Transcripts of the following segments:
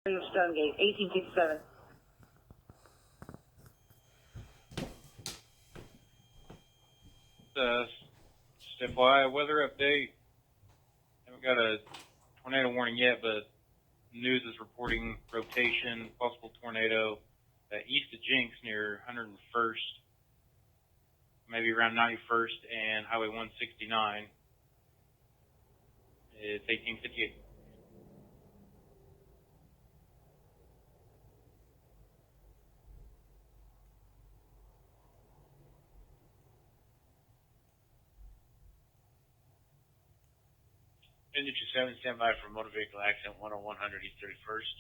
Stonegate, 1867. Just FYI, weather update. Haven't got a tornado warning yet, but news is reporting rotation, possible tornado east of Jinx near 101st, maybe around 91st and Highway 169. It's 1858. Engine 27, stand by for motor vehicle accident 10100 East 31st.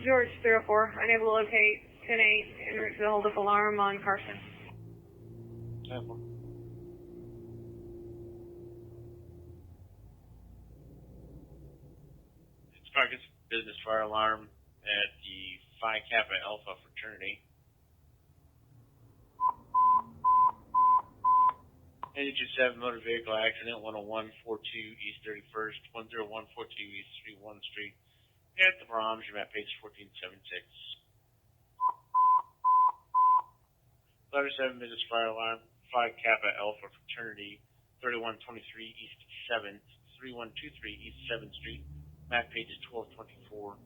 George 304, unable to locate 10-8 en route to the hold-up alarm on Carson. 10-4. It's Marcus business fire alarm at the Phi Kappa Alpha fraternity. Engine 7 motor vehicle accident 10142 East 31st, 10142 East 31 Street. At the Brahms, your map page 1476. Letter 7 business fire alarm, Phi Kappa Alpha fraternity, 3123 East 7th, 3123 East 7th Street. Map page is 1224.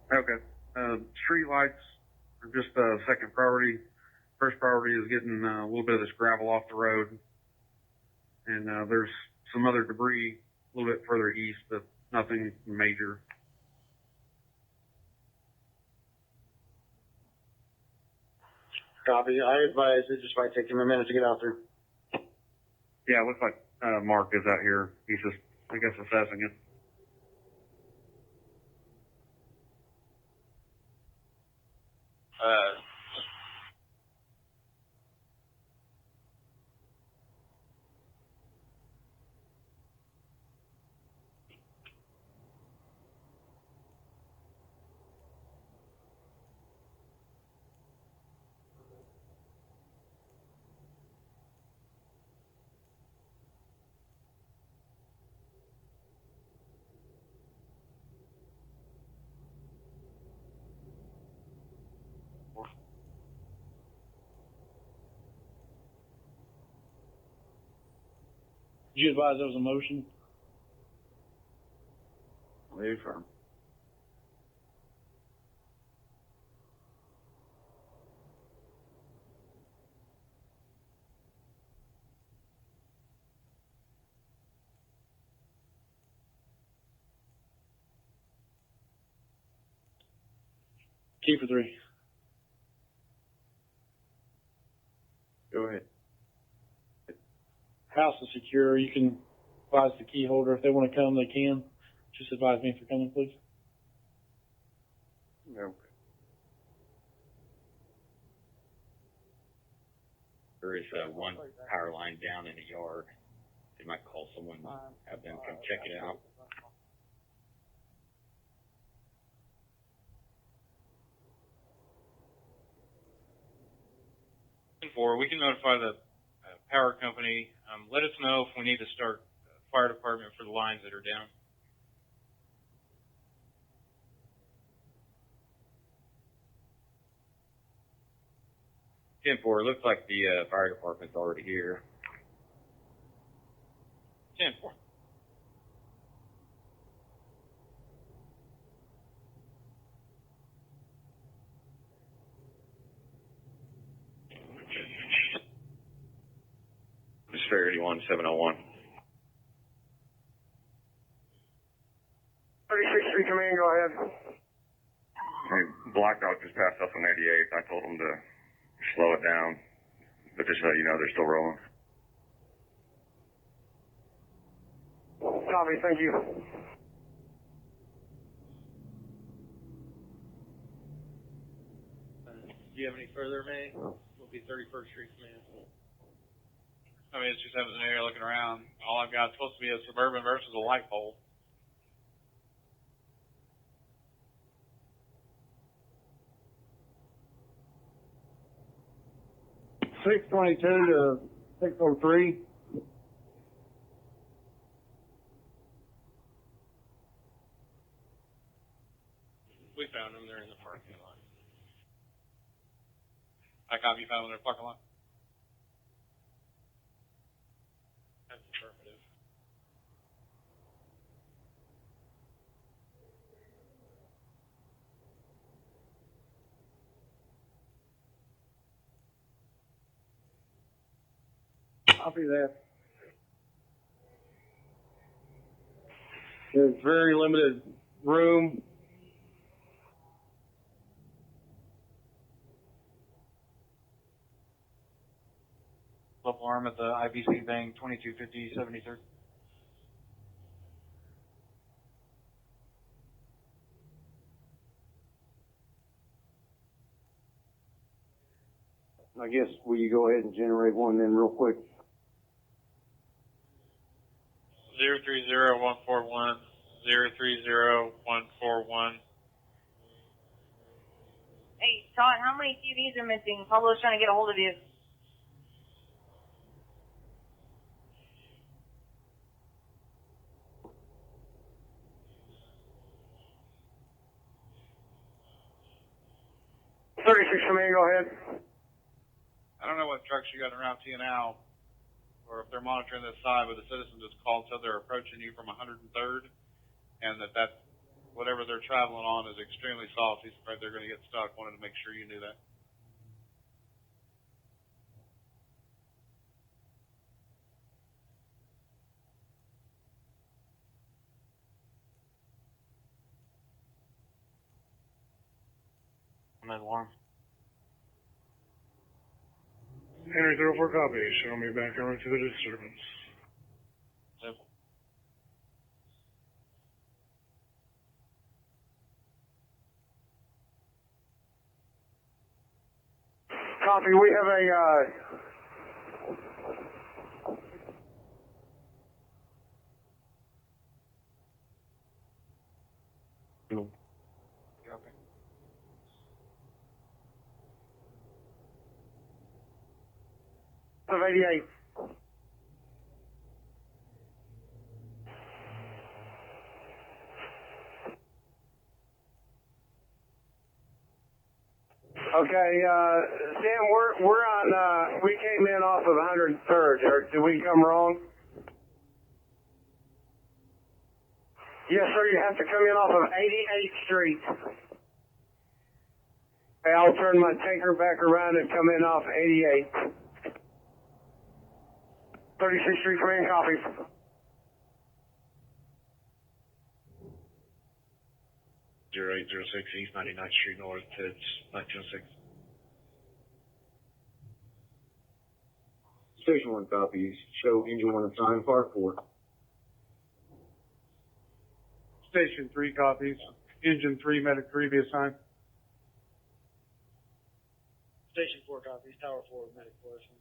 Okay. Street lights are just second priority. First priority is getting a little bit of this gravel off the road. And there's some other debris a little bit further east, but nothing major. Copy. I advise it just might take him a minute to get out there. Yeah, it looks like Mark is out here. He's just, I guess, assessing it. Did you advise there was a motion? Very firm. Key for 3. Go ahead. House is secure. You can advise the key holder. If they want to come, they can. Just advise me for coming, please. Okay. There is one power line down in the yard. They might call someone, have them come check it out. We can notify the power company. Let us know if we need to start fire department for the lines that are down. It looks like the fire department's already here. 10-4. This is Fair 81 701. 36 Street Command, go ahead. Hey, Black Dog just passed us on 88. I told them to slow it down, but just so you know, they're still rolling. Copy, thank you. Do you have any further, May? Will be 31st Street Command. I mean, it's just having an area looking around. All I've got is supposed to be a Suburban versus a light pole. 622 to 603. We found them. They're in the parking lot. I copy. You found them in the parking lot? That's affirmative. Copy that. There's very limited room. Level arm at the IBC thing, 2250 73rd. I guess, will you go ahead and generate one then real quick? 030141 030141. Hey, Todd, how many TVs are missing? Pablo's trying to get a hold of you. Go ahead. I don't know what trucks you got around T and L, or if they're monitoring this side, but the citizen just called, said they're approaching you from 103rd, and that whatever they're traveling on is extremely soft. He's afraid they're going to get stuck. Wanted to make sure you knew that. I'm at alarm. Henry 04 copy. Show me back over to the disturbance. Simple. Copy. We have a, Copy. of 88. Okay, Sam, we're on, we came in off of 103rd. Did we come wrong? Yes, sir, you have to come in off of 88th Street. Okay, I'll turn my tanker back around and come in off 88th. 36th Street, come in, copy. Zero 0806 East 99th Street North, it's 1906. Station 1 copies. Show engine 1 assigned, car 4. Station 3 copies. Engine 3 medic 3 be assigned. Station 4 copies, Tower 4, medic portion.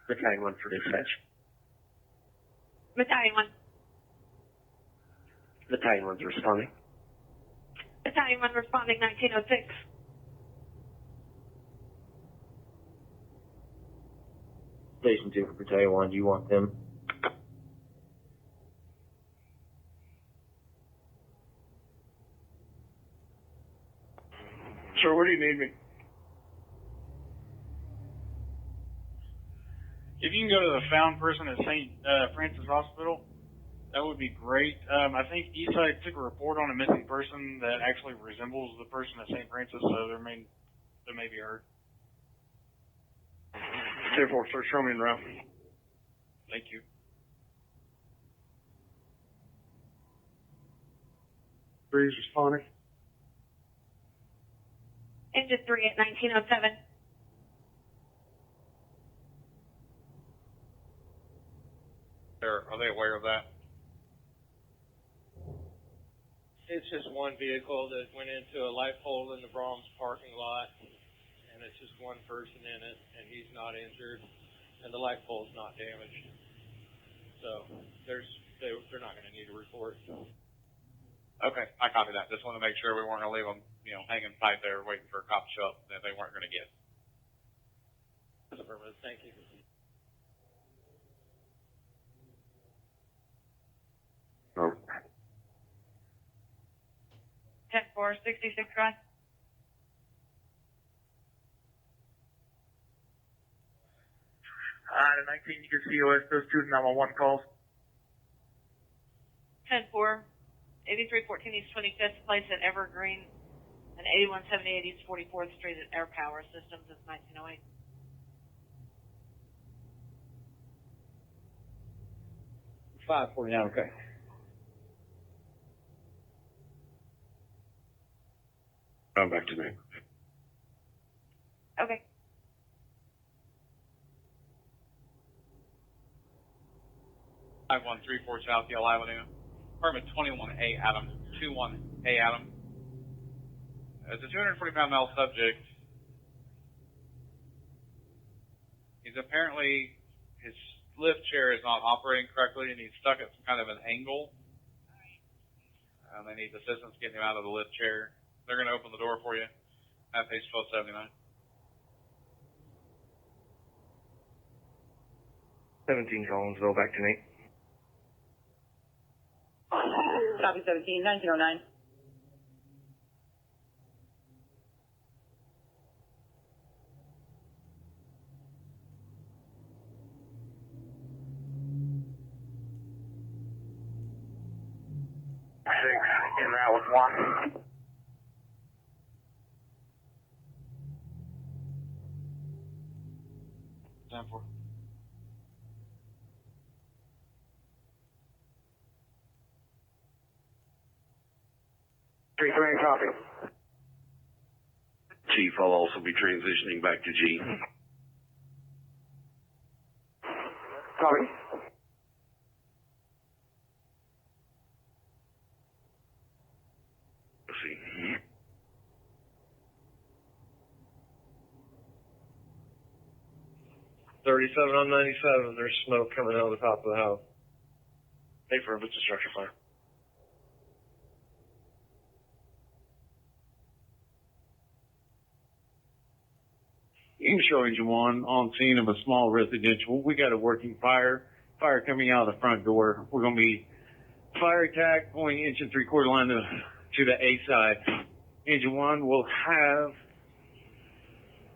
Battalion 1 for dispatch. Battalion 1. Battalion 1's responding. Battalion 1 responding 1906. Station 2 for Battalion 1, do you want them? Sir, where do you need me? If you can go to the found person at St. Francis Hospital, that would be great. I think Eastside took a report on a missing person that actually resembles the person at St. Francis, so there may be hurt. 10-4, sir, show me en route. Thank you. Breeze responding. Engine 3 at 1907. Are they aware of that? It's just one vehicle that went into a light pole in the Brahms parking lot, and it's just one person in it, and he's not injured, and the light pole's not damaged. So they're not going to need a report. Okay, I copy that. Just wanted to make sure we weren't going to leave them, hanging tight there waiting for a cop to show up that they weren't going to get. Thank you. Oh, 10-4, 66 Drive. To 19, you can COS those two 911 calls. 10-4, 8314 East 25th Place at Evergreen, and 8178 East 44th Street at Air Power Systems. It's 1908. $549, okay. I'm back to me. Okay. Five 134 South Yale Avenue, apartment 21A Adam, 21A Adam. As a 240-pound male subject, he's apparently, his lift chair is not operating correctly and he's stuck at some kind of an angle. And they need assistance getting him out of the lift chair. They're going to open the door for you at page 1279. 17 Collinsville, back to me. Copy 17, 1909. In that was one. Time for. Three copy. Chief, I'll also be transitioning back to G. Copy. Let's see. 37 on 97. There's smoke coming out of the top of the house. Hey, for it's a structure fire. Show Engine 1 on scene of a small residential. We got a working fire coming out of the front door. We're going to be fire attack, pulling engine 3/4 line to the A side. Engine 1 will have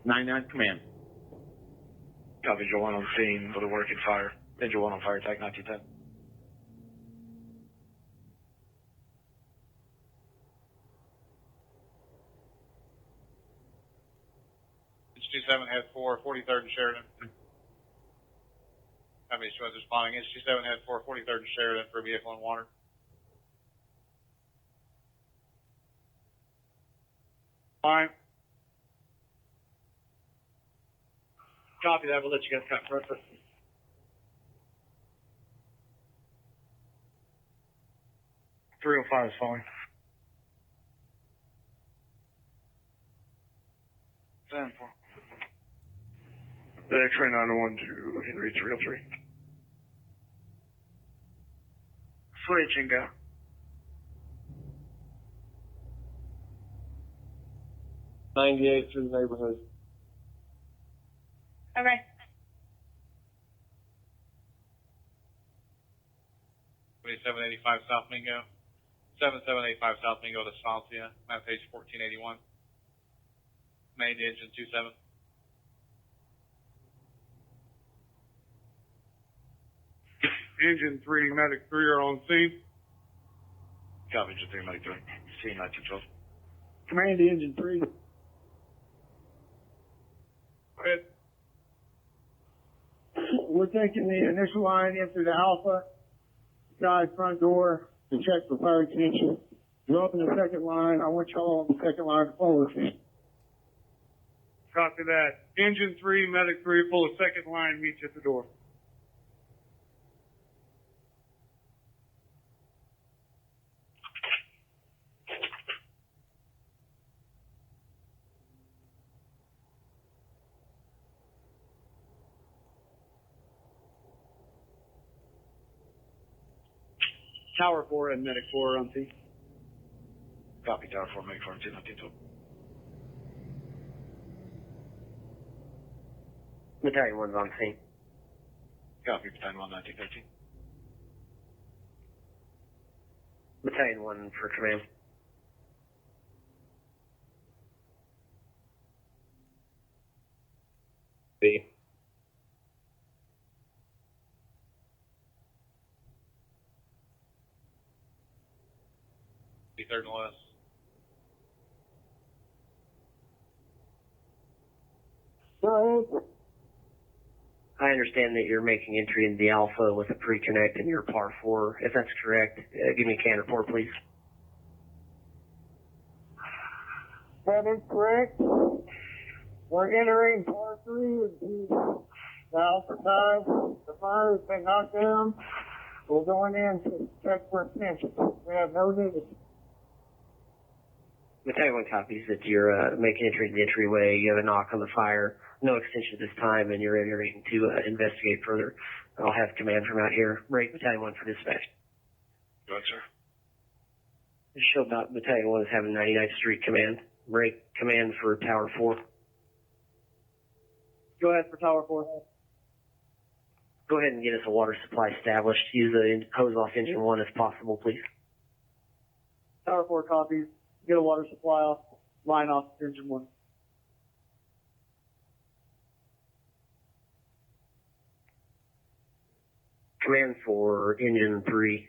99 command. Copy, Engine 1 on scene with a working fire. Engine 1 on fire attack, 1910. H27 head 4, 43rd and Sheridan. How many was responding? H27 head 4, 43rd and Sheridan for a vehicle in water. Fine. Copy that. We'll let you guys cut first. 305 is falling. 10-4. The X-ray 901 to Henry 303. Switch and go. $98 through the neighborhood. Okay. Twenty-seven 85 South Mingo. 7785 South Mingo to Salcia. Map page 1481. Main engine 27. Engine 3, medic 3 are on scene. Copy, Engine 3, Medic 3. C 1912. Command to Engine 3. Go ahead. We're taking the initial line into the Alpha side front door to check for fire extinguisher. We're open the second line. I want y'all on the second line to follow us in. Copy that. Engine 3, medic 3, pull a second line, meet you at the door. Tower 4 and Medic 4 on scene. Copy, Tower 4, make for 219. Battalion 1's on scene. Copy, Battalion 1, 1913. Battalion 1 for command. B. Be third and last. Go ahead. I understand that you're making entry into the Alpha with a pre-connect in your par 4. If that's correct, give me a can report, please. That is correct. We're entering par 3 into the Alpha side. The fire has been knocked down. We're going in to check for extensions. We have no news. Battalion 1 copies that you're making entry into the entryway. You have a knock on the fire. No extension at this time, and you're entering to investigate further. I'll have command from out here. Break Battalion 1 for dispatch. Go ahead, sir. This show about Battalion 1 is having 99th Street command. Break command for Tower 4. Go ahead for Tower 4. Go ahead and get us a water supply established. Use the hose off engine 1 if possible, please. Tower 4 copies. Get a water supply off, line off engine 1. Command for engine 3.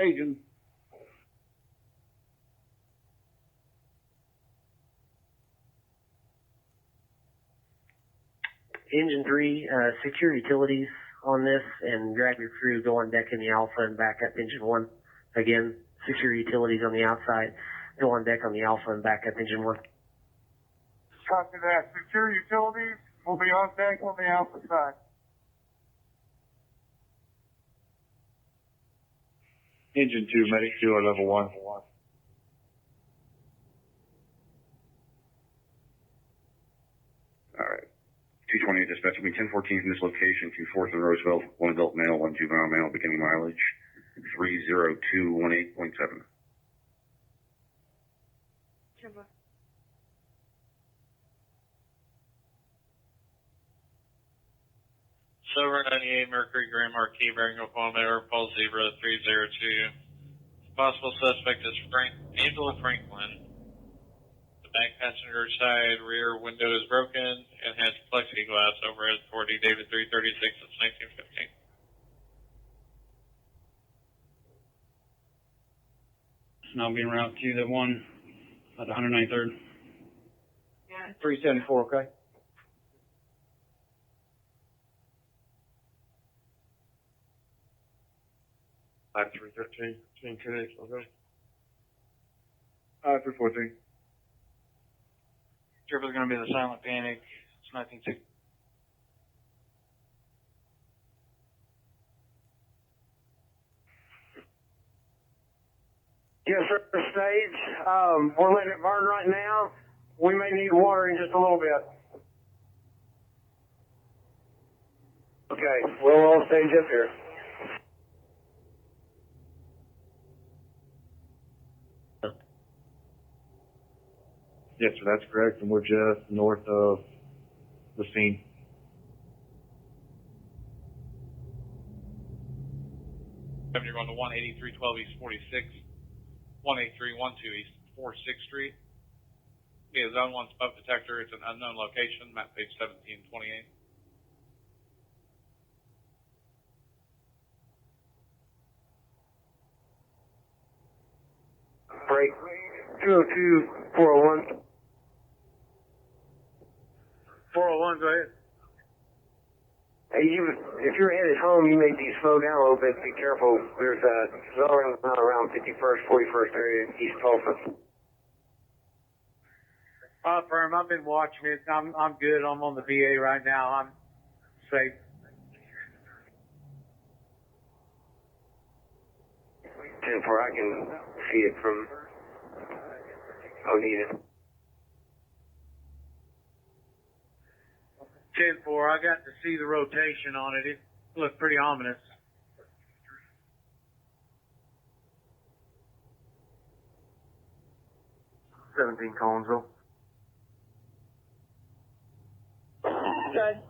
Agent. Engine 3, secure utilities on this and grab your crew, go on deck in the Alpha and back up engine 1. Again, secure utilities on the outside, go on deck on the Alpha and back up engine 1. Copy that. Secure utilities will be on deck on the Alpha side. Engine 2, medic 2 or level 1. Alright. 220 dispatch will be 1014 from this location to 4th and Roosevelt. 1 adult male, 1 juvenile male, beginning mileage 30218.7. Timber. Silver 98 Mercury Grand Marquis bearing Oklahoma Airport Zebra 302. Possible suspect is Angela Franklin. The back passenger side rear window is broken and has plexiglass overhead 40 David 336 since 1915. And I'll be en route to the one at 193rd. Yeah. 374, okay? Five 313, 228, okay. 343. Triple is going to be the silent panic. It's 1960. Yes, sir, stage. We're letting it burn right now. We may need water in just a little bit. Okay, we'll all stage up here. Yes, sir, that's correct, and we're just north of the scene. You're going to 18312 East 46, 18312 East 46th Street. Be a zone 1 smoke detector. It's an unknown location. Map page 1728. Break. 202, 401. 401, go ahead. Hey, if you're headed home, you may need to slow down a little bit. Be careful. There's a zone around 51st, 41st area, East Tulsa. Firm, I've been watching it. I'm good. I'm on the VA right now. I'm safe. 10-4, I can see it from Oneida. 10-4, I got to see the rotation on it. It looked pretty ominous. 17 Collinsville. Good.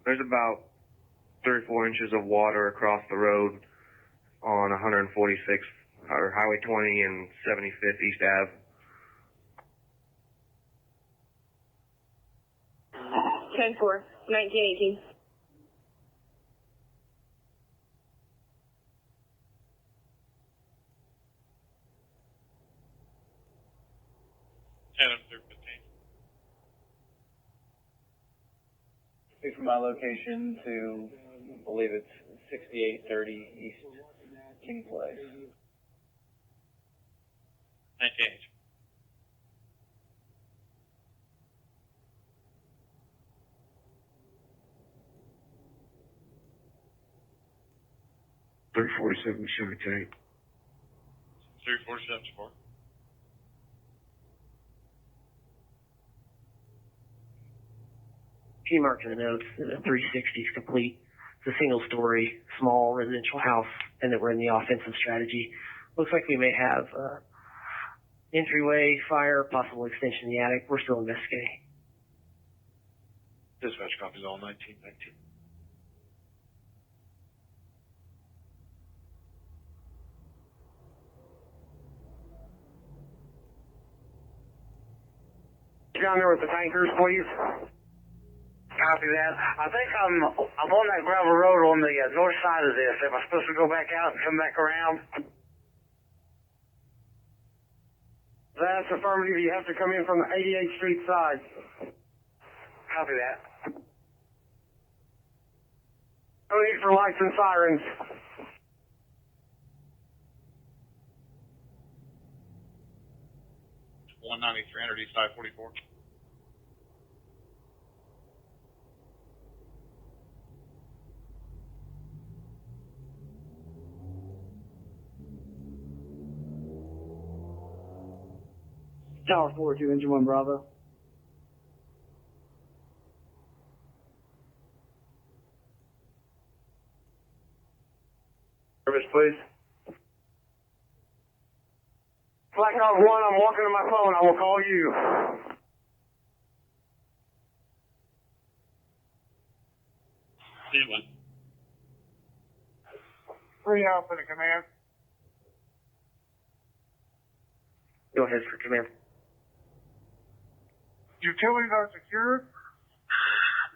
There's about 3 or 4 inches of water across the road on 146th, or Highway 20 and 75th East Ave. 10-4, 1918. From my location to, I believe it's 6830 East King Place. 19H. .347 Chevy tank. 3474. Key mark in the notes, the 360 is complete. It's a single-story, small residential house, and that we're in the offensive strategy. Looks like we may have entryway, fire, possible extension in the attic. We're still investigating. Dispatch copies all 1919. Down there with the tankers, please. Copy that. I think I'm on that gravel road on the north side of this. Am I supposed to go back out and come back around? That's affirmative. You have to come in from the 88th Street side. Copy that. No need for lights and sirens. One 9300 East 544. Tower 42, Engine 1 Bravo. Service, please. Blackout 1, I'm walking to my phone. I will call you. See one. 3 Alpha to command. Go ahead for command. Utilities are secured.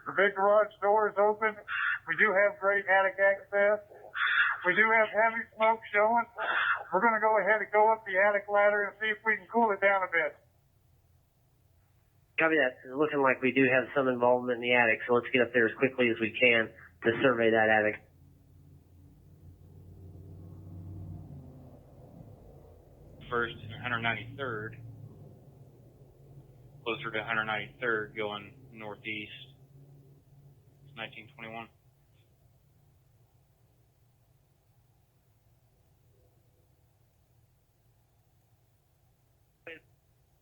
The big garage door is open. We do have great attic access. We do have heavy smoke showing. We're going to go ahead and go up the attic ladder and see if we can cool it down a bit. Copy that. It's looking like we do have some involvement in the attic, so let's get up there as quickly as we can to survey that attic. First and 193rd. Closer to 193rd going northeast. It's 1921.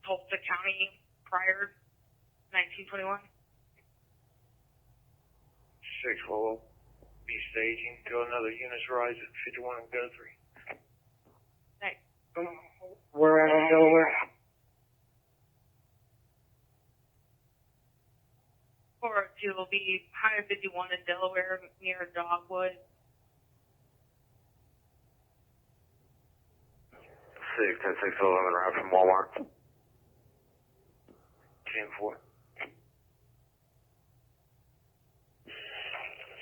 Tulsa County prior 1921. 6 Willow. Be staging. Go another units rise at 51 and go 3. Nice. We're at Delaware. 402 will be Highway 51 in Delaware near Dogwood. 10-6-11 route from Walmart. 10-4.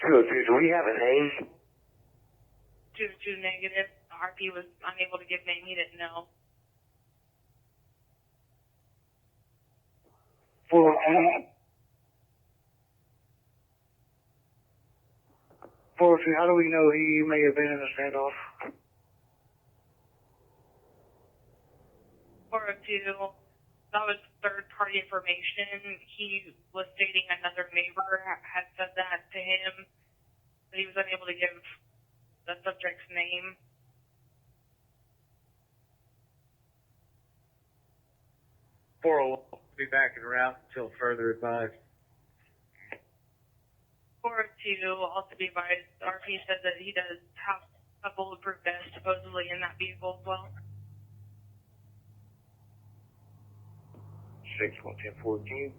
Good, dude. Do we have a name? 22 negative. RP was unable to give name. He didn't know. 403, how do we know he may have been in a standoff? 402, that was third-party information. He was stating another neighbor had said that to him, but he was unable to give the subject's name. 401 will be back en route until further advised. 402, also be advised, RP said that he does have a bulletproof vest supposedly in that vehicle as well. 10-4. Can you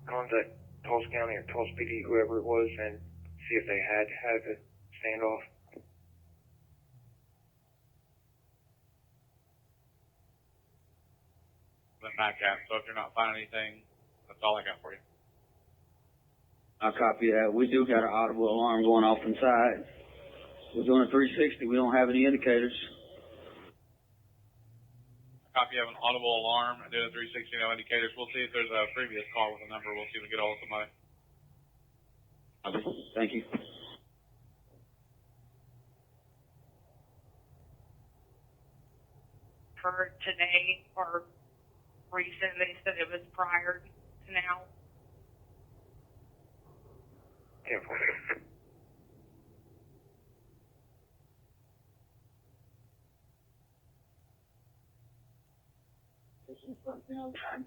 contact Tulsa County or Tulsa PD, whoever it was, and see if they had a standoff? The NICAP. So if you're not finding anything, that's all I got for you. I'll copy that. We do got an audible alarm going off inside. We're doing a 360. We don't have any indicators. A copy of an audible alarm and doing a 360 no indicators. We'll see if there's a previous call with a number. We'll see if we get all of somebody. Okay. Thank you. For today or recent, they said it was prior to now. 10-4.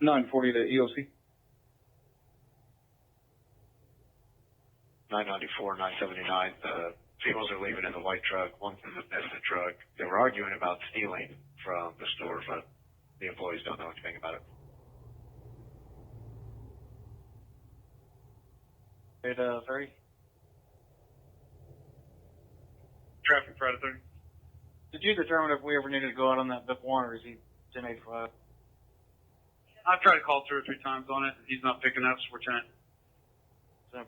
940 to EOC. 994, 979. The females are leaving in the white truck. One's in the nested truck. They were arguing about stealing from the store, but the employees don't know anything about it. Hey, 30. Traffic Friday 30. Did you determine if we ever needed to go out on that BIP one, or is he 1085? I've tried to call 2 or 3 times on it. He's not picking up, so we're trying. So,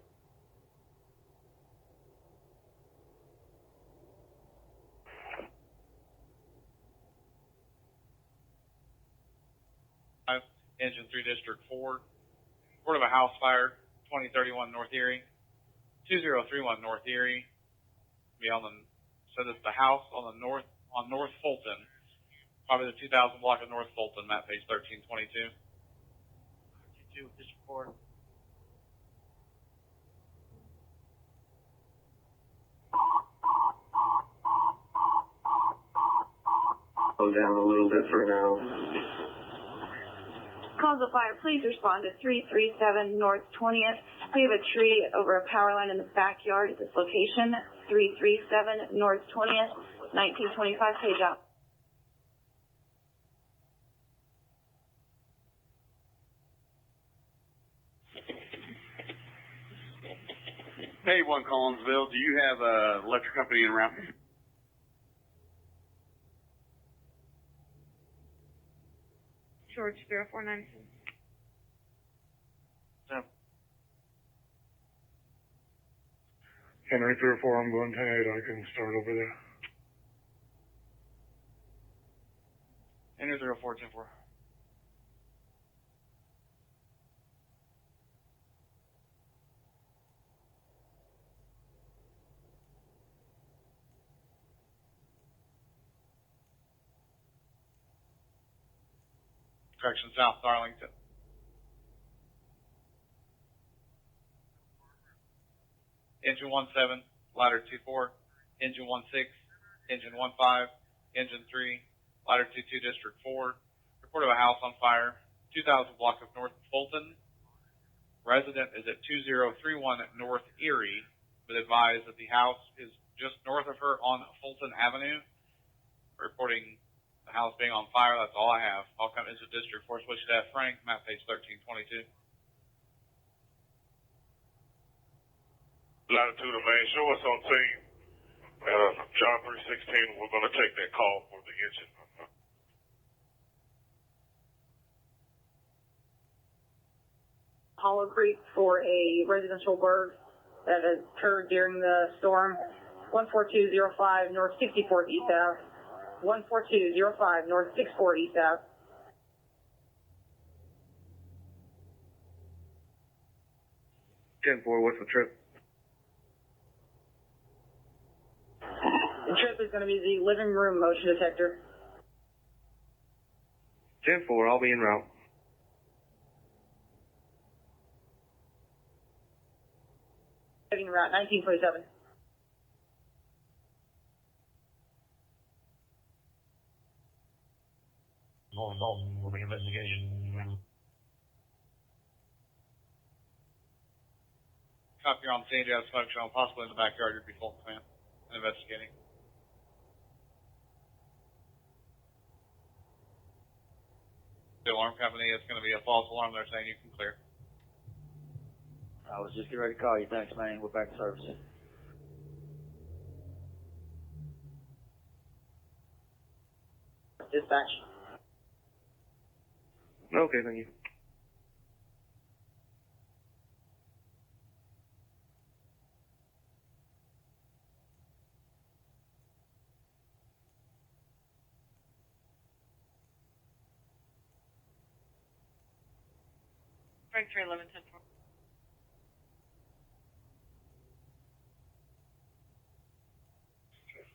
Engine 3 District 4. Report of a house fire, 2031 North Erie. 2031 North Erie. Be on the, so that's the house on the north, on North Fulton. Probably the 2000 block of North Fulton, map page 1322. 2 District 4. Slow down a little bit for now. Cause of fire, please respond to 337 North 20th. We have a tree over a power line in the backyard at this location. 337 North 20th, 1925, page out. Hey, 1 Collinsville, do you have a electric company in route? George 0496. Henry 304, I'm going 10-8. I can start over there. Enter 04, 10-4. Correction, South Darlington. Engine 17, ladder 24, engine 16, engine 15, engine 3, ladder 22, District 4. Report of a house on fire, 2000 block of North Fulton. Resident is at 2031 North Erie, but advised that the house is just north of her on Fulton Avenue. Reporting the house being on fire. That's all I have. I'll come into District 4 switch staff Frank, map page 1322. Latitude of main, show us on team at John 316. We're going to take that call for the engine. Hollow Creek for a residential burg that occurred during the storm. 14205 North 64th East Ave. 14205 North 64 East Ave. What's the trip? The trip is going to be the living room motion detector. 10-4, I'll be en route. Heading route 1927. Copy on scene, you have smoke shown, possibly in the backyard. You'd be full command and investigating. The alarm company, it's going to be a false alarm. They're saying you can clear. I was just getting ready to call you. Thanks, man. We're back to service. Dispatch. Okay, thank you. Frank 311 10 4.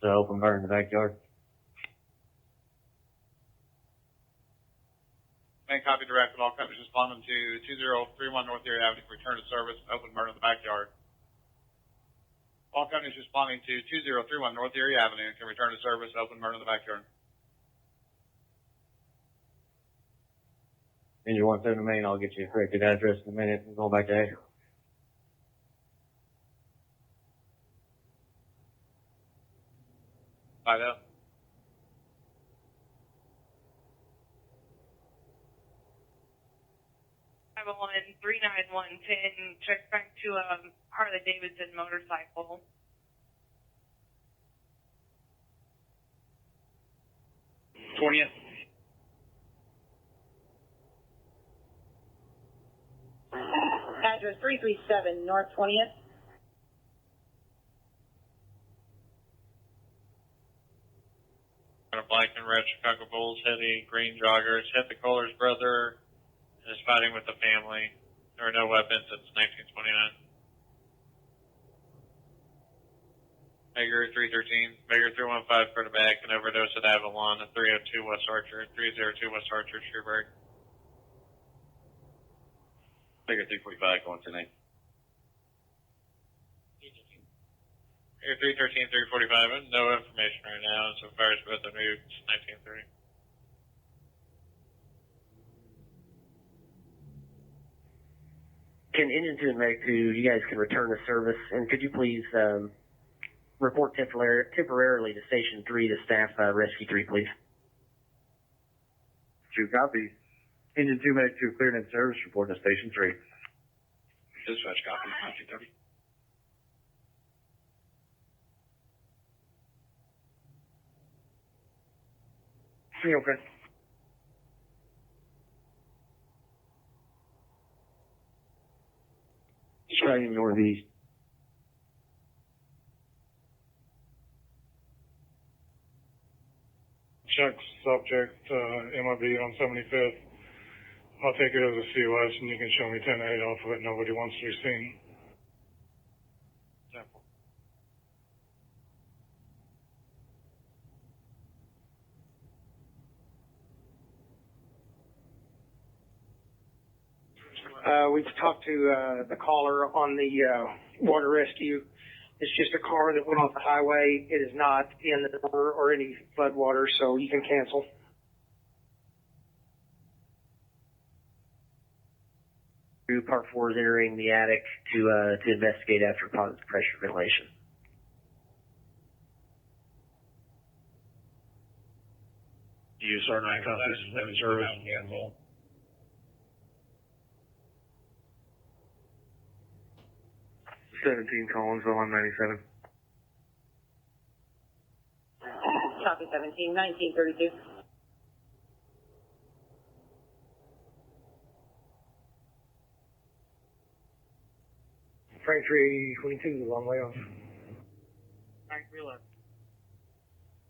So open burn in the backyard. Main copy directed all companies responding to 2031 North Erie Avenue for return to service, open burn in the backyard. All companies responding to 2031 North Erie Avenue can return to service, open burn in the backyard. Engine 17 main, I'll get you a corrected address in a minute. We're going back to A. Five out. I have a 39110. Check back to Harley Davidson motorcycle. '20th. Address 337 North 20th. Got a black and red Chicago Bulls, heavy green joggers, hit the Kohler's brother, and is fighting with the family. There are no weapons since 1929. Mayor 313, Mayor 315 for the back, and overdose at Avalon at 302 West Archer, 302 West Archer, Shrewsbury. Figure 345 going tonight. Mayor 313, 345, no information right now, so far as both the nukes, 1930. Can Engine 2 and Medic 2, you guys can return to service, and could you please report temporarily to Station 3 to staff Rescue 3, please? 2 copies. Engine 2, Medic 2, cleared in service, report to Station 3. Dispatch copy, 1930. Okay. Striking northeast. Check subject, MIB on 75th. I'll take it as a COS and you can show me 10-8 off of it. Nobody wants to be seen. We've talked to the caller on the water rescue. It's just a car that went off the highway. It is not in the river or any flood water, so you can cancel. Part 4 is entering the attic to investigate after positive pressure ventilation. Use our 9 copies of service. 17 Collins, on 97. Copy 17, 1932. Frank 322 is a long way off. Frank 311.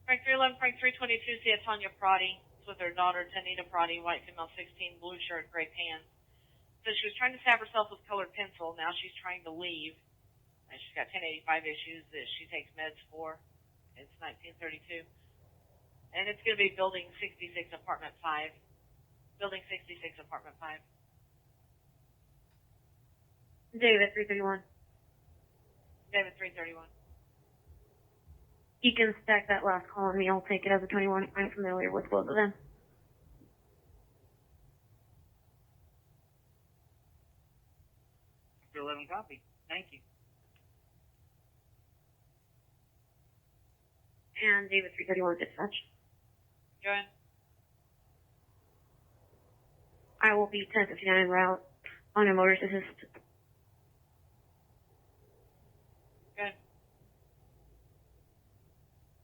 Frank 311, Frank 322, see Tanya Prati. It's with her daughter, Tanita Prati, white female 16, blue shirt, gray pants. So she was trying to stab herself with colored pencil. Now she's trying to leave. And she's got 1085 issues that she takes meds for. It's 1932. And it's going to be Building 66, Apartment 5. Building 66, Apartment 5. David 331. David 331. You can stack that last call on me. I'll take it as a 21. I'm familiar with both of them. After 11 copy. Thank you. And David 331 dispatch. Go ahead. I will be 10:59 en route on a motorist assist. Good.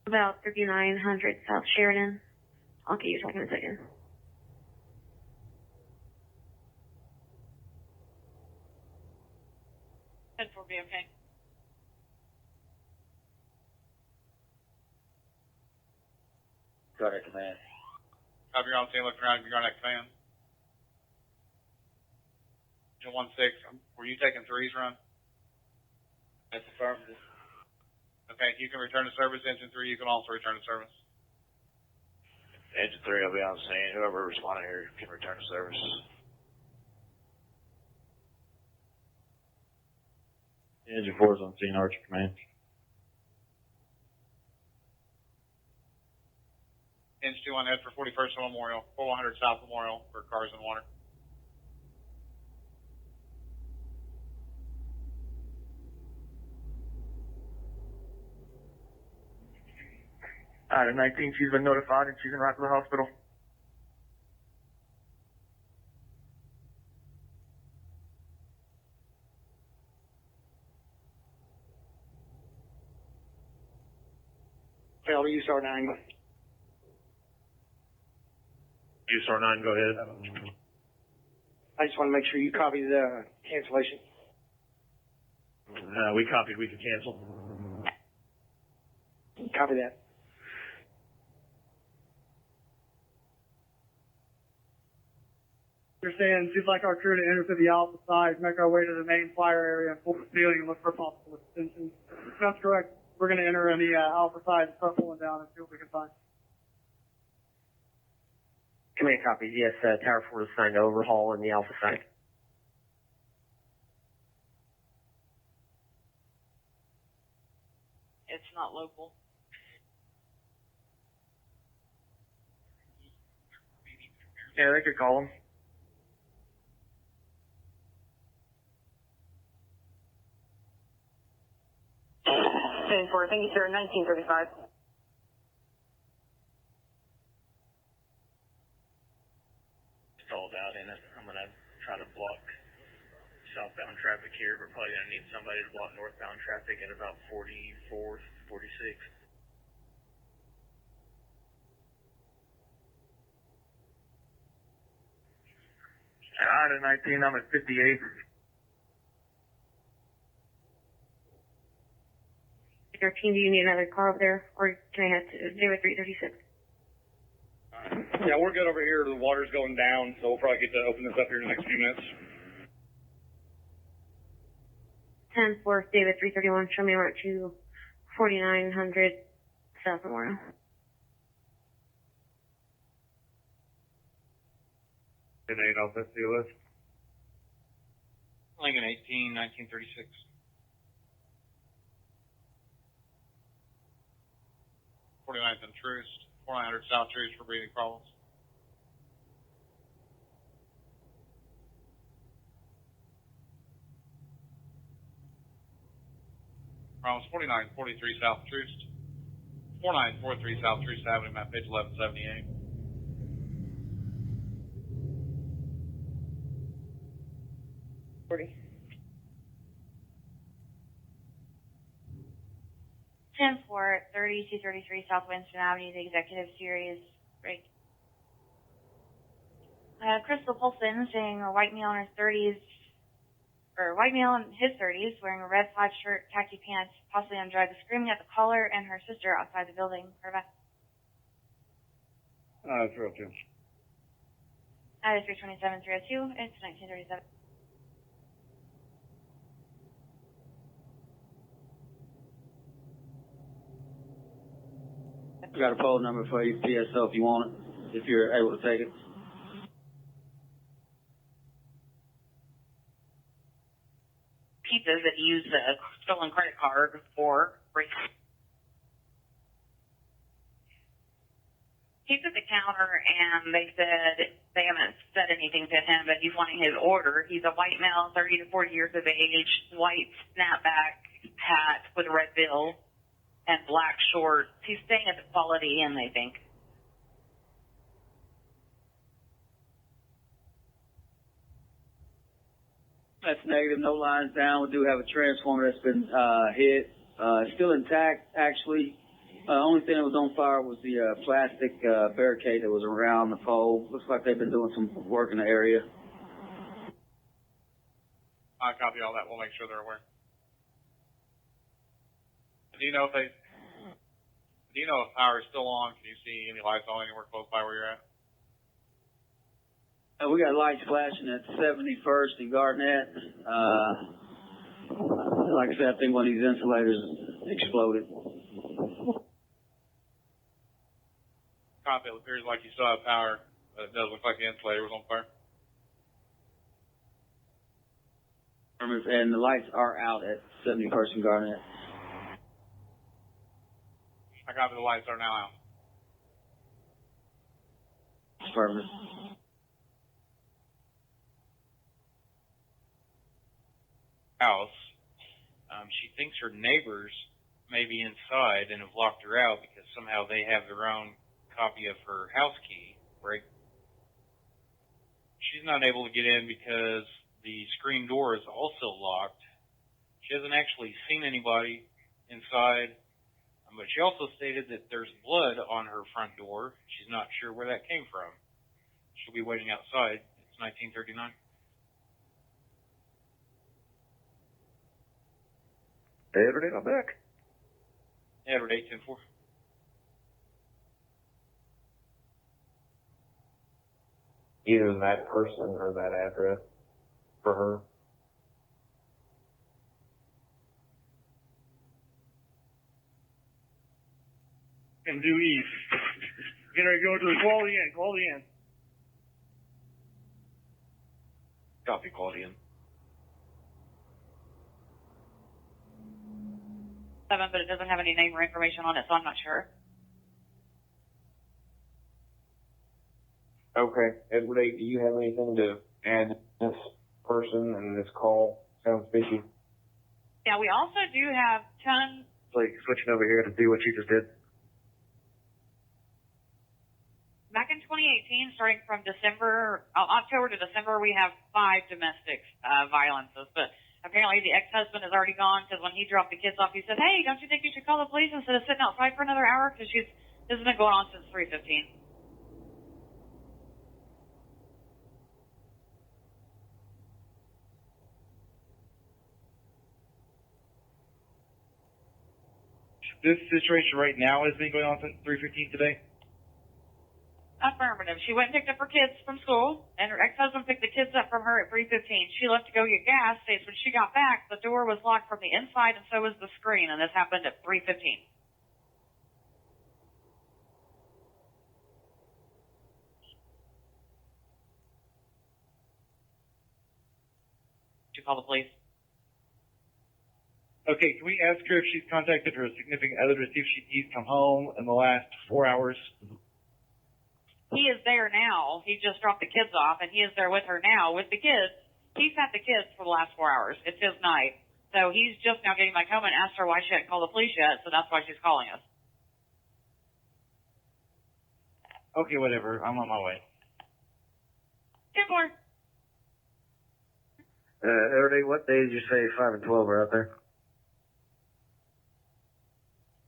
About 3900 South Sheridan. I'll get you talking in a second. 10-4 be okay. Got it, command. Copy, you're on scene, looking around, you're on that command. Engine 1-6, were you taking threes, Ron? That's affirmative. Okay, you can return to service. Engine 3, you can also return to service. Engine 3 will be on scene. Whoever responded here can return to service. Engine 4 is on scene, Archer Command. Engine 2 on head for 41st Memorial, 4100 South Memorial for cars in water. Item 19, she's been notified and she's en route to the hospital. Failed to USAR 9. USAR 9, go ahead. I just want to make sure you copy the cancellation. We copied, we could cancel. Copy that. You're saying she'd like our crew to enter through the Alpha side, make our way to the main fire area and pull the ceiling and look for possible extensions. That's correct. We're going to enter in the Alpha side and start pulling down and see what we can find. Command copy. Yes, Tower 4 is assigned to overhaul in the Alpha side. It's not local. Yeah, they could call them. Ten four, thank you, sir. 1935. Stalled out in it. I'm gonna try to block southbound traffic here. We're probably gonna need somebody to block northbound traffic at about 44th, 46th. Item 19, I'm at 58. Your team, do you need another car over there, or can I head to 0336? Yeah, we're good over here. The water's going down, so we'll probably get to open this up here in the next few minutes. 10-4, David 331, show me route to 4900 South Memorial. Good 8 off SCOS. Lincoln 18, 1936. 49th and Troost, 4900 South Troost for breathing problems. Problems 4943 South Troost, 4943 South Troost Avenue, map page 1178. Ten four 3233 South Winston Avenue, the Executive Series break. Crystal Polson saying a white male in his 30s, or white male in his 30s, wearing a red plaid shirt, khaki pants, possibly on drugs, screaming at the caller and her sister outside the building. Corvette. That's real too. That is 327-302. It's 1937. I got a poll number for you, PSO, if you want it, if you're able to take it. Pizzas that use a stolen credit card for breaking. He's at the counter, and they said they haven't said anything to him, but he's wanting his order. He's a white male, 30 to 40 years of age, white snapback hat with a red bill, and black shorts. He's staying at the Quality Inn, they think. That's negative. No lines down. We do have a transformer that's been hit. It's still intact, actually. Only thing that was on fire was the plastic barricade that was around the pole. Looks like they've been doing some work in the area. I copy all that. We'll make sure they're aware. Do you know if power is still on? Can you see any lights on anywhere close by where you're at? We got lights flashing at 71st and Garnett. Like I said, I think one of these insulators exploded. Copy. It appears like you still have power, but it does look like the insulator was on fire. And the lights are out at 71st and Garnett. I copy. The lights are now out. Perfect. House. She thinks her neighbors may be inside and have locked her out because somehow they have their own copy of her house key, right? She's not able to get in because the screen door is also locked. She hasn't actually seen anybody inside, but she also stated that there's blood on her front door. She's not sure where that came from. She'll be waiting outside. It's 1939. Edward, I'm back. Edward 810-4. Either that person or that address for her. And due east. Get ready to go to the quality end. Copy, quality in. 7, but it doesn't have any name or information on it, so I'm not sure. Okay. Edward 8, do you have anything to add to this person and this call? Sounds fishy. Yeah, we also do have 10. Like switching over here to do what you just did. Back in 2018, starting from October to December, we have 5 domestic violences. But apparently the ex-husband is already gone because when he dropped the kids off, he said, "Hey, don't you think you should call the police instead of sitting outside for another hour?" Because this has been going on since 3:15. This situation right now has been going on since 3:15 today? Affirmative. She went and picked up her kids from school, and her ex-husband picked the kids up from her at 3:15. She left to go get gas. States when she got back, the door was locked from the inside, and so was the screen, and this happened at 3:15. Did you call the police? Okay, can we ask her if she's contacted her significant other to see if he's come home in the last 4 hours? He is there now. He just dropped the kids off, and he is there with her now with the kids. He's had the kids for the last 4 hours. It's his night. So he's just now getting back home and asked her why she hadn't called the police yet, so that's why she's calling us. Okay, whatever. I'm on my way. 10-4. Edward, what day did you say 5 and 12 are out there?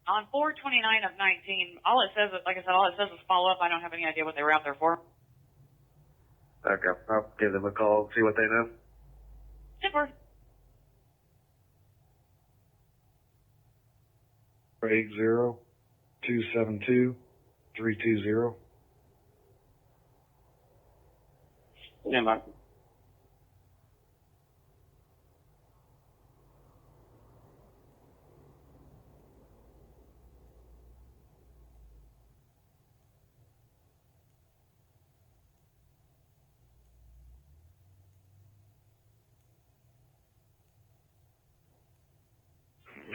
On 4/29 of 19, all it says is, like I said, all it says is follow up. I don't have any idea what they were out there for. Okay, I'll give them a call, see what they know. 10-4. 80-272-320. Stand by.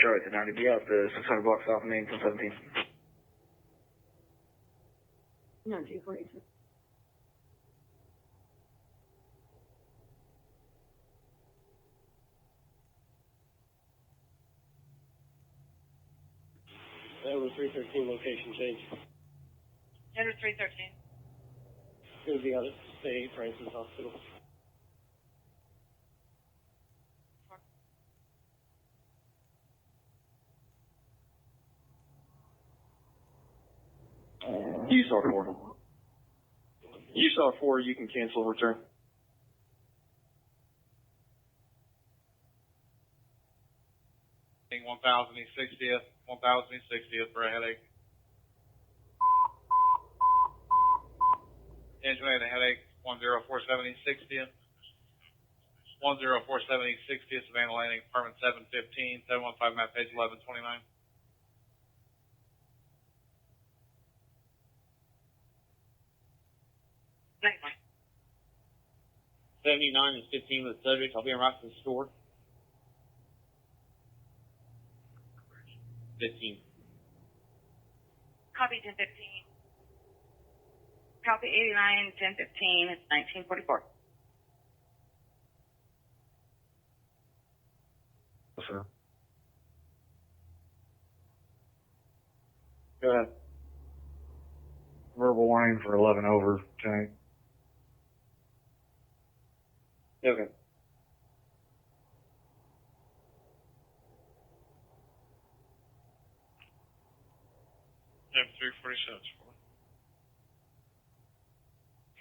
Charlie to 90, be out the 600 blocks off Main till 17. No, 242. That was 313 location change. Edward 313. It's going to be out at St. Francis Hospital. You saw 4. You saw 4, you can cancel return. I think 1000 East 60th, 1000 East 60th for a headache. Engine had a headache, 1047 East 60th. 1047 East 60th, Savannah Landing, apartment 715, 715 map page 1129. Nice. 79 is 15 with the subject. I'll be en route to the store. 15. Copy 1015. Copy 89, 1015, it's 1944. Yes, sir. Go ahead. Verbal warning for 11 over tonight. Okay. M347.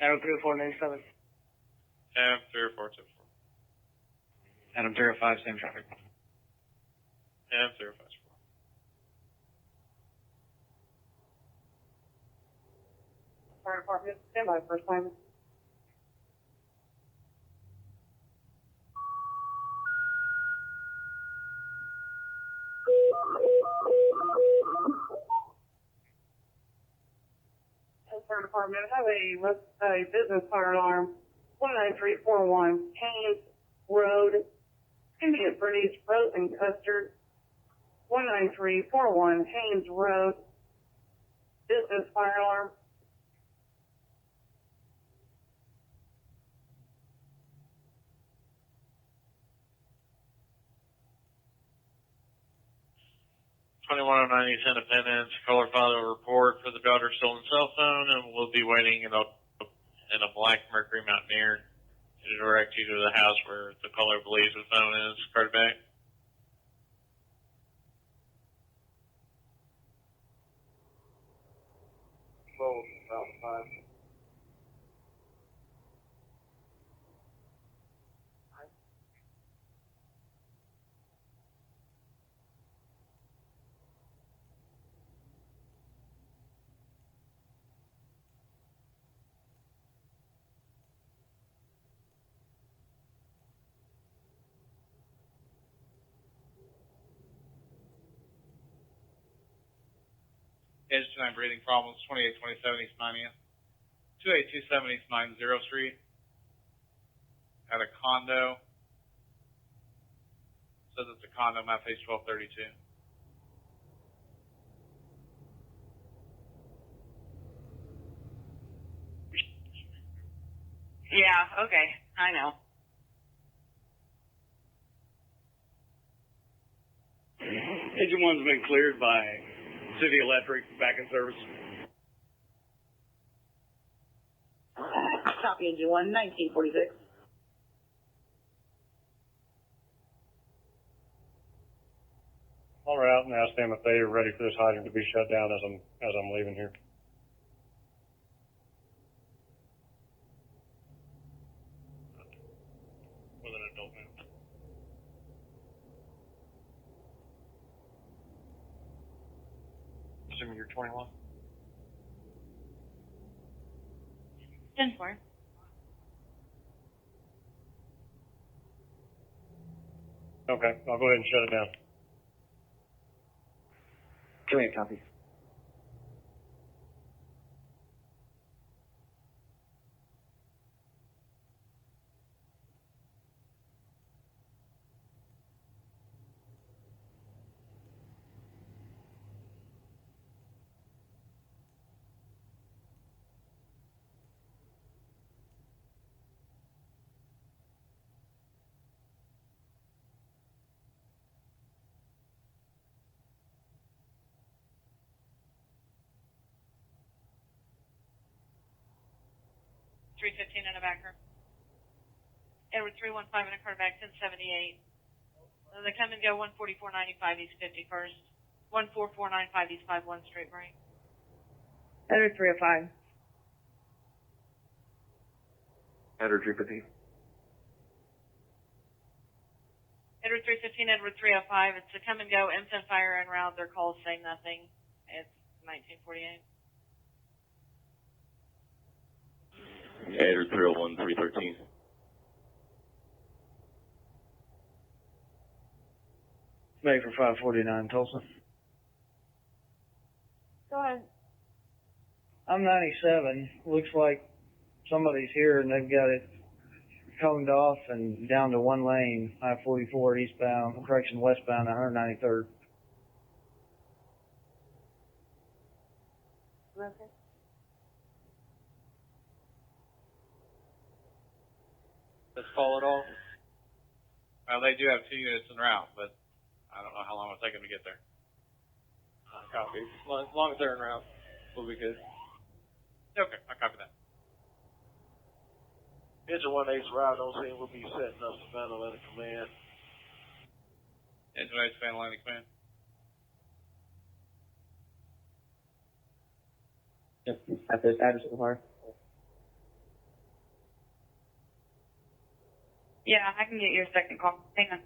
Adam 3497. M30424. Adam 305, same traffic. M354. Fire department, stand by, first time. Fire department, I have a business fire alarm, 19341, Haynes Road, Indian Pretty's Frozen Custard, 19341, Haynes Road, business fire alarm. East Independence, caller filed a report for the daughter stolen cell phone, and we'll be waiting in a black Mercury Mountaineer to direct you to the house where the caller believes the phone is. Card back. Close about 5. Edge 29 breathing problems, 2827 East 90th. 2827 East 90th Street. At a condo. Says it's a condo, map page 1232. Yeah, okay, I know. Engine 1's been cleared by City Electric, back in service. Copy Engine 1, 1946. I'll route and ask them if they are ready for this hydrant to be shut down as I'm leaving here. With an adult man. Assuming you're 21. 10-4. Okay, I'll go ahead and shut it down. Give me a copy. $315 in a backer. Edward 315 in a car back, 1078. They come and go 14495 East 51st. 14495 East 51 straight break. Edward 305. Edward 315. Edward 315, Edward 305. It's a come and go, instant fire en route. Their calls say nothing. It's 1948. Edward 301, 313. Make for 549 Tulsa. Go ahead. I'm 97. Looks like somebody's here and they've got it coned off and down to one lane, I-44 eastbound, westbound, 193rd. Okay. Let's call it all. Well, they do have 2 units en route, but I don't know how long it'll take them to get there. Copy. As long as they're en route, we'll be good. Okay, I copy that. Engine 1A's route, those things will be setting up Savannah line of command. Engine 8, fan line of command. Yep, at the address of the fire. Yeah, I can get your second call. Hang on.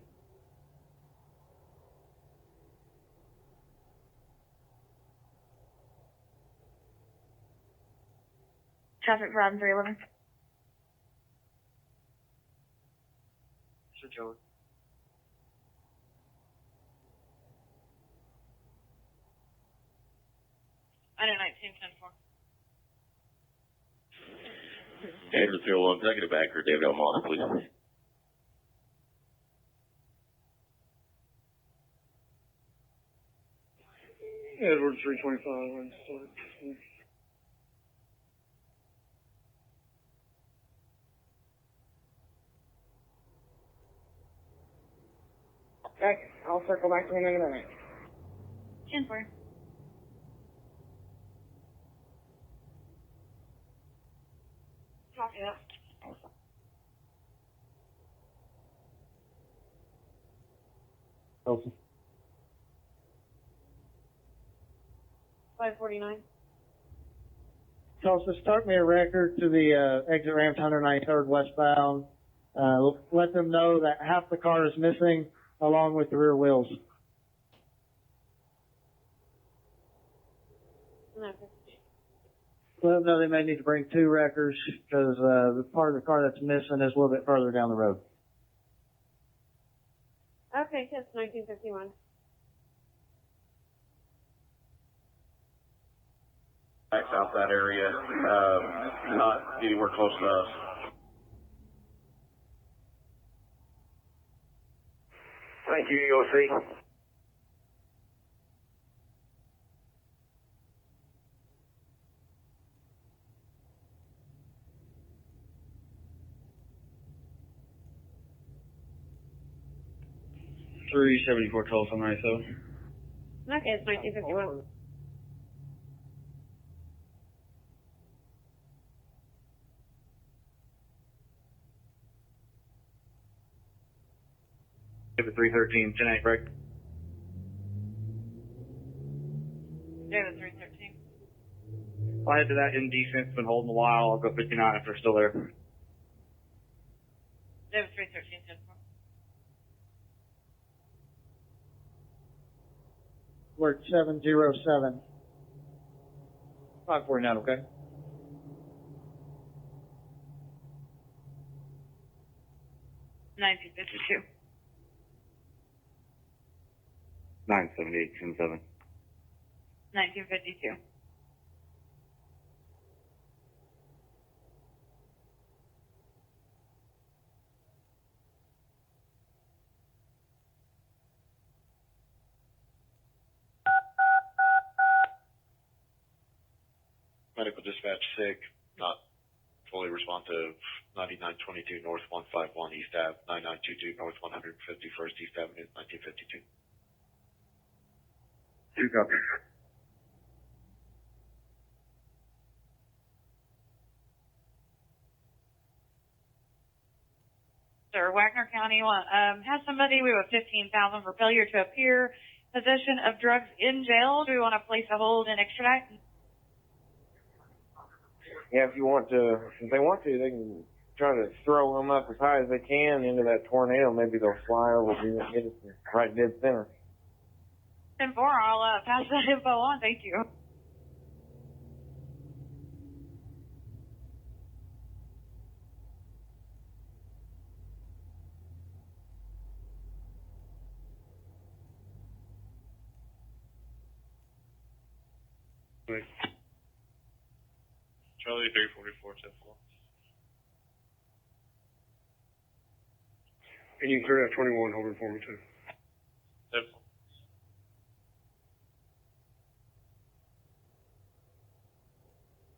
Traffic for item 311. Sir Joe. I know 1910-4. Edward 301, executive backer, David L. Moss, please. Edward 325. Okay, I'll circle back to you in a minute. 10-4. Copy that. Tulsa. 549. Tulsa, start me a record to the exit ramp 193rd westbound. Let them know that half the car is missing along with the rear wheels. Okay. Let them know they may need to bring 2 wreckers because the part of the car that's missing is a little bit further down the road. Okay, that's 1951. Backs out that area, not anywhere close to us. Thank you, EOC. .374 Tulsa, 97. Okay, it's 1951. David 313, 10-8 break. David 313. I'll head to that in defense, been holding a while. I'll go 59 if they're still there. David 313, 10-4. Work 707. 549, okay? $19.52. 978, 10-7. $19.52. Medical dispatch sick, not fully responsive, 9922 North 151 East Ave, 9922 North 151st East Avenue, 1952. 2 copies. Sir, Wagner County has somebody. We have 15,000 for failure to appear, possession of drugs in jail. Do we want to place a hold and extradite? yeah, if they want to, they can try to throw them up as high as they can into that tornado. Maybe they'll fly over and get us right dead center. 10-4, I'll pass that info on. Thank you. Charlie 344, 10-4. And you can clear that 21 holding for me too. 10-4.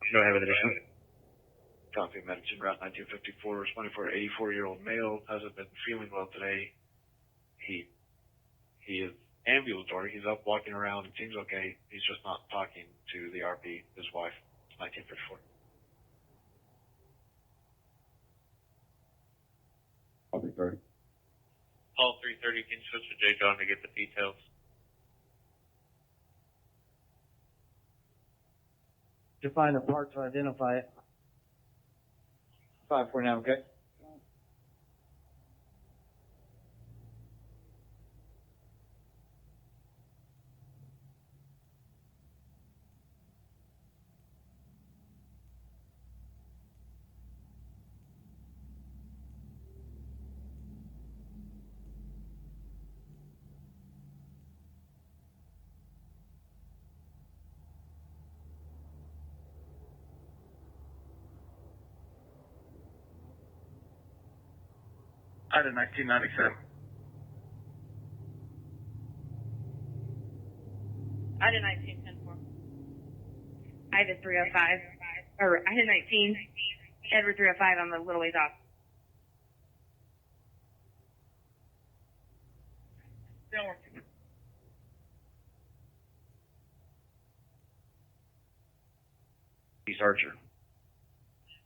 You don't have an additional? Copy, Medicine Route 1954, responding for an 84-year-old male, hasn't been feeling well today. He is ambulatory. He's up walking around. It seems okay. He's just not talking to the RP, his wife. 1954. Copy, 30. Call 330, can you switch to J. John to get the details? Define the part to identify it. 5-4 now, okay? Out of 1997. I did 19, 10-4. I did 305. Or I did 19. Edward 305. I'm a little ways off. Still working. East Archer.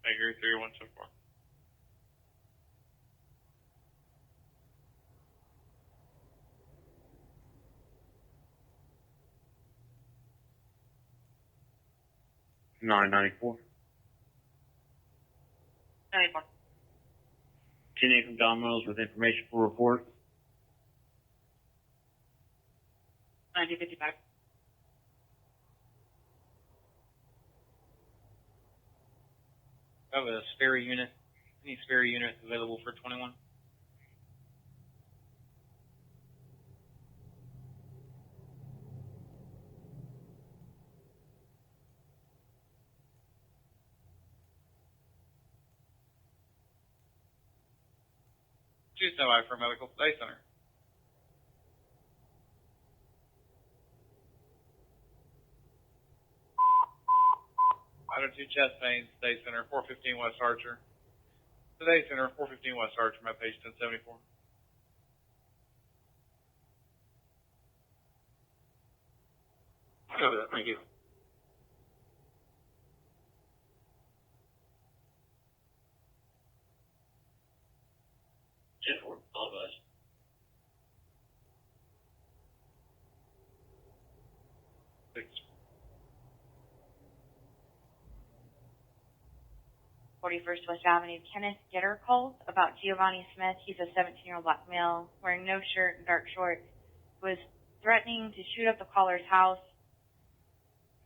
I agree, 3124. Nine 94. 94. 10-8 from Domino's with information for report. 1955. I have a spare unit. Any spare unit available for 21? Two semi for Medical Day Center. Item 2 chest pains, Day Center, 415 West Archer. Today Center, 415 West Archer, my page 1074. Thank you. All of us. Six. 41st West Avenue. Kenneth Getter called about Giovanni Smith. He's a 17-year-old black male wearing no shirt and dark shorts. Was threatening to shoot up the caller's house.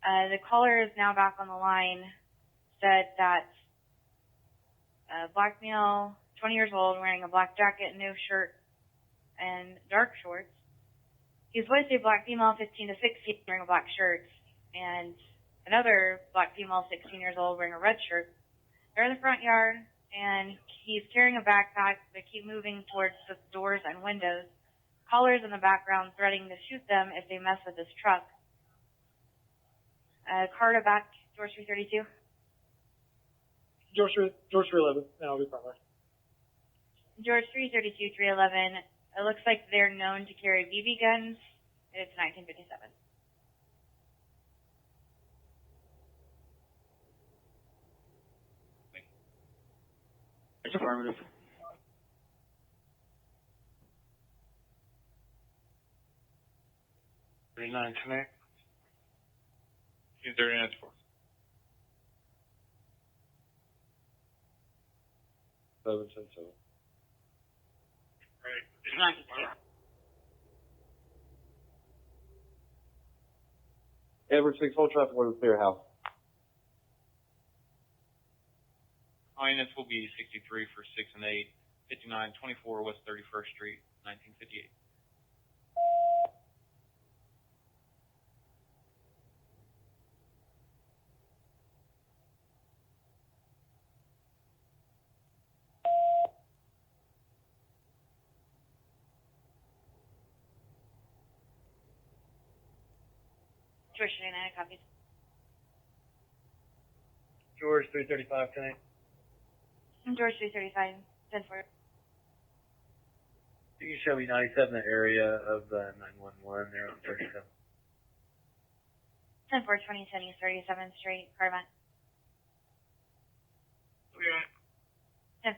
The caller is now back on the line. Said that a black male, 20 years old, wearing a black jacket, no shirt, and dark shorts. He's with a black female, 15 to 16, wearing a black shirt, and another black female, 16 years old, wearing a red shirt. They're in the front yard, and he's carrying a backpack. They keep moving towards the doors and windows. Callers in the background threatening to shoot them if they mess with his truck. Carter back, George 332. George 311, and I'll be primary. George 332, 311. It looks like they're known to carry BB guns. It's 1957. It's affirmative. 39 tonight. 39 4. 710-7. Edward 6, hold traffic with the clear house. All units will be 63 for 6 and 8, 5924 West 31st Street, 1958. George 39, copies. George 335 tonight. George 335, 10-4. You can show me 97, the area of the 911 there on 37. 10-4, 2010 East 37th Street, Carvine. 10-4.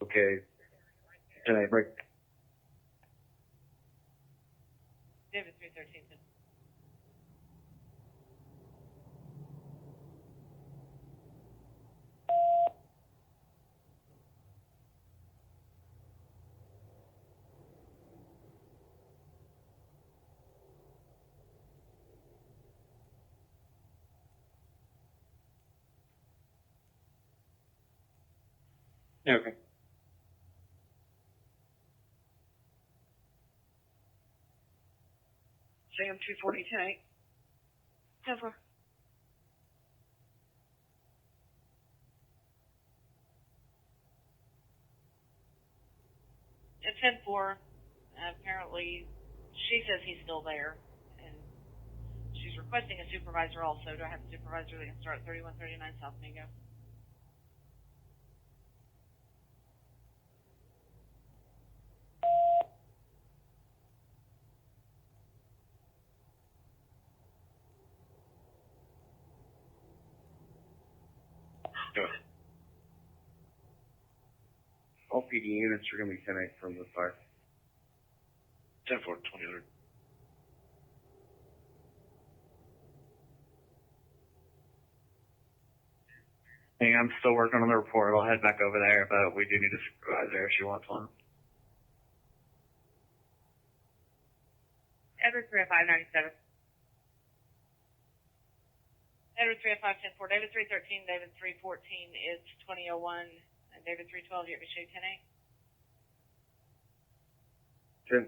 Okay. Tonight, break. David 313. Okay. Sam 240 tonight. 10-4. At 10-4, apparently she says he's still there, and she's requesting a supervisor also. Do I have a supervisor that can start at 3139 South Mingo? All PD units are going to be 10-8 from the fire. 10-4, 2000. Hey, I'm still working on the report. I'll head back over there, but we do need a supervisor if she wants one. Edward 30597. David 305 10-4, David 313, David 314 is 2001, and David 312, you're at Michelle 10-8?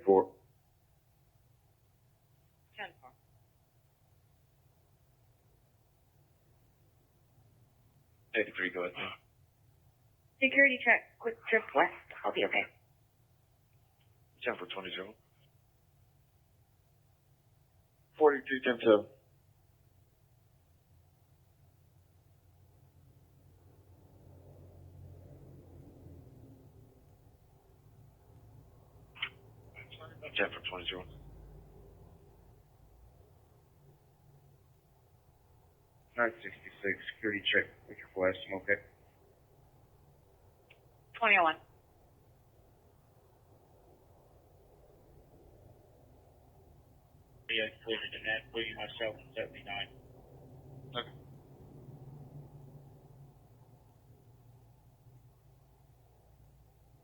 10-4. 10-4. David 3, go ahead. Security check, quick trip west. I'll be okay. 10-4, 20-0. 42-10-7. Jeff for 20-0. 966, security check, quick request, I'm okay. 2001. Yeah, included in that, including myself in 79. Okay.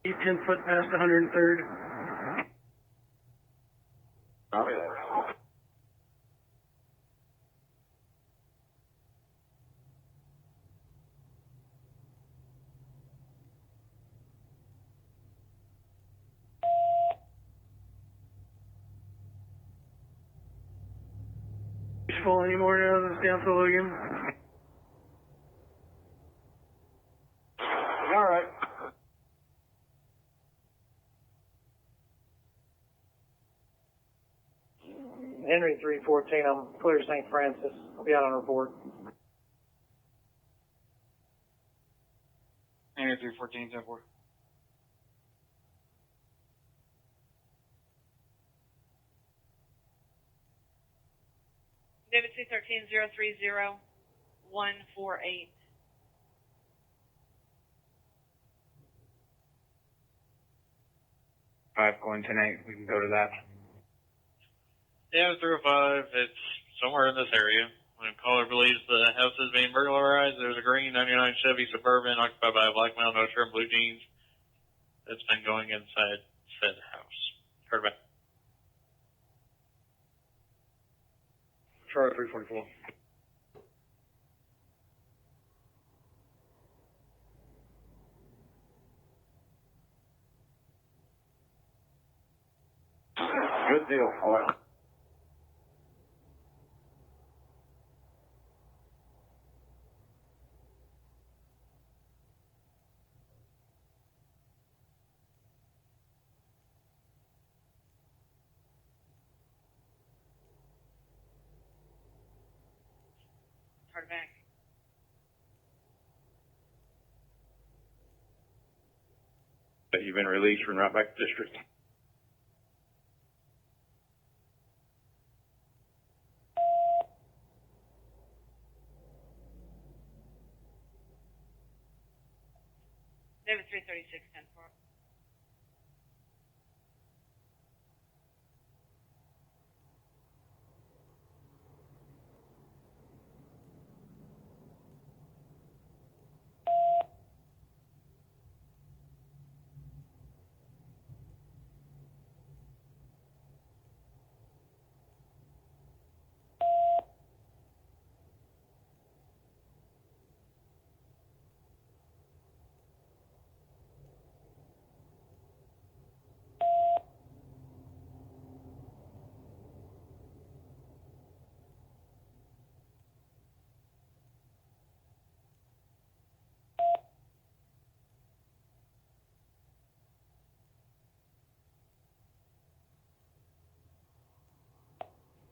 He's 10 foot past 103rd. Full anymore now, this down solo again. All right. Henry 314, I'm clear St. Francis. I'll be out on report. Henry 314, 10-4. David 213 030 148. Going tonight. We can go to that. Yeah, 305. It's somewhere in this area. When caller believes the house is being burglarized, there's a green 99 Chevy Suburban occupied by a black male, no shirt, blue jeans that's been going inside said house. Heard back. Charlie 344. Good deal. All right. Heard back. That you've been released from right back to district. David 336 10 4.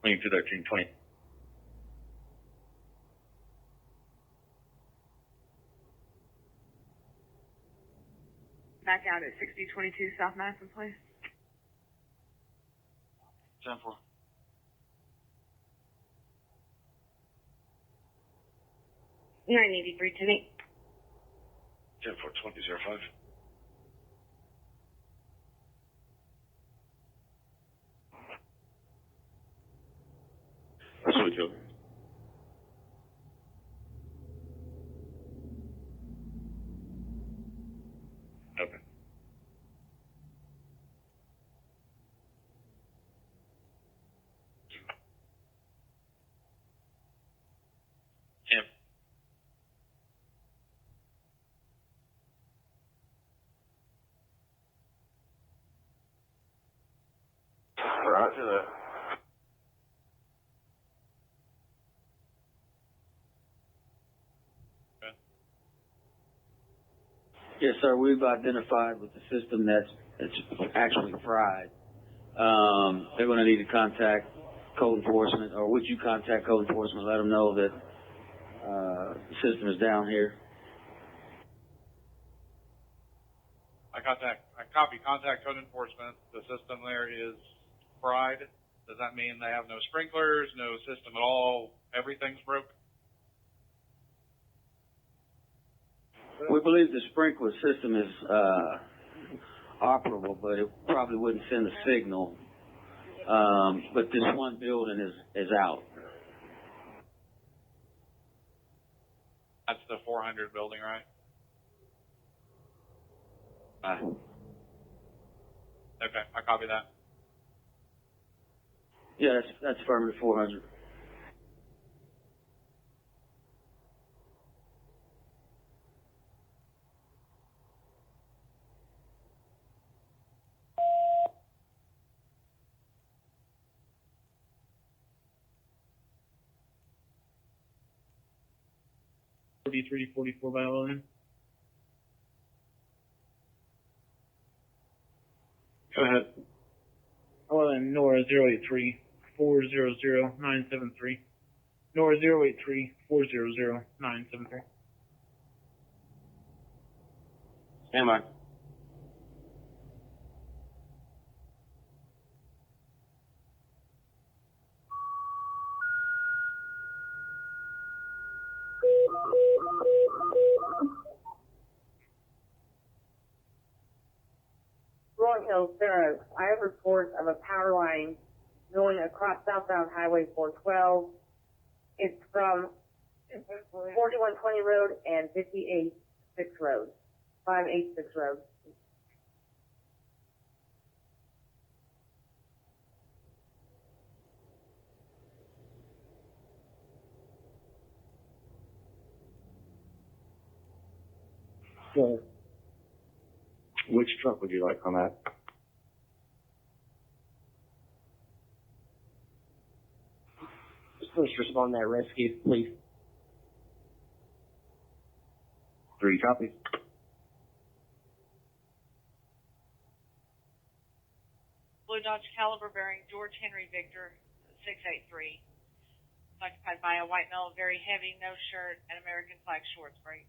Lean to 1320. Back out at 6022 South Madison Place. 10 4. $983 today. 10 4 2005. That's what we do. Okay. Tim. Roger that. Yes, sir. We've identified with the system that's actually fried. They're going to need to contact code enforcement, or would you contact code enforcement, let them know that the system is down here? I copy contact code enforcement. The system there is fried. Does that mean they have no sprinklers, no system at all? Everything's broke? We believe the sprinkler system is operable, but it probably wouldn't send a signal. But this one building is out. That's the 400 building, right? Okay, I copy that. Yeah, that's affirmative 400. D344 by 11. Go ahead. 11 Nora 083 400 973. Nora 083 400 973. Stand by. Rolling Hills, I have reports of a power line going across southbound Highway 412 It's from 4120 Road and 586 Road. 586 Road. So, which truck would you like on that? First respond to that rescue, please. 3 copies. Blue Dodge Caliber bearing George Henry Victor 683. Occupied by a white male, very heavy, no shirt, and American flag shorts, right?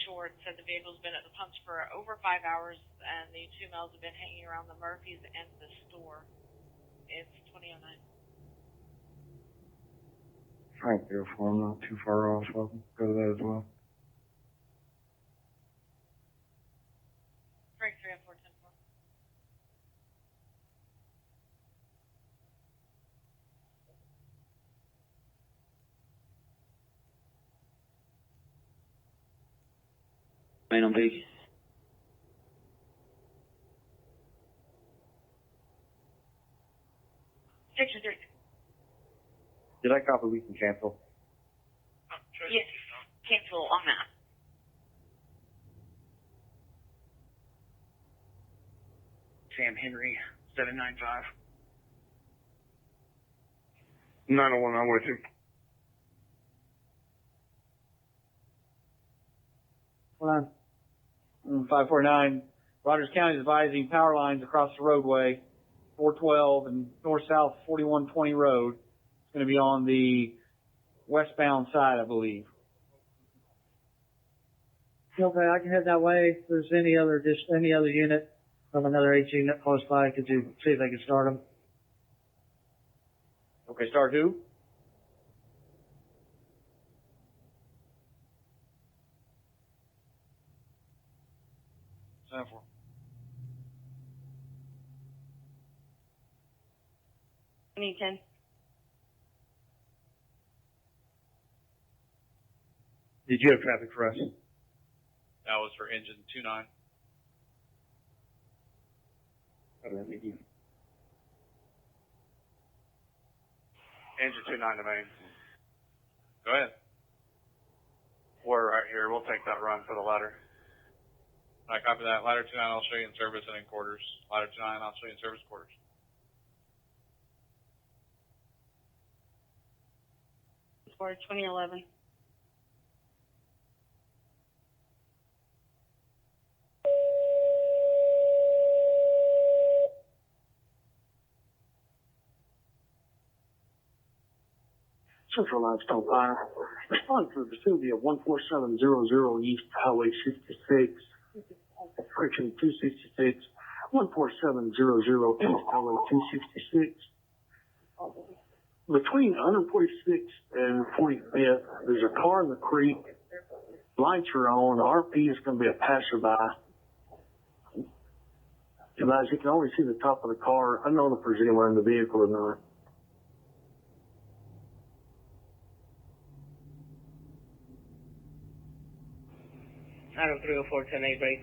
Short said the vehicle's been at the pumps for over 5 hours, and the 2 males have been hanging around the Murphys and the store. It's 2009. Frank there for him, not too far off. So I'll go to that as well. Frank 30410. Main on page. Section 3. Did I copy we can cancel? Yes, cancel on that. Sam Henry, 795. 901, I'm with you. Hold on. 549. Rogers County is advising power lines across the roadway, 412 and north-south 4120 road. It's going to be on the westbound side, I believe. Okay, I can head that way. If there's any other unit from another H unit close by, could you see if they can start them? Okay, start who? Stand for. I need 10. Did you have traffic for us? That was for engine 29. Thank you. Engine 29 to main. Go ahead. We're right here. We'll take that run for the ladder. I copy that. Ladder 29, I'll show you in service and in quarters. Ladder 29, I'll show you in service quarters. For 2011. Central Limestone Fire. Respond to the vicinity of 14700 East Highway 66, Friction 266, 14700 East Highway 266. Between 146th and 45th, there's a car in the creek. Lights are on. RP is going to be a passerby. Guys, you can only see the top of the car. I don't know if there's anyone in the vehicle or not. Item 304, 10-8 break.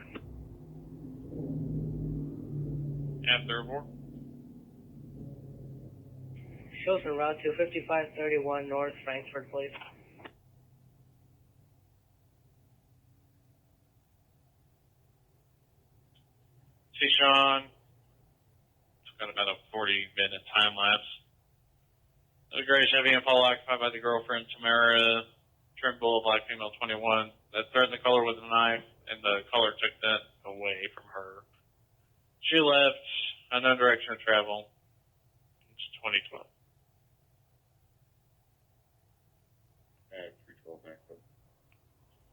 And 304. Shows en route to 5531 North Frankfurt Place. See, Sean, it's got about a 40-minute time lapse. The gray Chevy Impala occupied by the girlfriend, Tamara, trim bull, black female 21, that threatened the caller with a knife, and the caller took that away from her. She left, unknown direction of travel. It's 2012. 312 next.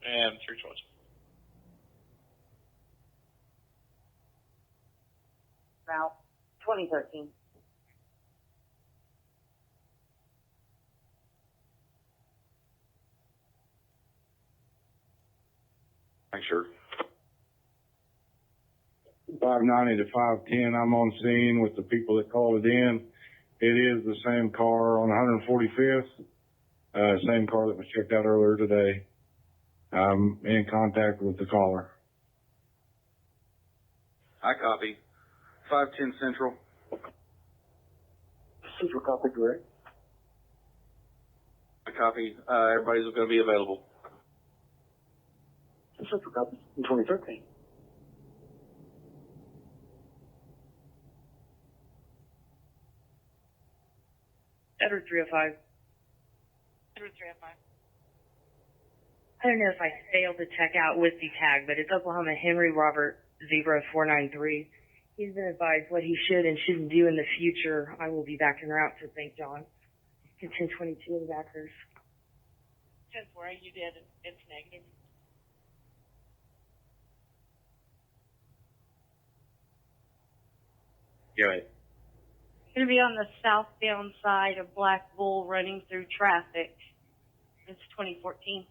And 312. Route 2013. Thanks, sir. 590 to 510. I'm on scene with the people that called it in. It is the same car on 145th, same car that was checked out earlier today. I'm in contact with the caller. I copy. 510 Central. Central copy, correct. I copy. Everybody's going to be available. Central copy in 2013. Edward 305. Edward 305. I don't know if I failed to check out with the tag, but it's Oklahoma Henry Robert 0493. He's been advised what he should and shouldn't do in the future. I will be back en route to St. John. It's 1022 in backers. 10-4, you did. It's negative. Go ahead. Going to be on the southbound side of Black Bull running through traffic. It's 2014.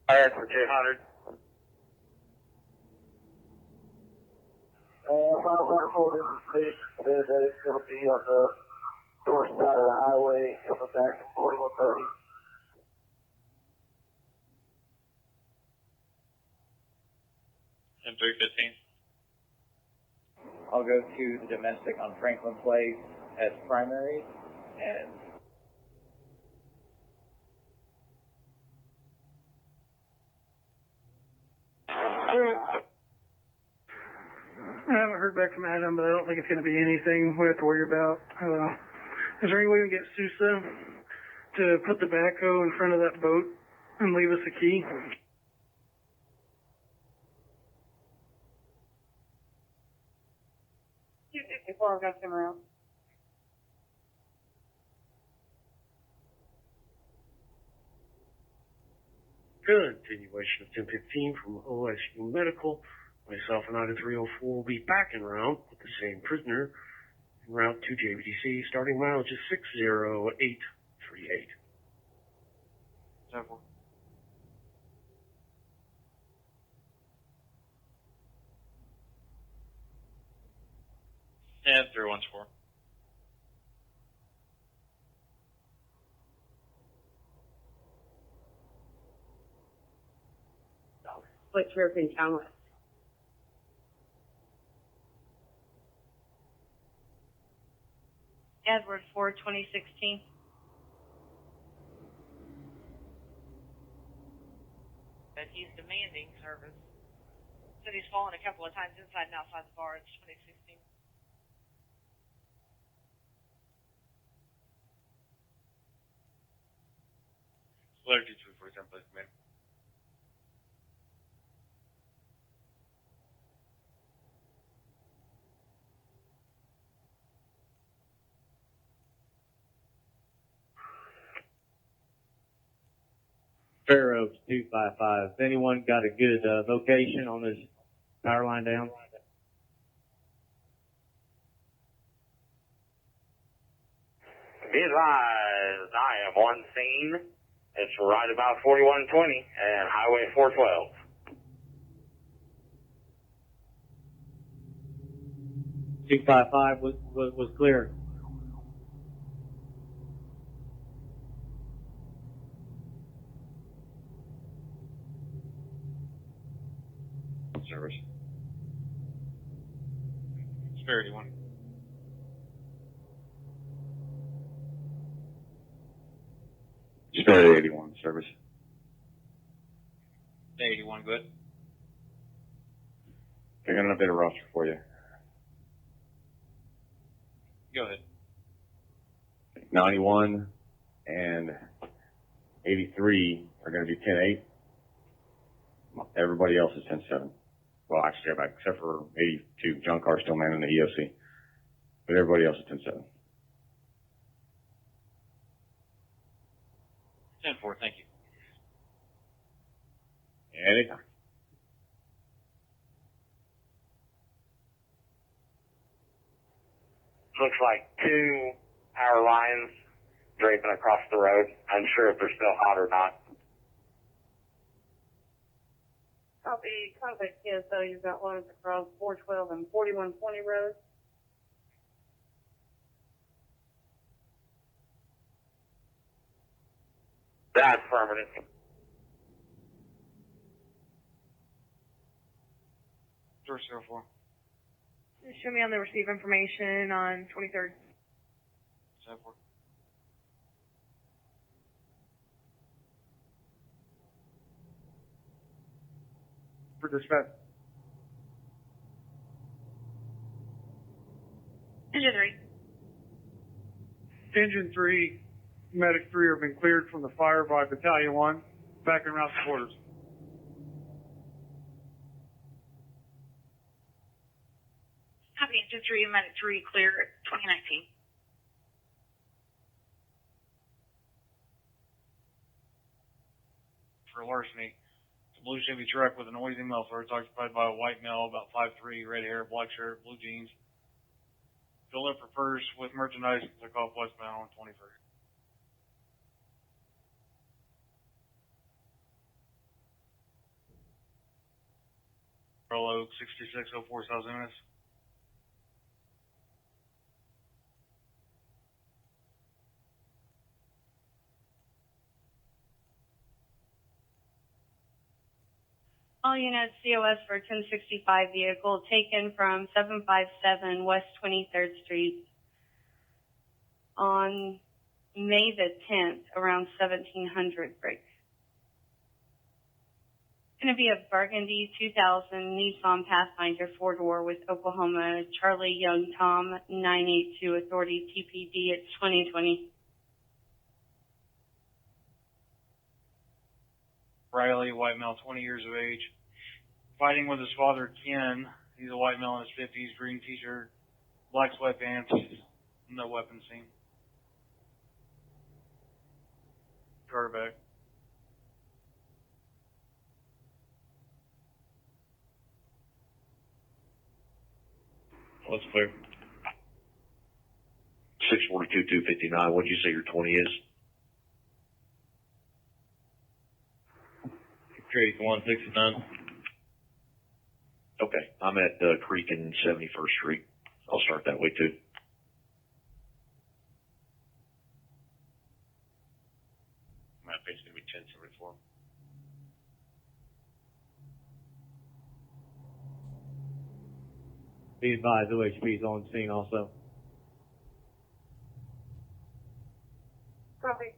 Alright, for 200. 514, this is Steve. Says that it's going to be on the north side of the highway, coming back from 4130. And 315. I'll go to the domestic on Franklin Place as primary, and I haven't heard back from Adam, but I don't think it's going to be anything we have to worry about. Is there any way we can get Sousa to put the backhoe in front of that boat and leave us a key? Before I got him around. Continuation of 1015 from OSU Medical. Myself and Item 304 will be back en route with the same prisoner en route to JBTC. Starting mileage is 60838. 10-4. And 314. Split trip in town. Edward 4, 2016. But he's demanding service. Said he's fallen a couple of times inside and outside the bar. It's 2016. Allergy to, for example, man. Fair Oaks 255. Has anyone got a good location on this power line down? Be advised, I am on scene. It's right about 4120 and Highway 412. Two 255 was clear. Service. Spare 81. Spare 81 service. 81, good. I got an updated roster for you. Go ahead. 91 and 83 are going to be 10-8. Everybody else is 10-7. Well, actually, except for 82. John Carr's still manning the EOC. But everybody else is 10-7. 10-4, thank you. Anytime. Looks like two power lines draping across the road. Unsure if they're still hot or not. Copy, contact TSO, you've got loads across 412 and 4120 road. That's permanent. George 04. Show me on the receive information on 23rd. 74. For dispatch. Engine 3. Engine 3, medic 3 have been cleared from the fire by Battalion 1, back and around the quarters. Copy, Engine 3, Medic 3, clear 2019. For larceny. It's a blue Chevy truck with a noisy muffler. It's occupied by a white male, about 5'3", red hair, black shirt, blue jeans. Fill up for first with merchandise and took off westbound on 21st. Royal Oak, 6604 South Ennis. All units, COS for 1065 vehicle taken from 757 West 23rd Street on May the 10th, around 1700 break. It's going to be a burgundy 2000 Nissan Pathfinder 4-door with Oklahoma Charlie Young Tom 982 Authority TPD. It's 2020. Riley, white male, 20 years of age. Fighting with his father, Ken. He's a white male in his 50s, green t-shirt, black sweatpants, no weapon seen. Quarterback. What's clear? 642-259. What'd you say your 20 is? Creek 169. Okay. I'm at Creek and 71st Street. I'll start that way too. My face is going to be 1074. Be advised, OHP is on scene also. Copy.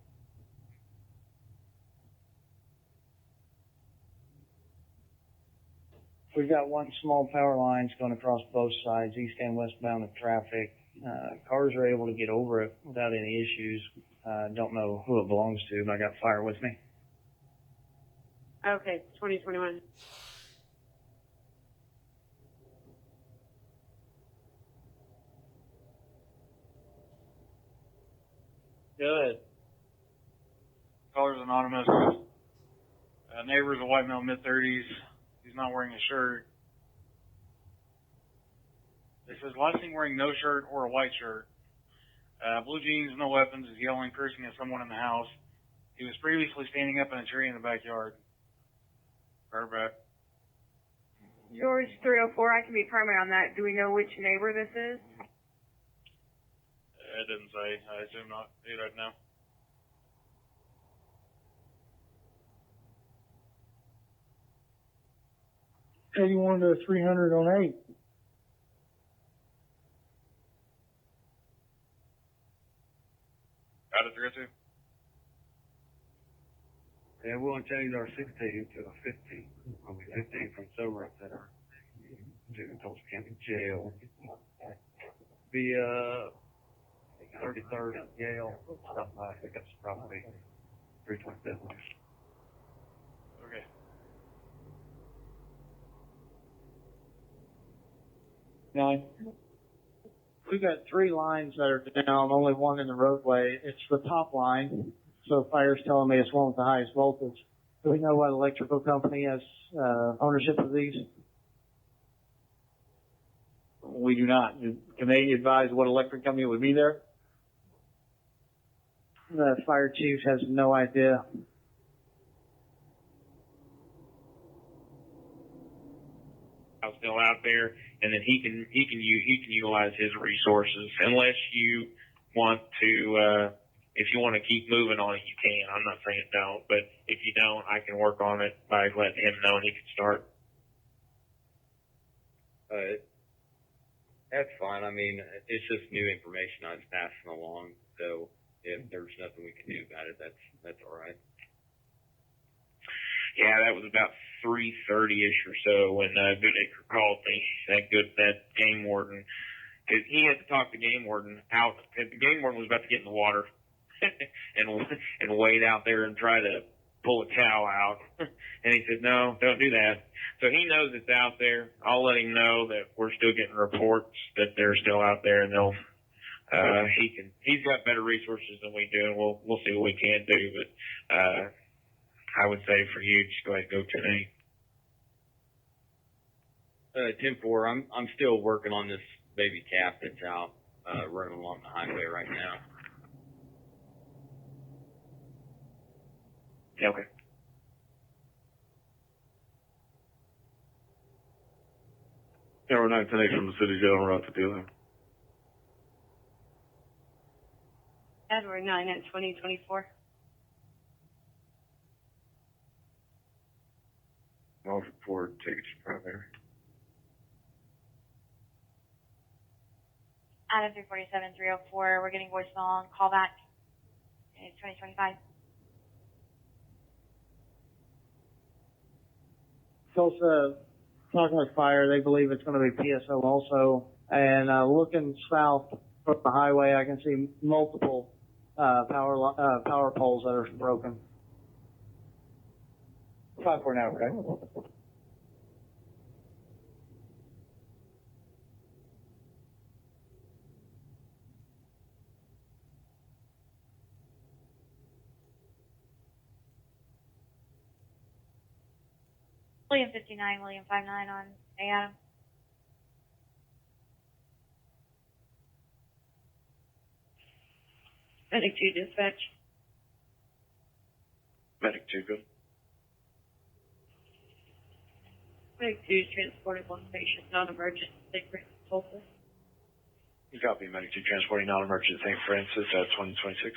We've got one small power lines going across both sides, east and westbound of traffic. Cars are able to get over it without any issues. Don't know who it belongs to, but I got fire with me. Okay, 2021. Good. Caller's anonymous. Neighbor's a white male, mid-30s. He's not wearing a shirt. It says last seen wearing no shirt or a white shirt. Blue jeans, no weapons, is yelling, cursing at someone in the house. He was previously standing up in a tree in the backyard. Quarterback. George 304, I can be primary on that. Do we know which neighbor this is? It didn't say. I assume not. He right now. Said you wanted a 300 on 8. Got it, 302. Yeah, we'll change our 16 to a 15. I'll be 15 from sober up there. To Tulsa County Jail. Be, 33rd Yale. Stop by, pick up some property. 327. Okay. Nine. We've got 3 lines that are down, only one in the roadway. It's the top line. So fire's telling me it's one with the highest voltage. Do we know what electrical company has ownership of these? We do not. Can they advise what electric company would be there? The fire chief has no idea. I'm still out there, and then he can utilize his resources unless you want to. If you want to keep moving on it, you can. I'm not saying don't, but if you don't, I can work on it by letting him know and he can start. That's fine. I mean, it's just new information I was passing along. So if there's nothing we can do about it, that's all right. Yeah, that was about 3:30ish or so when Goodacre called me. That game warden, because he had to talk the game warden out. The game warden was about to get in the water and wade out there and try to pull a cow out. And he said, "No, don't do that." So he knows it's out there. I'll let him know that we're still getting reports that they're still out there, and they'll. He's got better resources than we do, and we'll see what we can do. But I would say for you, just go ahead and go 10-8. 10-4, I'm still working on this baby calf that's out, running along the highway right now. Yeah, okay. Yeah, we're 9-10-8 from the city jail en route to dealer. Edward 9 at 2024. I'll report, take it to primary. Adam 347-304, we're getting voicemail on callback. It's 2025. Tulsa, talking with fire, they believe it's going to be PSO also. And looking south from the highway, I can see multiple power poles that are broken. 5-4 now, okay? William 59, William 59 on Adam. Medic 2 dispatch. Medic 2, good. Medic 2 transported one patient, non-emergent, St. Francis, Tulsa. You copy, Medic 2 transporting non-emergent St. Francis at 2026.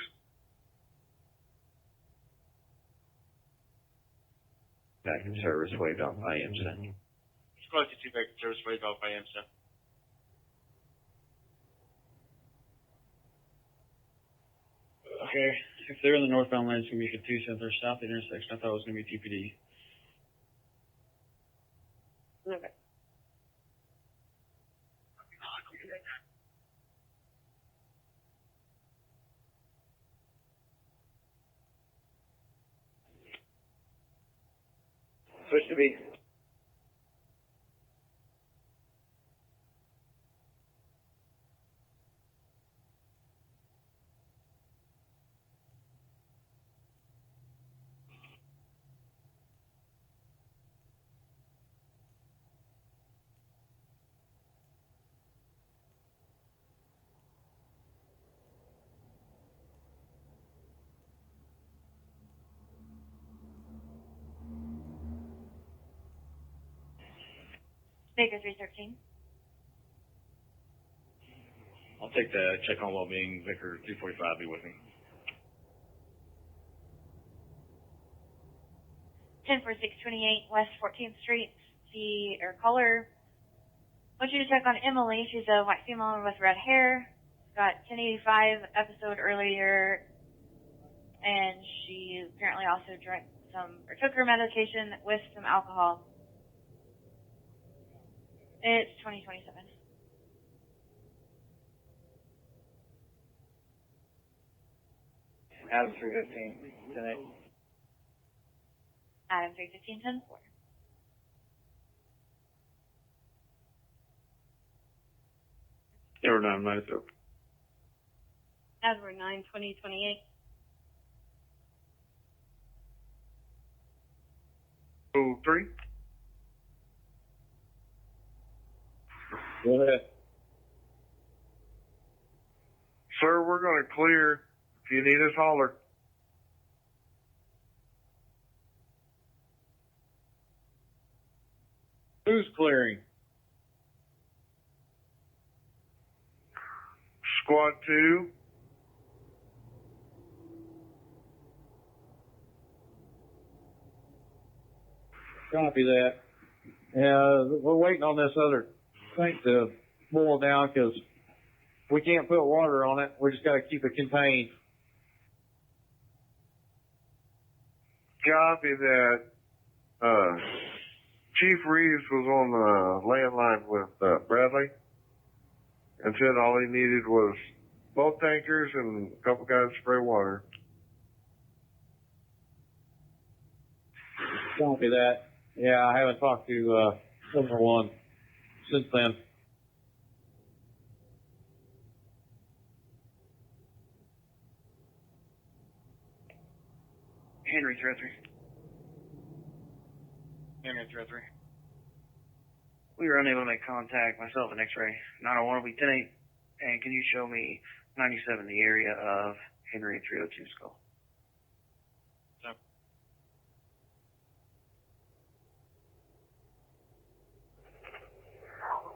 Back in service, waved off IMSA. Squad 2 back in service, waved off IMSA. Okay, if they're in the northbound lane, it's going to be Catoosa. If they're south of the intersection, I thought it was going to be TPD. Okay. Switch to B. Baker 313. I'll take the check on well-being. Vicar 245, be with me. 104628 West 14th Street. Caller. I want you to check on Emily. She's a white female with red hair. Got 1085 episode earlier, and she apparently also drank or took her medication with some alcohol. It's 2027. Adam 315, 10-8. Adam 315, 10-4. Edward 9-9-0. Edward 9, 2028. Oh, 3. Go ahead. Sir, we're going to clear If you need us, holler. Who's clearing? Squad 2. Copy that. Yeah, we're waiting on this other thing to boil down because we can't put water on it. We just got to keep it contained. Copy that. Chief Reeves was on the landline with Bradley and said all he needed was both tankers and a couple guys to spray water. Copy that. Yeah, I haven't talked to Silver One since then. Henry 303. Henry 303. We were unable to make contact, myself and X-ray. 901 will be 10-8. And can you show me 97, the area of Henry 302 Skull?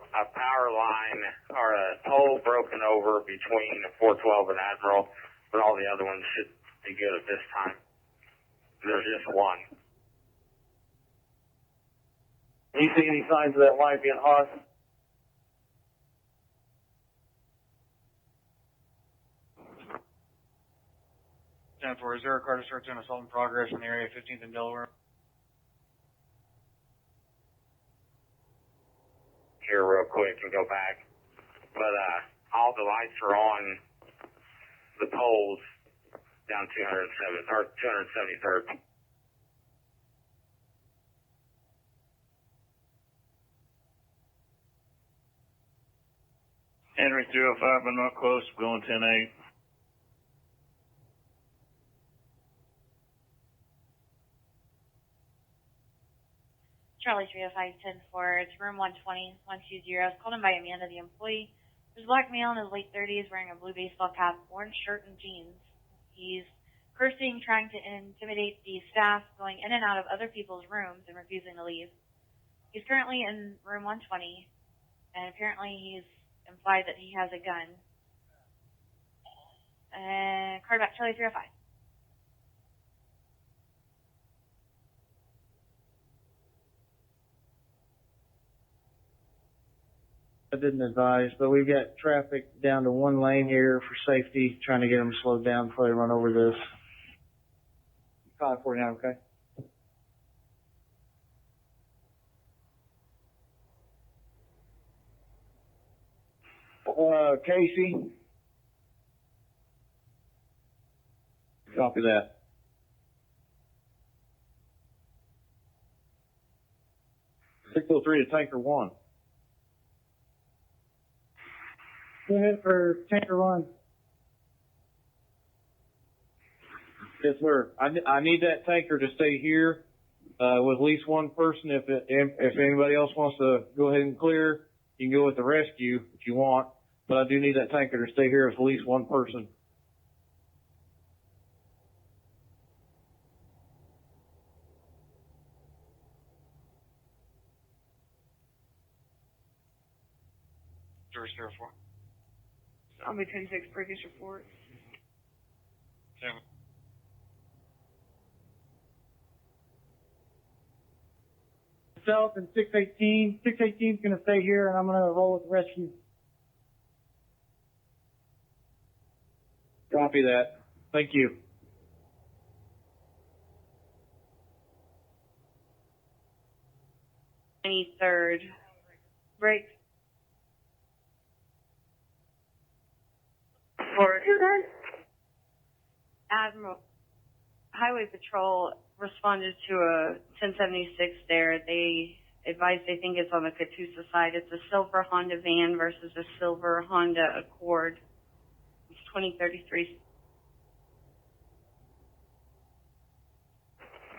A power line or a pole broken over between 412 and Admiral, but all the other ones should be good at this time. There's just one. Do you see any signs of that line being hot? For is there a car search and assault in progress in the area of 15th and Delaware? Here real quick and go back. But all the lights are on the poles down 207 or 273rd. Henry 305, but not close, going 10-8. Charlie 305, 10-4, it's room 120, 120. I was called in by Amanda, the employee. There's a black male in his late 30s wearing a blue baseball cap, orange shirt, and jeans. He's cursing, trying to intimidate the staff, going in and out of other people's rooms and refusing to leave. He's currently in room 120, and apparently he's implied that he has a gun. Card back, Charlie 305. I didn't advise, but we've got traffic down to one lane here for safety, trying to get them slowed down before they run over this. 549, okay? Casey? Copy that. .603 to Tanker 1. Go ahead for Tanker 1. Yes, sir. I need that tanker to stay here with at least one person. If anybody else wants to go ahead and clear, you can go with the rescue if you want. But I do need that tanker to stay here with at least one person. George 04. I'll be 10-6, previous report. 7. Myself and 618. 618 is going to stay here, and I'm going to roll with the rescue. Copy that. Thank you. Third. Break. Forward. Admiral Highway Patrol responded to a 1076 there. They advised they think it's on the Catoosa side. It's a silver Honda van versus a silver Honda Accord. It's 2033.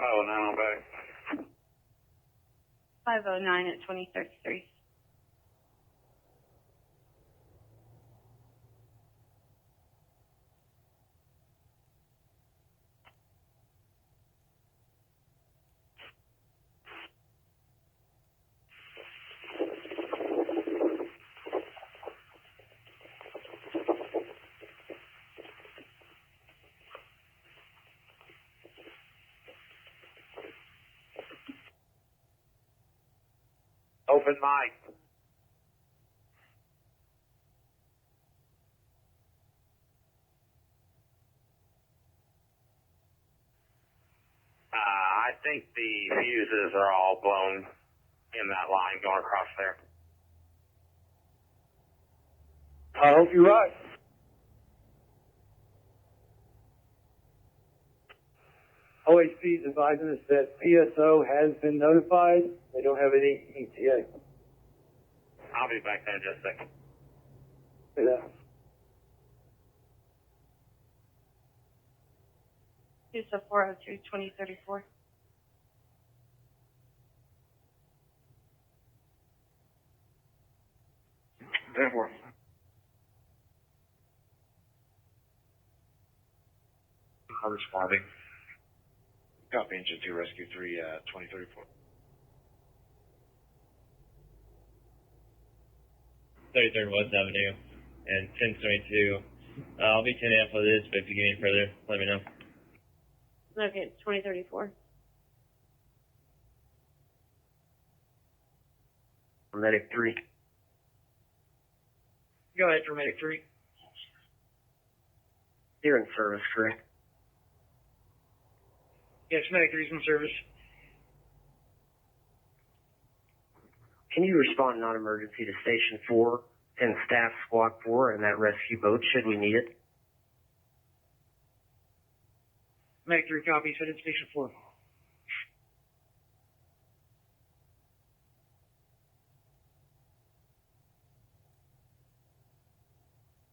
Oh, now I'm back. 509 at 2033. open mic. I think the fuses are all blown in that line going across there. I hope you're right. OHP is advising us that PSO has been notified. They don't have any ETA. I'll be back there in just a second. Yeah. Tulsa 402 2034. Therefore. I'm responding. Copy engine 2, rescue 3, 2034. 33rd West Avenue and 1022. I'll be 10 after this, but if you get any further, let me know. Okay, 2034. Medic 3. Go ahead for Medic 3. You're in service, correct? Yes, Medic 3's in service. Can you respond non-emergency to Station 4 and Staff Squad 4 and that rescue boat should we need it? Medic 3 copies, headed to Station 4.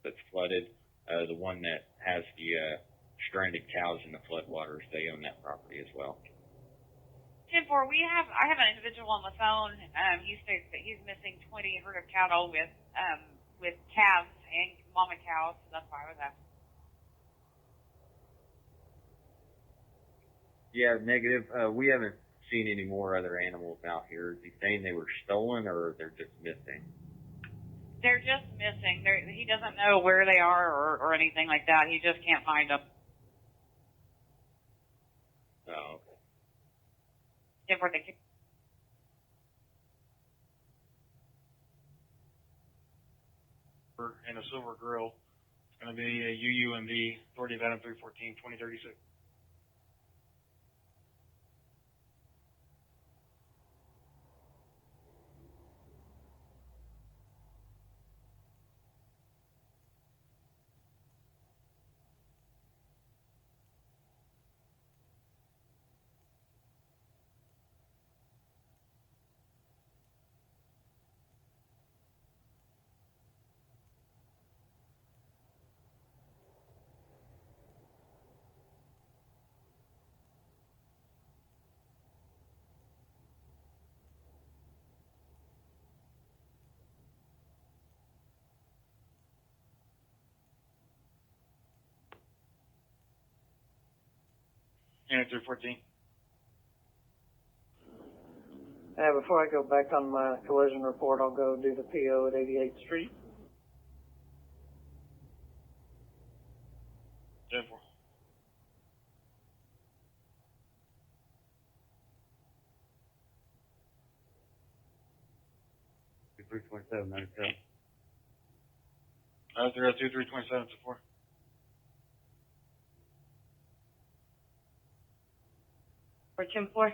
That's flooded. The one that has the stranded cows in the floodwaters, they own that property as well. 10-4, I have an individual on the phone. He states that he's missing 20 herd of cattle with calves and mama cows. So that's why I was asking. Yeah, negative. We haven't seen any more other animals out here. Is he saying they were stolen or they're just missing? They're just missing. He doesn't know where they are or anything like that. He just can't find them. Oh, okay. 10-4, thank you. And a silver grill. It's going to be a UUMV, authority of Adam 314, 2036. And 314. Before I go back on my collision report, I'll go do the PO at 88th Street. 10-4. Three 27, 97. 302, 327, 4. For 10-4.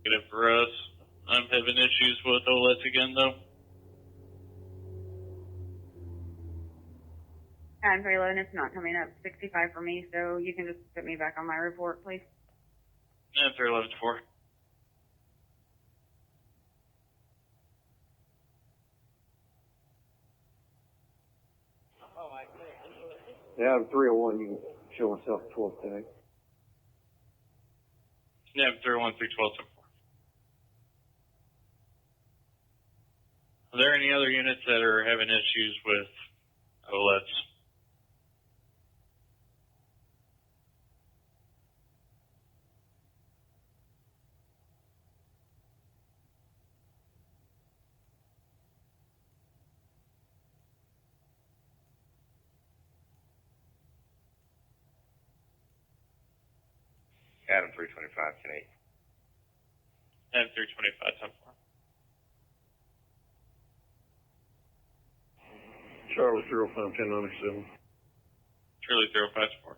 Negative for us. I'm having issues with OLEDs again, though. I'm very low and it's not coming up 65 for me, so you can just put me back on my report, please. And 311 4. Yeah, I'm 301. You can show myself 12 today. Yeah, 301 312 4. Are there any other units that are having issues with OLEDs? Adam 325, 10-8. 10-325, 10-4. Charlie 05, 1097. Charlie 054.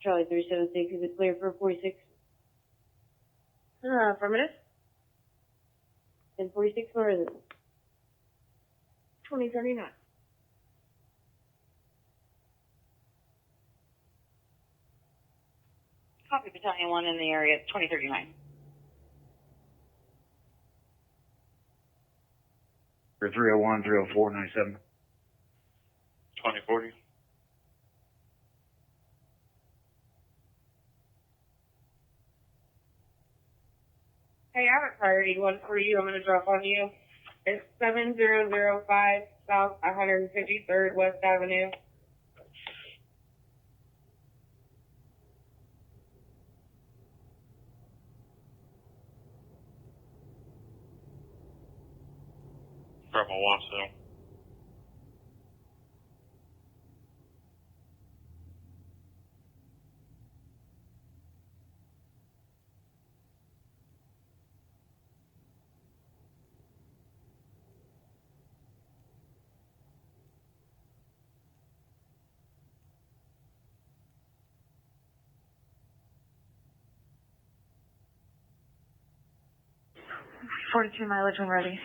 Charlie 376, is it clear for 46? Affirmative. 1046, where is it? 2039. Copy Battalion 1 in the area, 2039. For 301, 304, 97. 2040. Hey, I have a priority one for you. I'm going to drop on you. It's 7005 South 153rd West Avenue. From Owasso. .42 mileage when ready.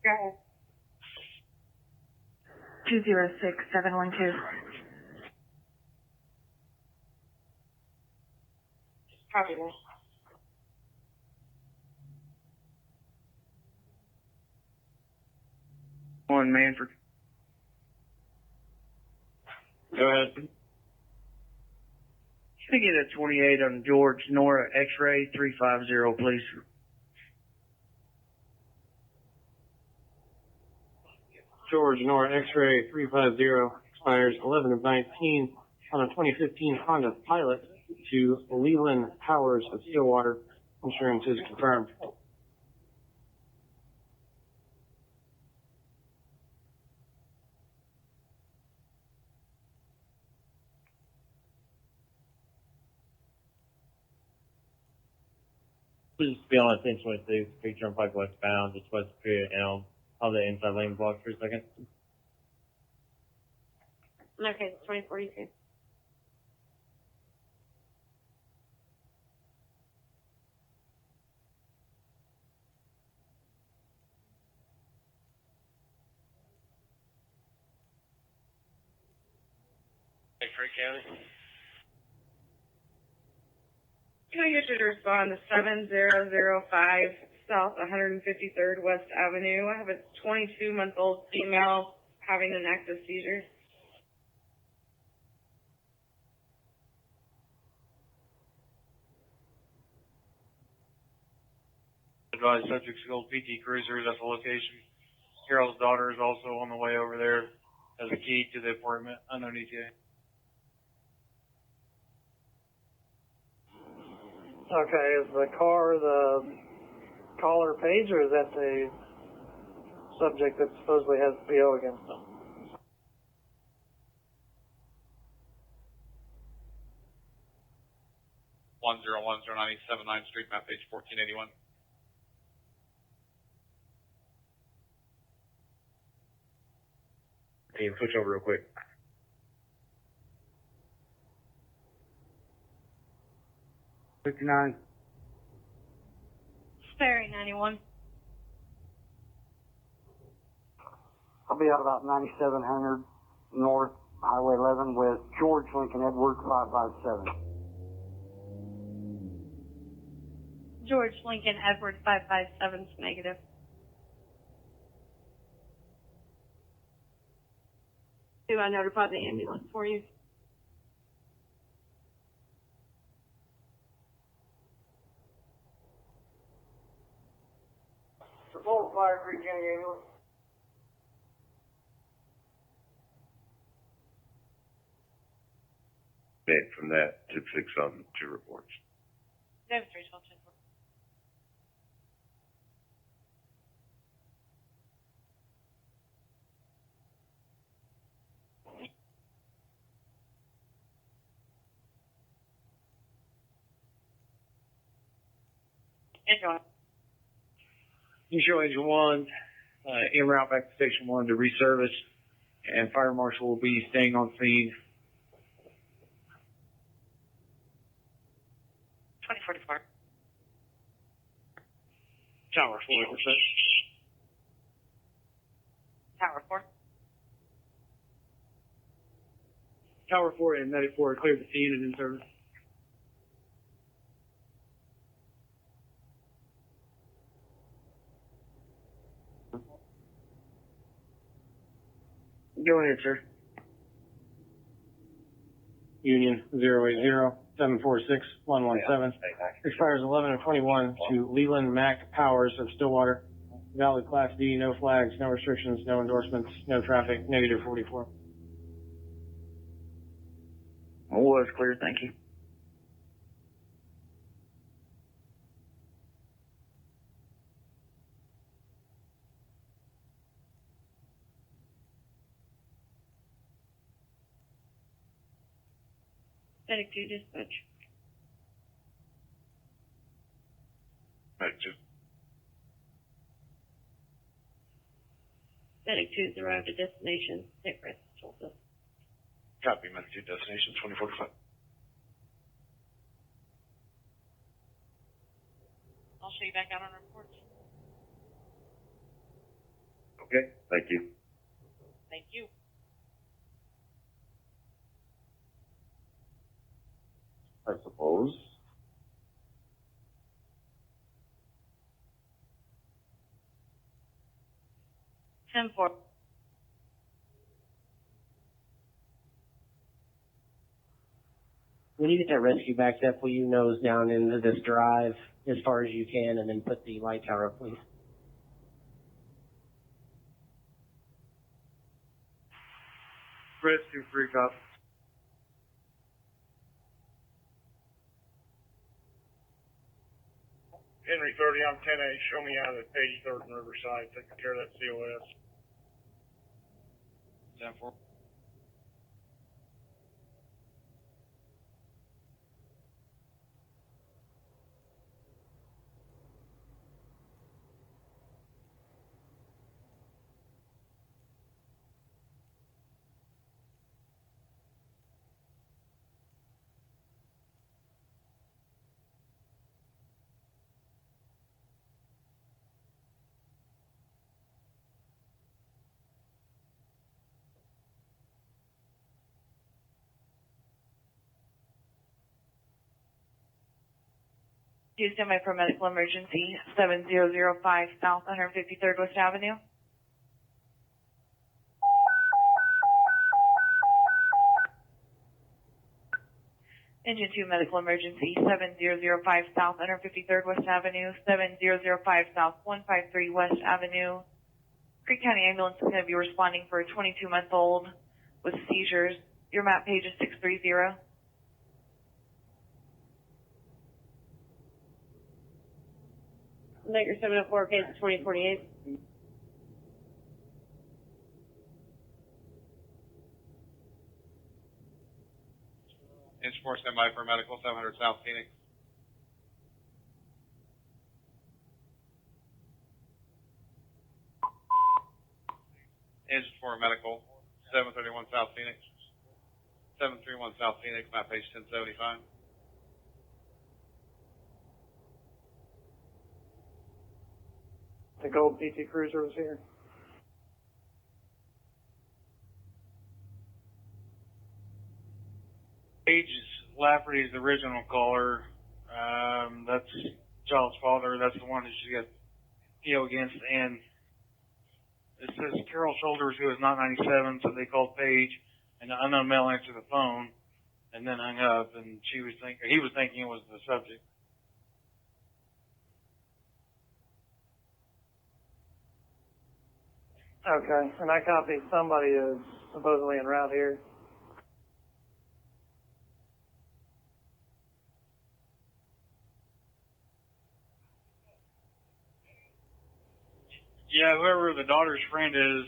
Go ahead. 206712. Copy that. One Manford. Go ahead. Can I get a 28 on George Nora X-ray 350, please? George Nora X-ray 350 expires 11 of 19 on a 2015 Honda Pilot to Leland Powers of Stillwater. Insurance is confirmed. Please be on 1022, feature on Pike westbound, just west of Pier Elm. I'll the inside lane block for a second. Okay, 2042. Hey, Frank County. Can I get you to respond to 7005 South 153rd West Avenue? I have a 22-month-old female having an active seizure. Advised subjects to Gold PT Cruiser is at the location. Carol's daughter is also on the way over there as a key to the apartment, unknown ETA. Okay, is the car the caller page, or is that the subject that supposedly has PO against them? One 1010979 Street, map page 1481. Team, switch over real quick. $59. Sperry 91. I'll be out about 9700 North Highway 11 with George Lincoln Edward 557. George Lincoln Edward 557's negative. Do I notify the ambulance for you? Support Fire Creek County Ambulance. From that to 6 on 2 reports. David 312 10. Enjoy. You show Angel 1, en route back to Station 1 to reservice, and Fire Marshal will be staying on scene. 2044. Tower 4%. Tower 4. Tower 4 and Medic 4 are cleared the scene and in service. Go ahead, sir. Union 080-746-117. Expires 11/21 to Leland Mac Powers of Stillwater. Valid Class D, no flags, no restrictions, no endorsements, no traffic, negative 44. Was clear, thank you. Medic 2 dispatch. Right, just Medic 2's arrived at destination. St. Francis, Tulsa. Copy, Medic 2, destination 2045. I'll show you back out on reports. okay. Thank you. Thank you. I suppose. Ten four. When you get that rescue backed up, will you nose down into this drive as far as you can and then put the light tower up, please? Rescue 3 cop. Henry 30, I'm 10A. Show me out at 83rd and Riverside. Taking care of that COS. 10-4. Do semi for medical emergency 7005 South 153rd West Avenue. Engine 2 medical emergency 7005 South 153rd West Avenue, 7005 South 153 West Avenue. Creek County Ambulance is going to be responding for a 22-month-old with seizures. Your map page is 630. Laker 704, case 2048. Inch 4 standby for medical 700 South Phoenix. Engine 4 medical 731 South Phoenix. 731 South Phoenix, map page 1075. The gold PT Cruiser was here. Page is Lafferty's original caller. That's child's father. That's the one that she got PO against. And it says Carol Shoulders, who is not 97, so they called Paige, and the unknown male answered the phone and then hung up, and he was thinking it was the subject. Okay, and I copied somebody is supposedly en route here. Yeah, whoever the daughter's friend is,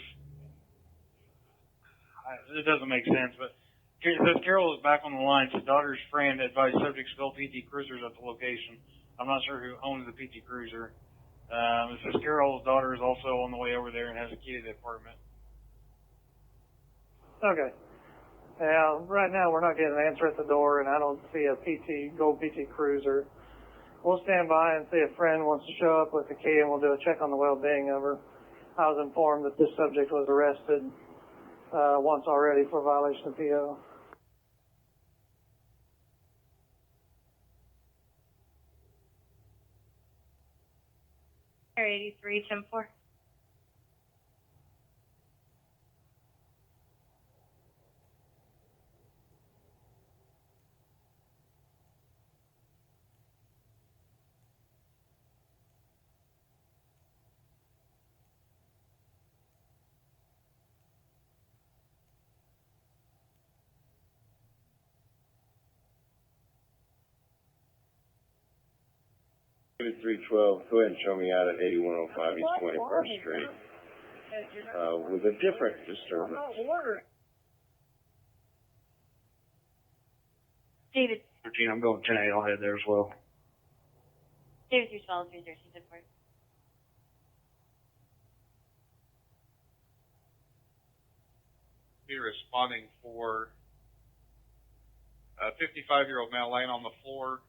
it doesn't make sense, but it says Carol is back on the line. Says daughter's friend advised subject spill PT Cruisers at the location. I'm not sure who owns the PT Cruiser. It says Carol's daughter is also on the way over there and has a key to the apartment. Okay. Yeah, right now we're not getting an answer at the door, and I don't see a gold PT Cruiser. We'll stand by and see if a friend wants to show up with the key, and we'll do a check on the well-being of her. I was informed that this subject was arrested once already for violation of PO. Air 83, 10-4. Go ahead and show me out at 8105 East 21st Street. With a different disturbance. David. 13, I'm going 10-8. I'll head there as well. David 312, 313, 10-4. Be responding for a 55-year-old male laying on the floor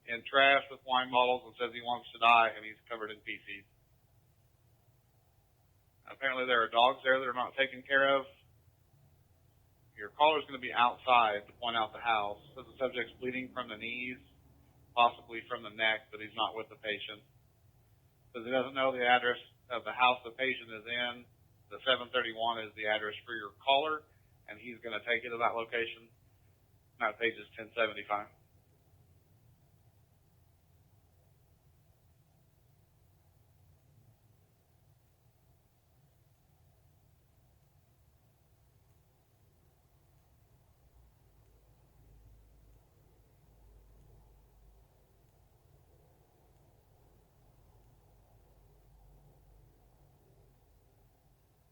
in trash with wine bottles and says he wants to die, and he's covered in feces. Apparently there are dogs there that are not taken care of. Your caller's going to be outside to point out the house. Says the subject's bleeding from the knees, possibly from the neck, but he's not with the patient. Says he doesn't know the address of the house the patient is in. The 731 is the address for your caller, and he's going to take you to that location. That page is 1075.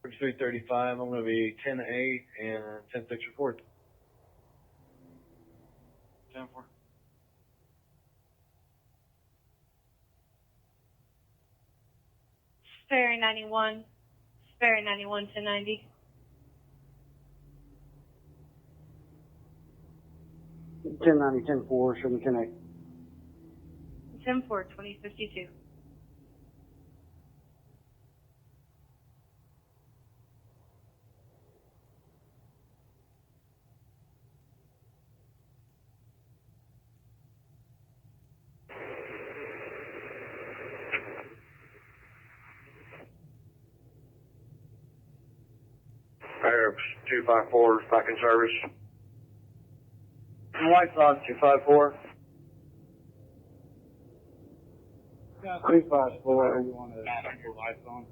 For 335, I'm going to be 10-8 and 10-6 report. 10-4. Sperry 91. Sperry 91, 1090. 1090, 10-4, show me 10-8. 10-4, 2052. Arabs 254 back in service. White Sox 254. 354, you want to turn your lights on?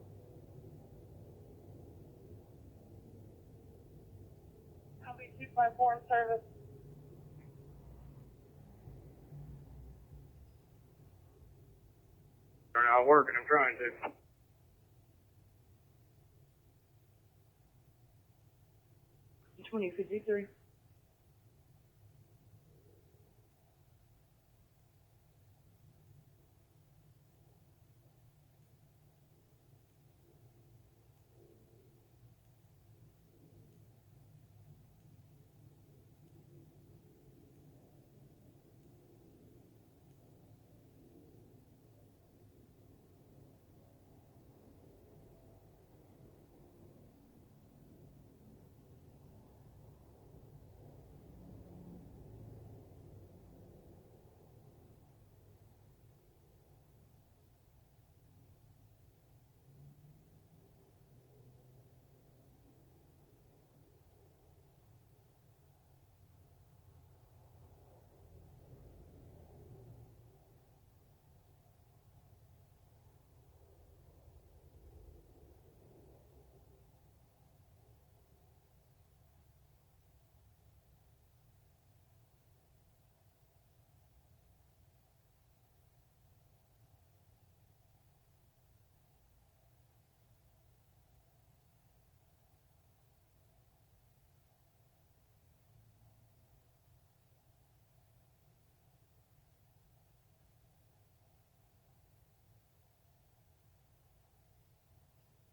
I'll be 254 in service. They're not working, I'm trying to. Which one, 53?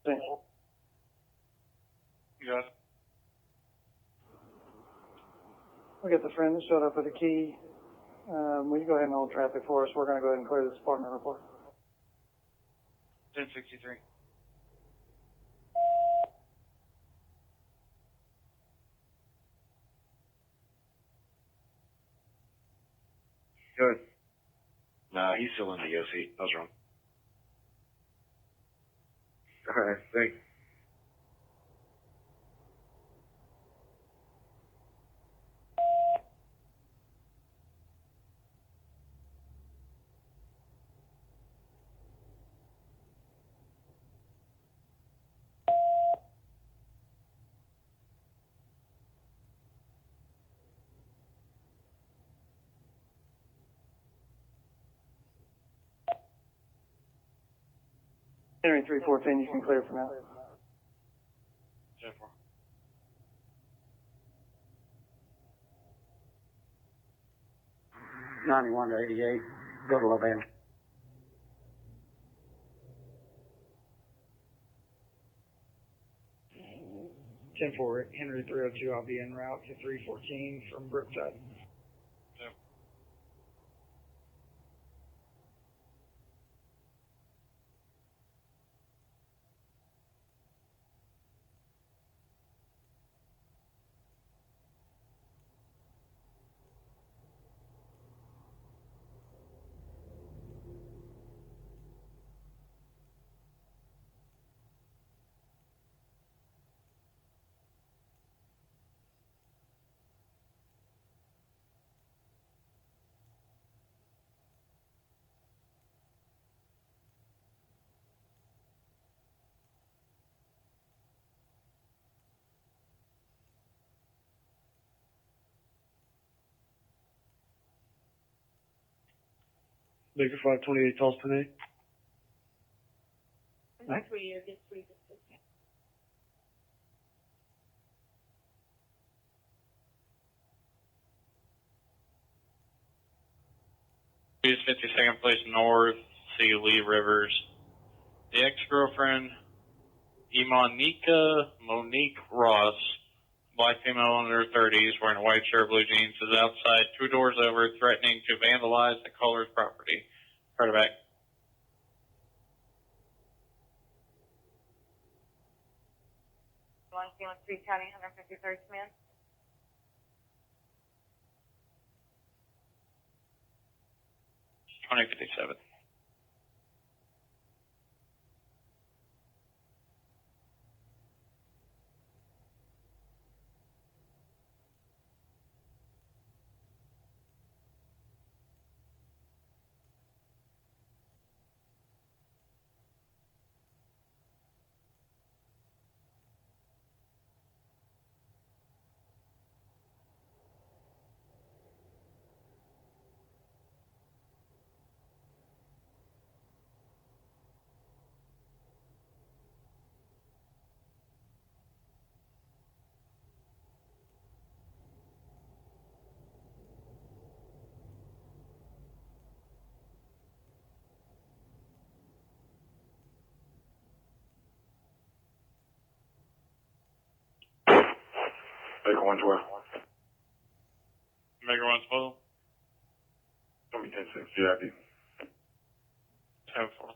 You got it. We got the friend that showed up with a key. Will you go ahead and hold traffic for us? We're going to go ahead and clear this apartment report. 1063. Good. Nah, he's still in the OC. I was wrong. Alright, thanks. Henry 314, you can clear for now. 10-4. '91 to '88. Go to Lovan. Henry 302. I'll be en route to 314 from Brookside. Yep. Baker 528 Tulsa today. East 52nd Place North, see Lee Rivers. The ex-girlfriend, Imonica Monique Ross, black female in her 30s, wearing a white shirt, blue jeans, is outside 2 doors over, threatening to vandalize the caller's property. Heard back. One San Street County, 153rd Smith. $20.57. Baker 112. Baker 112. Don't be 10-6. GID. 10-4.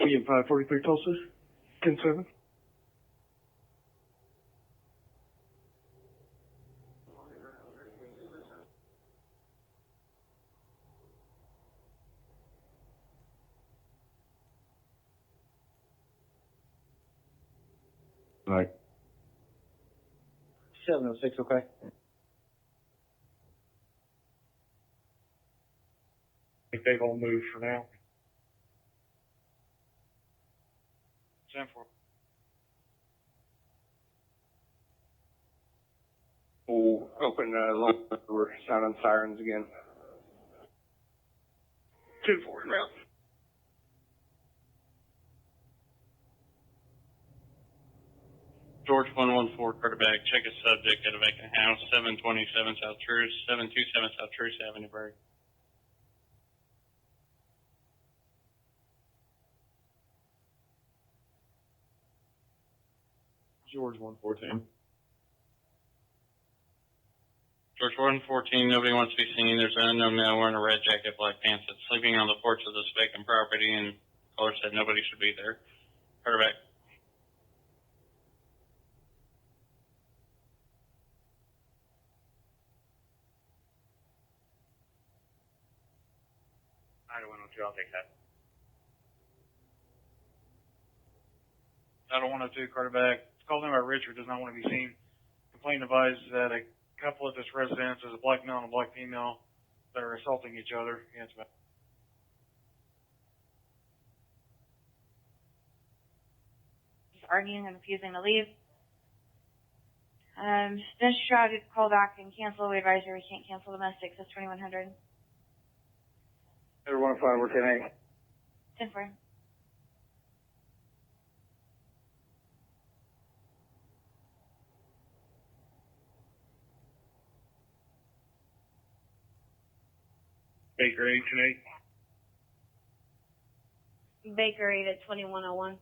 William 543 Tulsa. 10-7. Like, 706, okay. I think they've all moved for now. 10-4. open, line. We're sounding sirens again. 2-4 en route. George 114, quarterback, check a subject at a vacant house, 727 South Truce, 727 South Truce Avenue, Berg. George 114. George 114, nobody wants to be seen. There's an unknown male wearing a red jacket, black pants, that's sleeping on the porch of this vacant property, and caller said nobody should be there. Quarterback. I don't want to, I'll take that. I don't want to do quarterback. Called in by Richard, does not want to be seen. Complaint advised that a couple at this residence is a black male and a black female that are assaulting each other. Against He's arguing and refusing to leave. Then she tried to call back and cancel. We advise her we can't cancel domestic, so 2100. Everyone 5, we're 10-8. 10-4. Baker 8-8. Baker 8 at 2101.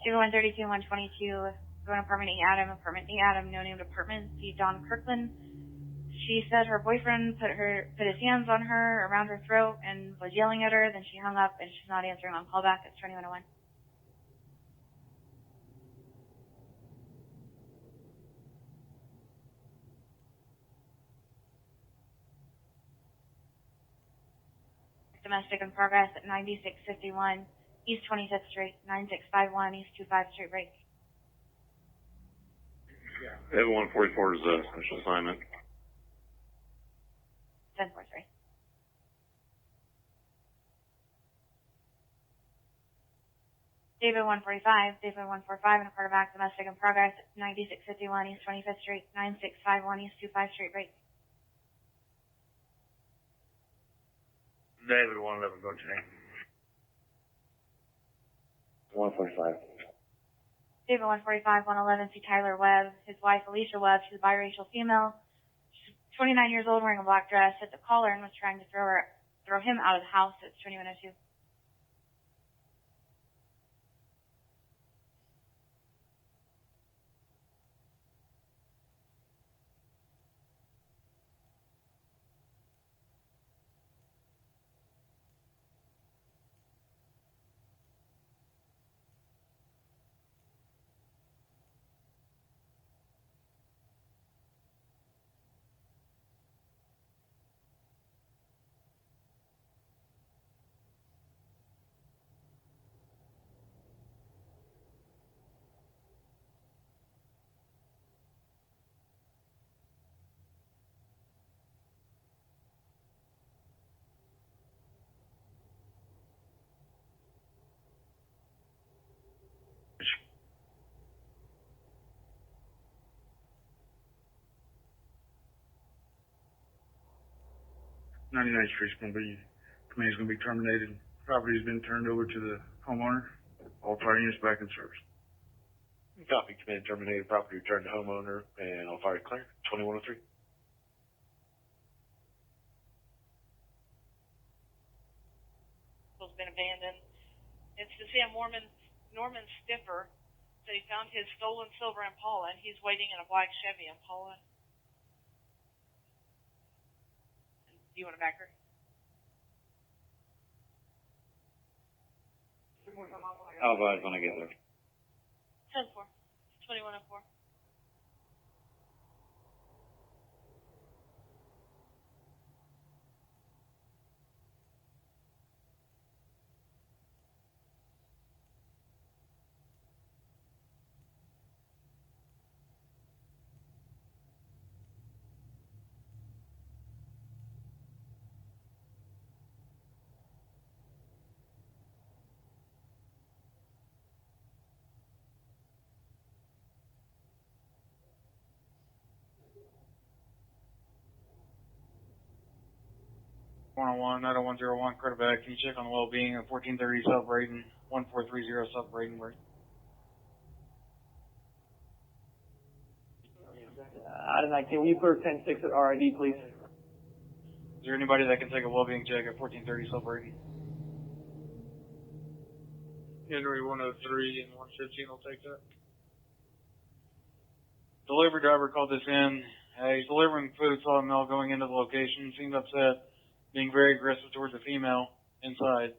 Two 132, 122, going apartment E Adam, no named apartment, see Dawn Kirkland. She said her boyfriend put his hands on her, around her throat, and was yelling at her. Then she hung up, and she's not answering on callback. It's 2101. Domestic in progress at 9651 East 25th Street, 9651 East 25th Street break. Ed 144 is a special assignment. 1043. David 145 and a quarterback, domestic in progress at 9651 East 25th Street, 9651 East 25th Street break. David 111, go today. 145. David 145, 111, see Tyler Webb, his wife Alicia Webb, she's a biracial female. She's 29 years old, wearing a black dress, hit the collar and was trying to throw him out of the house. It's 2102. Street's going to be, command's going to be terminated. Property's been turned over to the homeowner. All fire units back in service. Copy, command terminated, property returned to homeowner, and all fire clear, 2103. Has been abandoned. It's to Sam Norman Stiffer said he found his stolen silver Impala, and he's waiting in a black Chevy Impala. Do you want to back her? I'll advise when I get there. 10-4. 2104. 101, 90101, quarterback. Can you check on the well-being of 1430 South Braden, 1430 South Braden, right? Out of 19, will you clear 10-6 at RID, please? Is there anybody that can take a well-being check at 1430 South Braden? Henry 103 and 115 will take that. Delivery driver called this in. He's delivering food, saw a male going into the location, seemed upset, being very aggressive towards the female inside.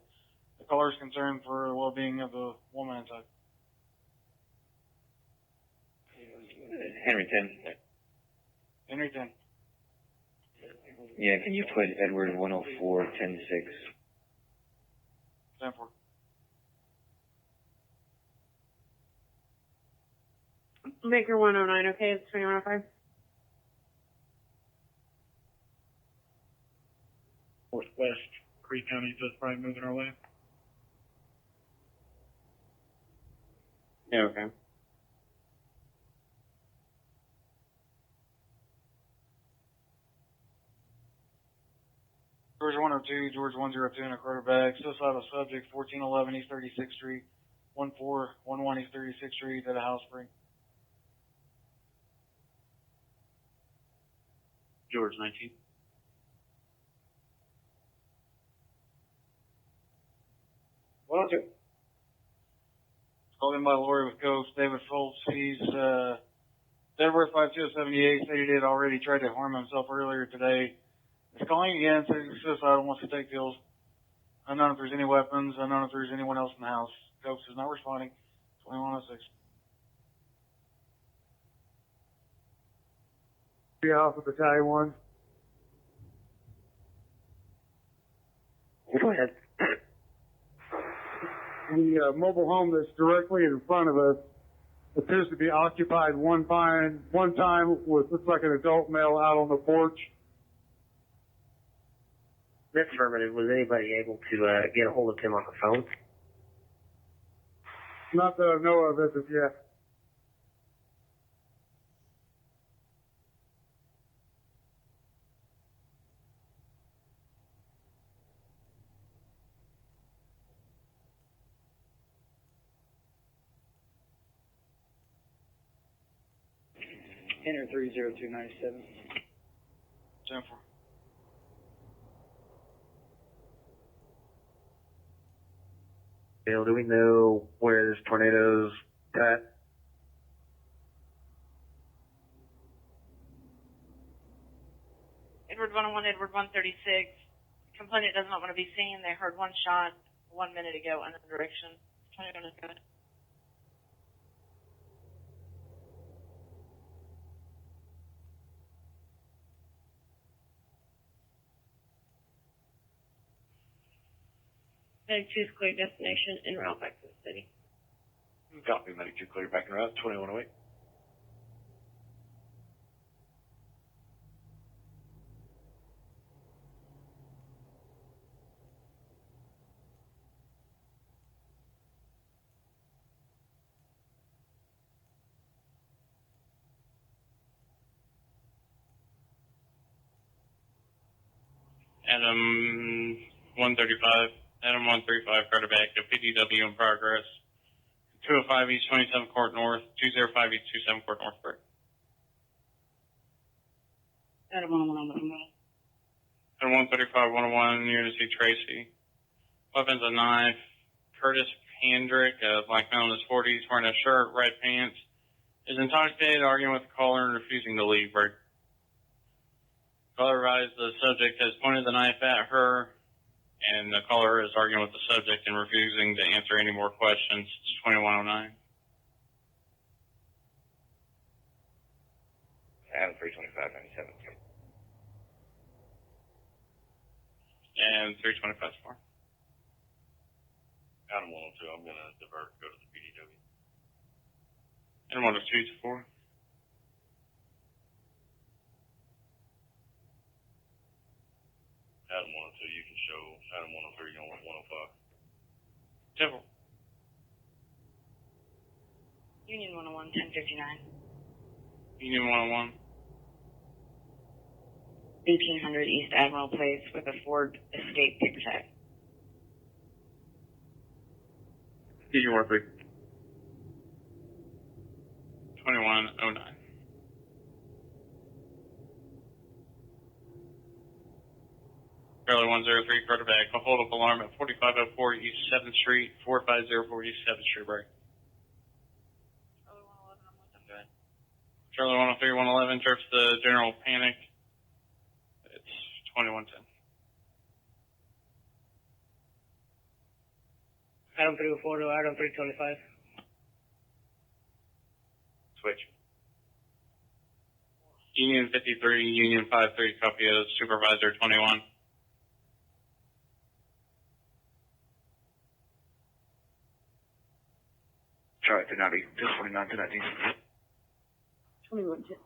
The caller is concerned for the well-being of the woman inside. Henry 10. Henry 10. Yeah, can you put Edward 104, 10-6? 10-4. Maker 109, okay, it's 2105. Northwest Creek County, just probably moving our way. Yeah, okay. George 102, George 102 in a quarterback. Suicidal subject, 1411 East 36th Street, 1411 East 36th Street at a house spring. George 19. Well, okay. Called in by Lori with Ghost. David Foltz. He's, Denver 5278 stated he had already tried to harm himself earlier today. He's calling again, says he's suicidal, wants to take pills. Unknown if there's any weapons, unknown if there's anyone else in the house. Ghost is not responding. 2106. Alpha Battalion 1. Go ahead. The mobile home that's directly in front of us appears to be occupied one time with looks like an adult male out on the porch. Affirmative. Was anybody able to get a hold of him on the phone? Not that I know of as of yet. Enter 30297. 10-4. Bill, do we know where this tornado's at? Edward 101, Edward 136. Complainant does not want to be seen. They heard one shot 1 minute ago under direction. 21 is good. Medic 2 is clear destination en route back to the city. Copy, Medic 2 clear back and route, 2108. Adam 135, Adam 135, quarterback, a PDW in progress. 205 East 27 Court North, 205 East 27 Court North, correct. Adam 101. Adam 135, 101, near to see Tracy. Weapons, a knife. Curtis Hendrick, black male in his 40s, wearing a shirt, red pants. Is intoxicated, arguing with the caller and refusing to leave, right? Caller advised the subject has pointed the knife at her, and the caller is arguing with the subject and refusing to answer any more questions. It's 2109. Adam 325, 97. And 325 more. Adam 102, I'm going to divert, go to the PDW. And 102 to 4. Adam 102, you can show Adam 103 on 105. Temple. Union 101, 1059. Union 101. 1800 East Admiral Place with a Ford Escape paper tag. Fusion 1-3. 2109. Charlie 103, quarterback. A hold up alarm at 4504 East 7th Street, 4504 East 7th Street, break. Charlie 103, 111, trips the general panic. It's 2110. Item 304 to item 325. Switch. Union 53, Union 53, copy of Supervisor 21. Charlie 290, 249, 219. 2110.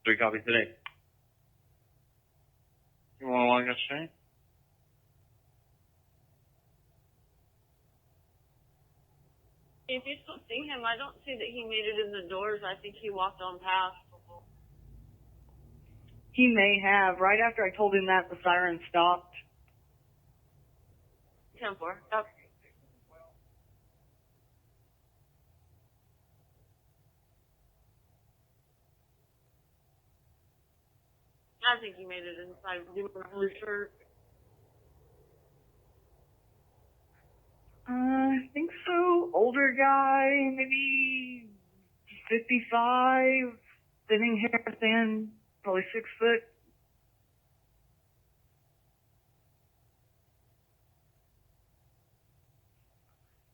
Three copies today. You want to log us today? If you don't see him, I don't see that he made it in the doors. I think he walked on past. He may have. Right after I told him that, the siren stopped. 10-4. Up. I think he made it inside. Do you remember his shirt? I think so. Older guy, maybe 55, thinning hair, thin, probably 6 foot.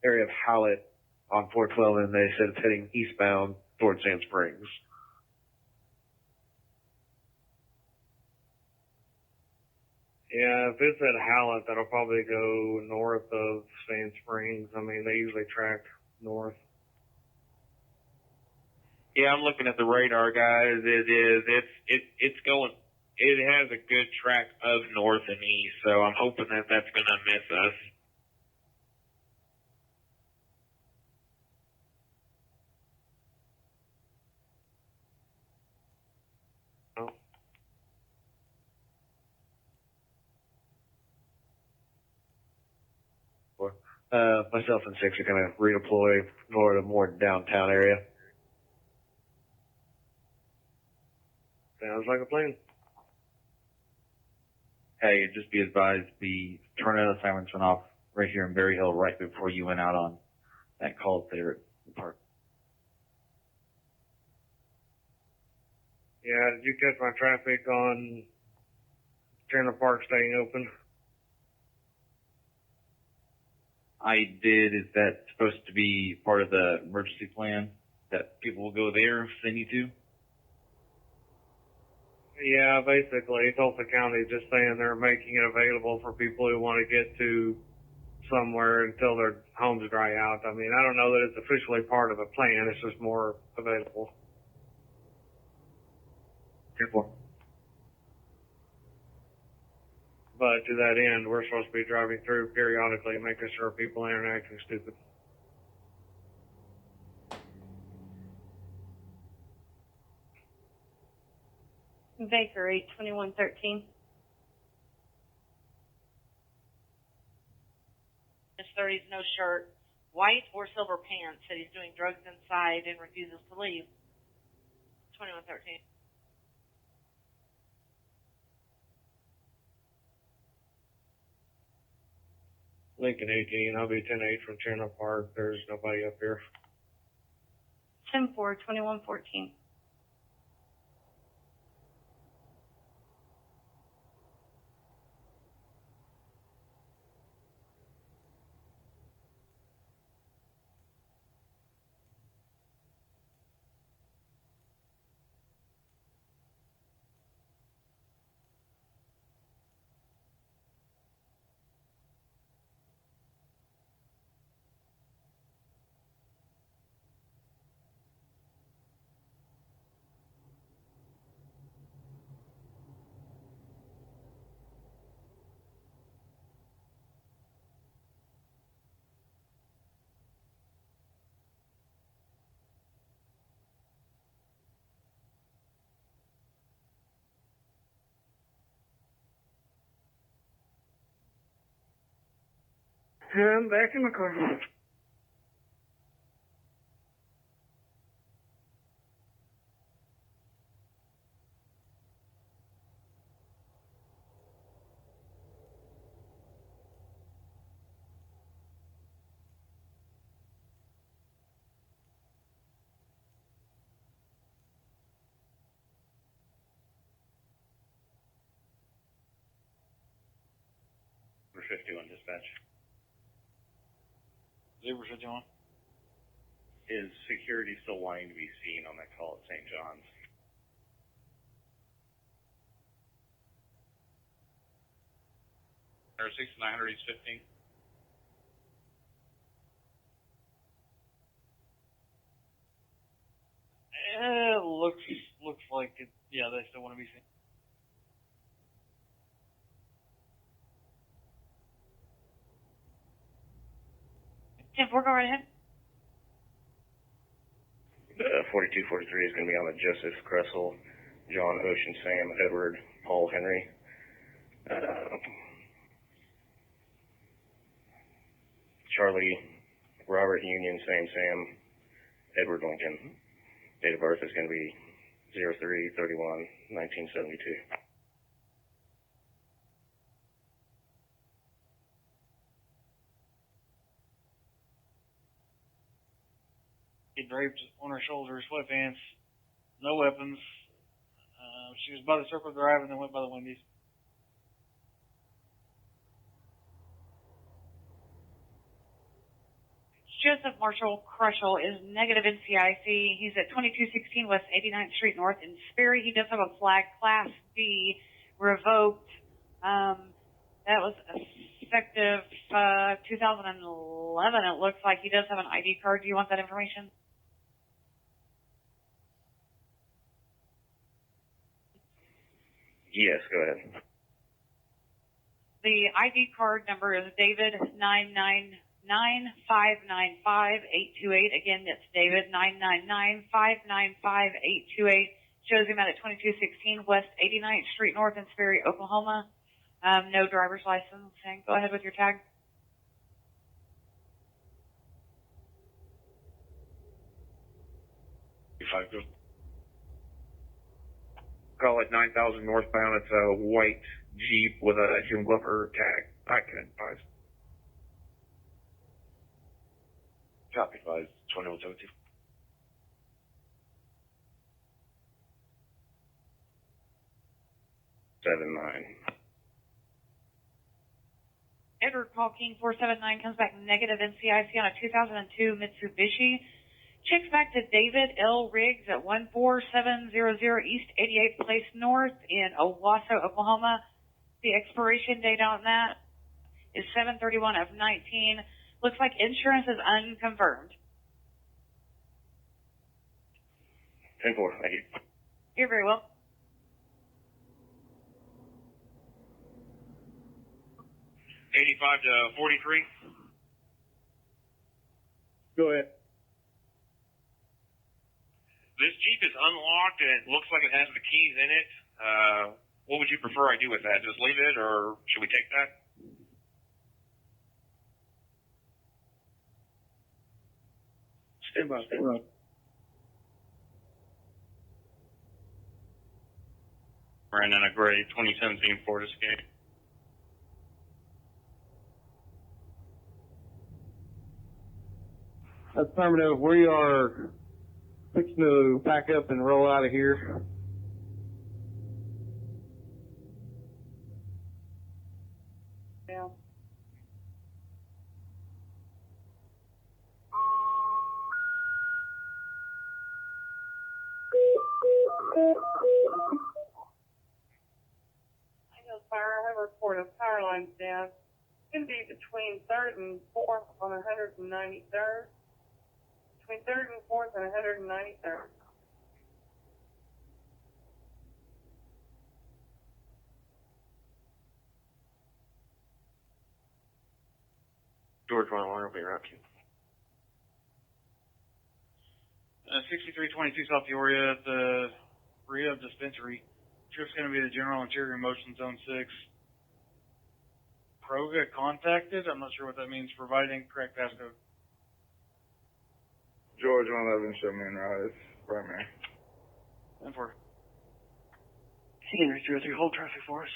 Area of Howlett on 412, and they said it's heading eastbound towards Sand Springs. Yeah, if it's at Howlett, that'll probably go north of Sand Springs. I mean, they usually track north. Yeah, I'm looking at the radar, guys. It's going, it has a good track of north and east, so I'm hoping that that's going to miss us. Myself and Six are going to redeploy more to more downtown area. Sounds like a plan. Hey, just be advised, the tornado sirens went off right here in Berry Hill right before you went out on that call there at the park. Yeah, did you catch my traffic on Turner Park staying open? I did. Is that supposed to be part of the emergency plan that people will go there if they need to? Yeah, basically, Tulsa County is just saying they're making it available for people who want to get to somewhere until their homes dry out. I mean, I don't know that it's officially part of a plan. It's just more available. 10-4. But to that end, we're supposed to be driving through periodically, making sure people aren't acting stupid. Baker 82113. His 30s, no shirt, white or silver pants. Said he's doing drugs inside and refuses to leave. 2113. Lincoln 18, I'll be 10-8 from Turner Park. There's nobody up here. 10-4, 2114. I'm back in the car. Number 51 dispatch. 051. Is security still wanting to be seen on that call at St. John's? Or 6900 East 15. Looks like it. Yeah, they still want to be seen. Tim, go right ahead. 4243 is going to be on the Joseph Cressel, John, Ocean, Sam, Edward, Paul, Henry. Charlie, Robert, Union, Sam, Edward, Lincoln. Date of birth is going to be 03/31/1972. He draped on her shoulders, sweatpants, no weapons. She was by the Circle Drive and then went by the Wendy's. Joseph Marshall Crushel is negative NCIC. He's at 2216 West 89th Street North in Sperry. He does have a flag, Class B, revoked. That was effective 2011. It looks like he does have an ID card. Do you want that information? Yes, go ahead. The ID card number is David 999595828. Again, it's David 999595828. Shows him out at 2216 West 89th Street North in Sperry, Oklahoma. No driver's license. And go ahead with your tag. Call it 9000 northbound. It's a white Jeep with a Jim Glover tag. I can advise. Copy, advised. 2172. Edward Paul King 479 comes back negative NCIC on a 2002 Mitsubishi. Checks back to David L. Riggs at 14700 East 88th Place North in Owasso, Oklahoma. The expiration date on that is 7/31 of 19. Looks like insurance is unconfirmed. 10-4, thank you. You're very well. '85 to 43. Go ahead. This Jeep is unlocked and it looks like it has the keys in it. What would you prefer I do with that? Just leave it, or should we take that? Stand by. Ran in a gray 2017 Ford Escape. Affirmative. We are fixing to pack up and roll out of here. Yeah. I have a report of power lines down. It's going to be between 3rd and 4th on 193rd. Between 3rd and 4th and 193rd. George 101 will be around you. 6322 South Peoria at the Rehab Dispensary. Trip's going to be the General Interior Motion Zone 6. Proga contacted. I'm not sure what that means. Providing correct passcode. George 111, show me in route. It's primary. 10-4. Henry 303, hold traffic for us.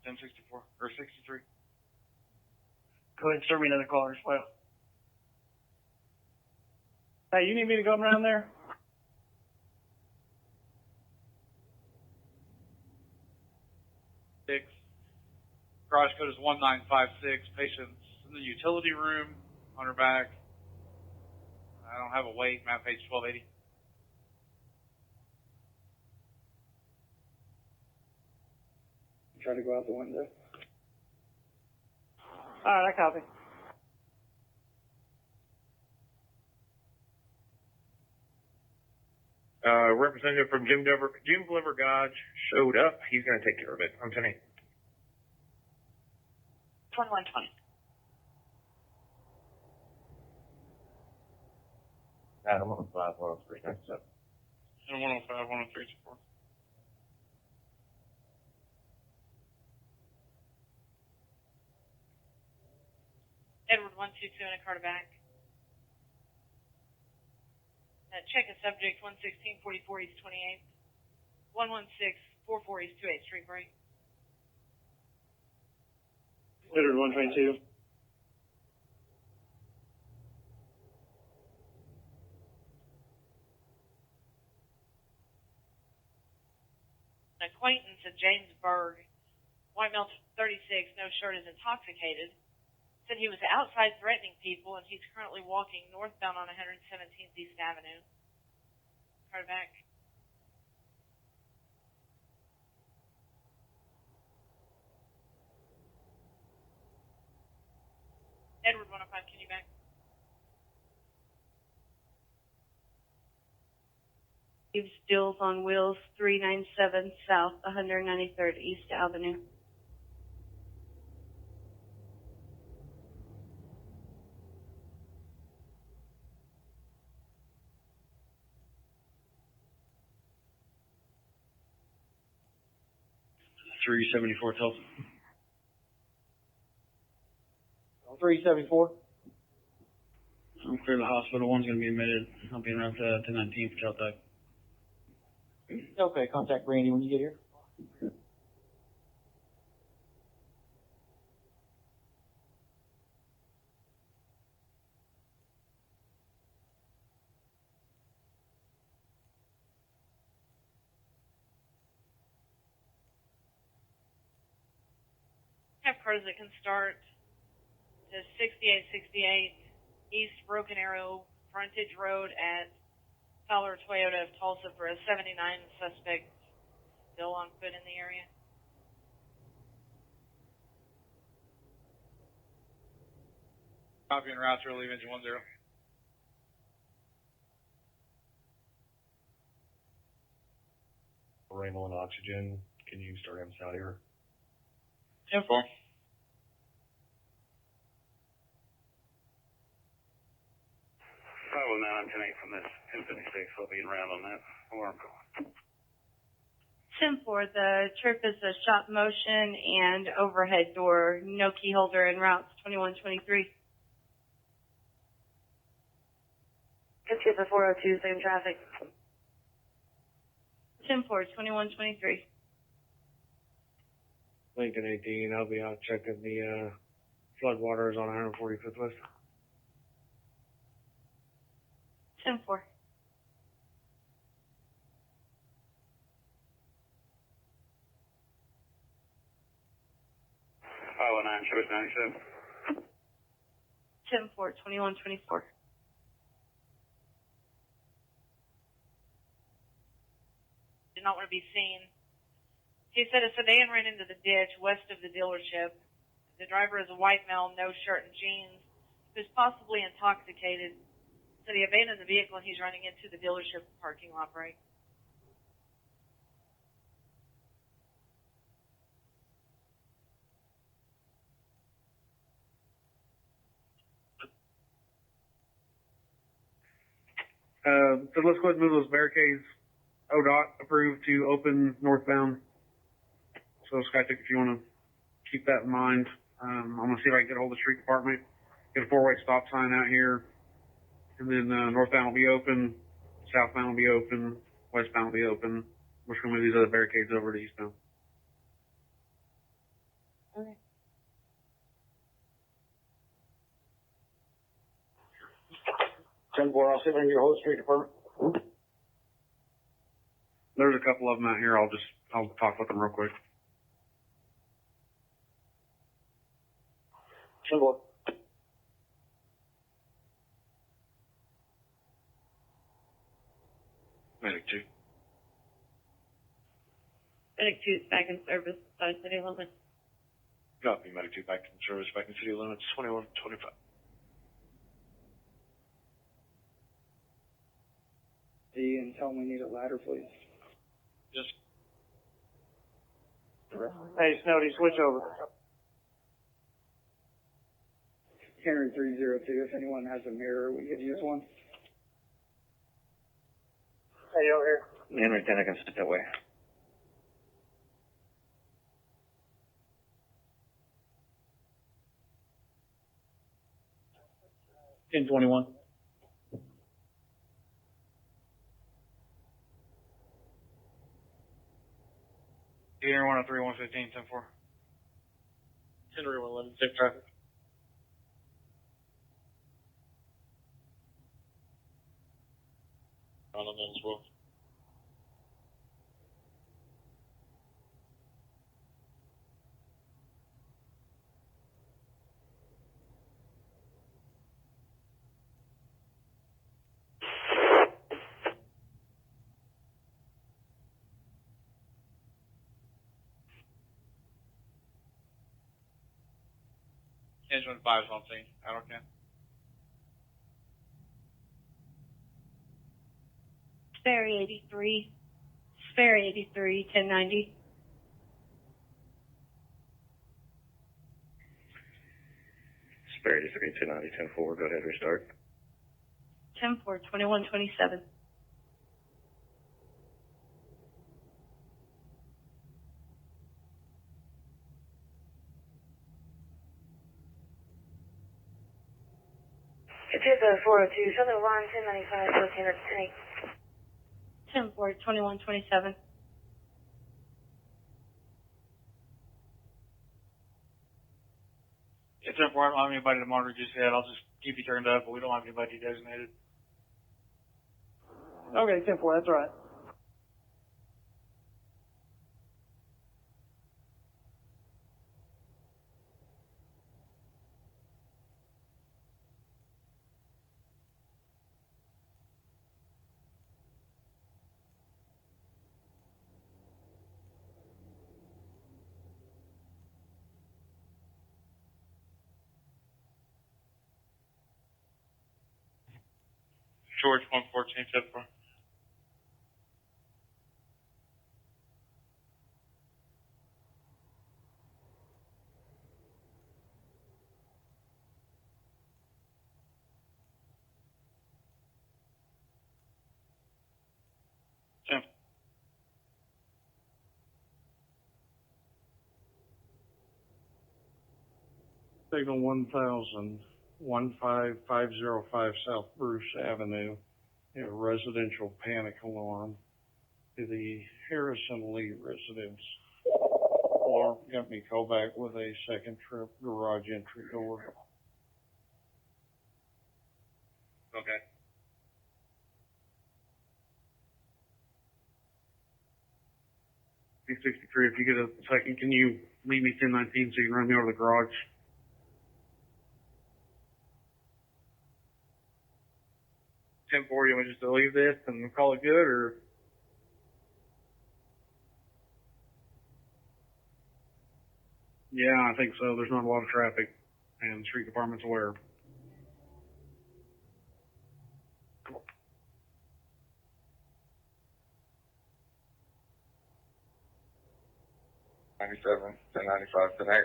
1064 or 63. Go ahead and serve me another caller as well. Hey, you need me to come around there? Garage code is 1956. Patient's in the utility room on her back. I don't have a weight. Map page 1280. Try to go out the window. Alright, I copy. Representative from Jim Glover Gage showed up. He's going to take care of it. I'm 10-8. 2120. Adam 105, 103, 97. And 105, 103, 4. Edward 122 in a car to back. Check a subject 116 44 East 28th. 116 44 East 28th Street break. Edward 122. An acquaintance at Jamesburg, white male 36, no shirt, is intoxicated. Said he was outside threatening people, and he's currently walking northbound on 117th East Avenue. Car back. Edward 105, can you back? Steve Stills on Wheels, 397 South 193rd East Avenue. .374 Tulsa. 374. I'm clear to the hospital. One's going to be admitted. I'll be around 1019 for child type. Okay, contact Randy when you get here. Have cars that can start to 6868 East Broken Arrow Frontage Road at Fowler Toyota of Tulsa for a 79 suspect still on foot in the area. Copy and route to relieve engine 10. Rainbow and oxygen. Can you start him out here? 10-4. 509, I'm 10-8 from this 1056. I'll be around on that. Where I'm going. 10-4, the trip is a shop motion and overhead door, no key holder en routes 2123. Good ship at 402, same traffic. 10-4, 2123. Lincoln 18, I'll be out checking the flood waters on 145th West. 10-4. 509, Choice 97. 10-4, 2124. Did not want to be seen. He said a sedan ran into the ditch west of the dealership. The driver is a white male, no shirt and jeans, who's possibly intoxicated. Said he abandoned the vehicle and he's running into the dealership parking lot break. So let's go ahead and move those barricades. ODOT approved to open northbound. So Skytech, if you want to keep that in mind. I'm gonna see if I can get a hold of the street department, get a four-way stop sign out here, and then northbound will be open, southbound will be open, westbound will be open. We're just gonna move these other barricades over to eastbound. Okay. I'll see if I can get a hold of the street department. There's a couple of them out here. I'll talk with them real quick. 10-4. Medic 2. Medic 2 is back in service by city limits. Copy, Medic 2 back in service, back in city limits, 2125. And tell them we need a ladder, please. Just Hey, Snowdy, switch over. Henry 302, if anyone has a mirror, we could use one. Hey, over here. Henry 10, I can sit that way. Ten 21. Henry 103, 115, 10-4. Henry 111, safe traffic. On them as well. Engine 25 is on scene. I don't care. Sperry 83. Sperry 83, 1090. Spare 83, 290, 10-4. Go ahead, restart. 10-4, 2127. It's hit the 402, Southern Line 1095, Lieutenant Tank. 10-4, 2127. It's 10-4. I don't have anybody to monitor just yet. I'll just keep you turned up, but we don't have anybody designated. Okay, 10-4, that's all right. George 114, 10-4. Signal 1000, 15505 South Bruce Avenue, a residential panic alarm to the Harrison Lee residence. Alarm company call back with a second trip garage entry door. Okay. B63, if you get a second, can you meet me 1019 so you can run me over to the garage? You want me just to leave this and call it good, or? Yeah, I think so. There's not a lot of traffic, and the street department's aware. '97, 1095 tonight.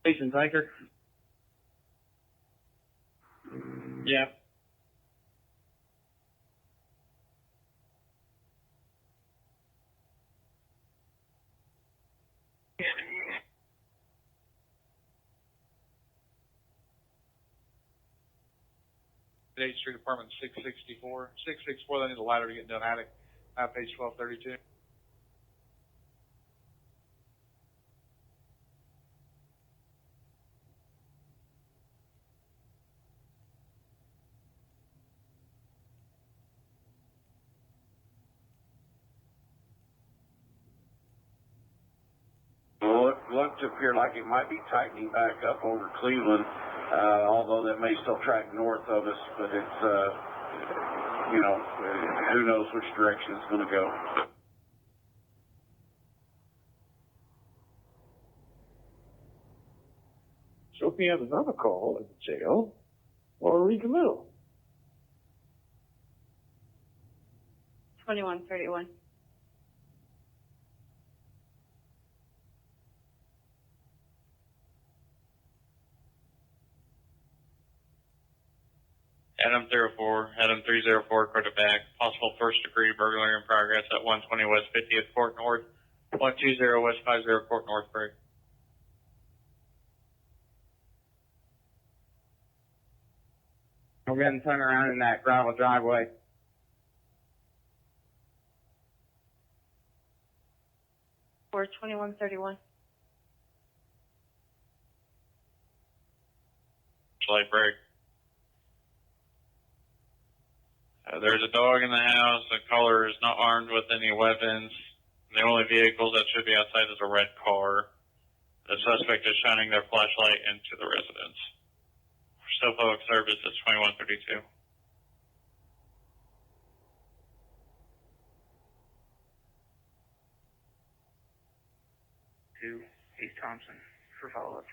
Station tanker. Yeah. State Street Apartment 664. 664, they need a ladder to get down attic. Page 1232. Well, it looks up here like it might be tightening back up over Cleveland, although that may still track north of us, but it's, who knows which direction it's going to go. So if you have another call at the jail, or read the middle. 2131. Adam 304, Adam 304, credit back. Possible first degree burglary in progress at 120 West 50th Court North, 120 West 50 Court North break. We're getting turned around in that gravel driveway. For 2131. Light break. There's a dog in the house. The caller is not armed with any weapons. The only vehicles that should be outside is a red car. The suspect is shining their flashlight into the residence. Still public service is 2132. To East Thompson for follow-up.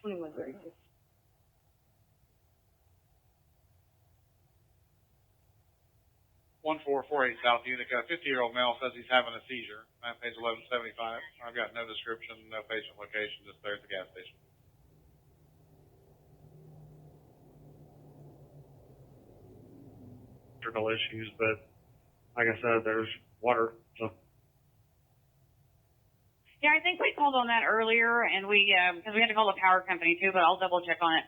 2132. 1448 South Utica. 50-year-old male says he's having a seizure. Page 1175. I've got no description, no patient location, just there at the gas station. Electrical issues, but like I said, there's water, so. Yeah, I think we called on that earlier, and we, because we had to call the power company too, but I'll double check on it.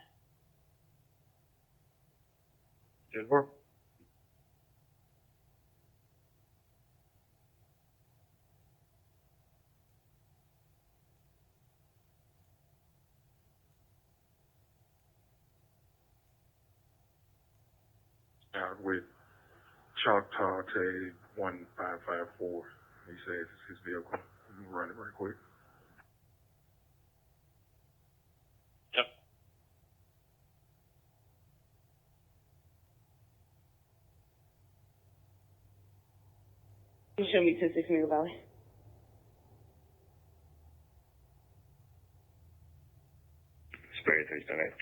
Good work. Out with Choctaw to 1554. He says it's his vehicle. I'm gonna run it right quick. Yep. Can you show me 26 Middle Valley? Sperry 378.